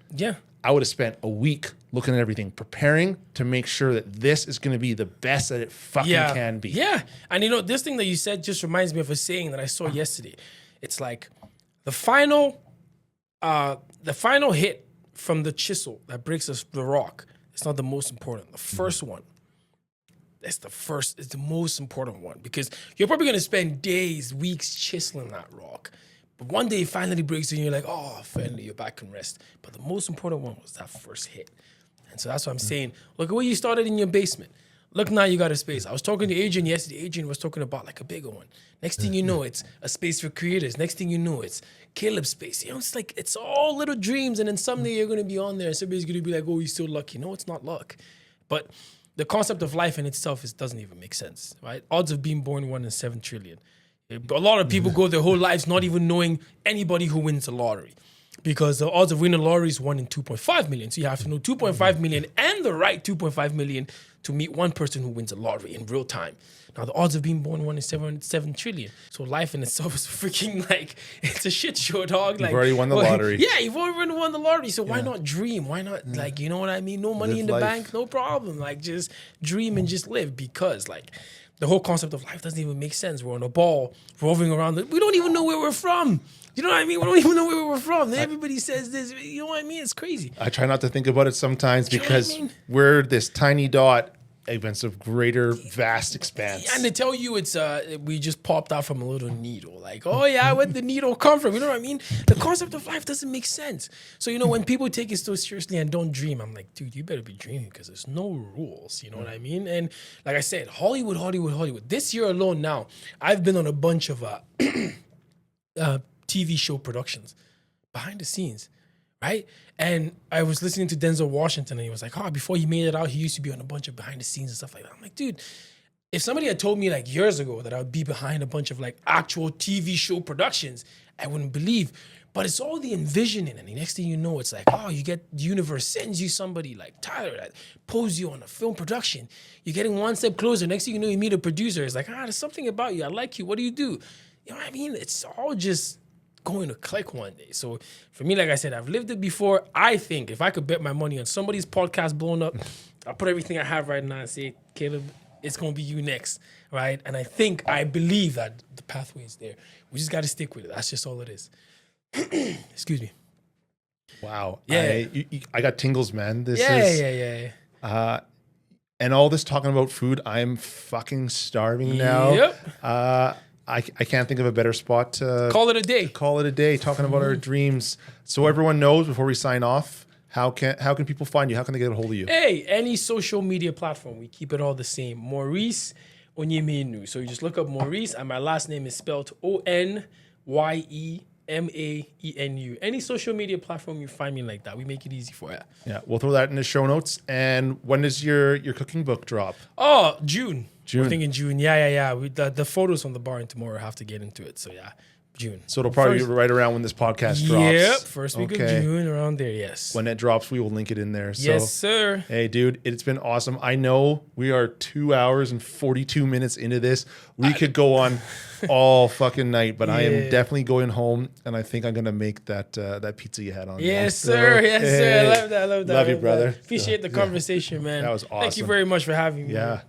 I would have spent a week looking at everything, preparing to make sure that this is going to be the best that it fucking can be. Yeah. And you know, this thing that you said just reminds me of a saying that I saw yesterday. It's like the final hit from the chisel that breaks the rock, it's not the most important. The first one. It's the most important one because you're probably going to spend days, weeks chiseling that rock. But one day it finally breaks and you're like, oh, finally you're back and rest. But the most important one was that first hit. And so that's what I'm saying. Look at where you started in your basement. Look, now you got a space. I was talking to Adrian yesterday. Adrian was talking about like a bigger one. Next thing you know, it's a space for creators. Next thing you know, it's Caleb's space. You know, it's like, it's all little dreams. And then someday you're going to be on there and somebody's going to be like, oh, you're so lucky. No, it's not luck. But the concept of life in itself doesn't even make sense, right? Odds of being born 1 in 7 trillion. A lot of people go their whole lives not even knowing anybody who wins the lottery because the odds of winning the lottery is 1 in 2.5 million. So you have to know 2.5 million and the right 2.5 million to meet one person who wins the lottery in real time. Now, the odds of being born 1 in 7 trillion. So life in itself is freaking like, it's a shit show, dog. You've already won the lottery. Yeah, you've already won the lottery. So why not dream? Why not, like, you know what I mean? No money in the bank, no problem. Like, just dream and just live because, like, the whole concept of life doesn't even make sense. We're on a ball, roving around. We don't even know where we're from. You know what I mean? We don't even know where we're from. Everybody says this. You know what I mean? It's crazy. I try not to think about it sometimes because we're this tiny dot against a greater, vast expanse. And they tell you it's we just popped out from a little needle. Like, oh yeah, where'd the needle come from? You know what I mean? The concept of life doesn't make sense. So, you know, when people take it so seriously and don't dream, I'm like, dude, you better be dreaming because there's no rules. You know what I mean? And like I said, Hollywood. This year alone now, I've been on a bunch of TV show productions behind the scenes. Right? And I was listening to Denzel Washington and he was like, oh, before he made it out, he used to be on a bunch of behind the scenes and stuff like that. I'm like, dude, if somebody had told me like years ago that I would be behind a bunch of like actual TV show productions, I wouldn't believe. But it's all the envisioning. And the next thing you know, it's like, oh, you get the universe sends you somebody like Tyler that pulls you on a film production. You're getting one step closer. Next thing you know, you meet a producer. It's like, there's something about you. I like you. What do? You know what I mean? It's all just going to click one day. So for me, like I said, I've lived it before. I think if I could bet my money on somebody's podcast blowing up, I'll put everything I have right now and say, Caleb, it's going to be you next, right? And I believe that the pathway is there. We just got to stick with it. That's just all it is. Excuse me. Wow. Yeah. I got tingles, man. Yeah. And all this talking about food, I'm fucking starving now. Yep. I can't think of a better spot to call it a day. Talking about our dreams. So everyone knows before we sign off, how can people find you? How can they get a hold of you? Hey, any social media platform. We keep it all the same. Maurice Onyemaenu. So you just look up Maurice and my last name is spelled Onyemaenu. Any social media platform you find me like that. We make it easy for you. Yeah, we'll throw that in the show notes. And when does your cooking book drop? Oh, June. We're thinking June. Yeah. The photos from the bar and tomorrow have to get into it. So yeah, June. So it'll probably be right around when this podcast drops. Yep, first week of June, around there, yes. When it drops, we will link it in there. So, yes, sir. Hey, dude, it's been awesome. I know we are 2 hours and 42 minutes into this. We could go on all fucking night, but I am definitely going home, and I think I'm going to make that pizza you had on. Yes, sir. Yes, sir. I love that. Love you, brother. Appreciate the conversation, man. That was awesome. Thank you very much for having me. Yeah.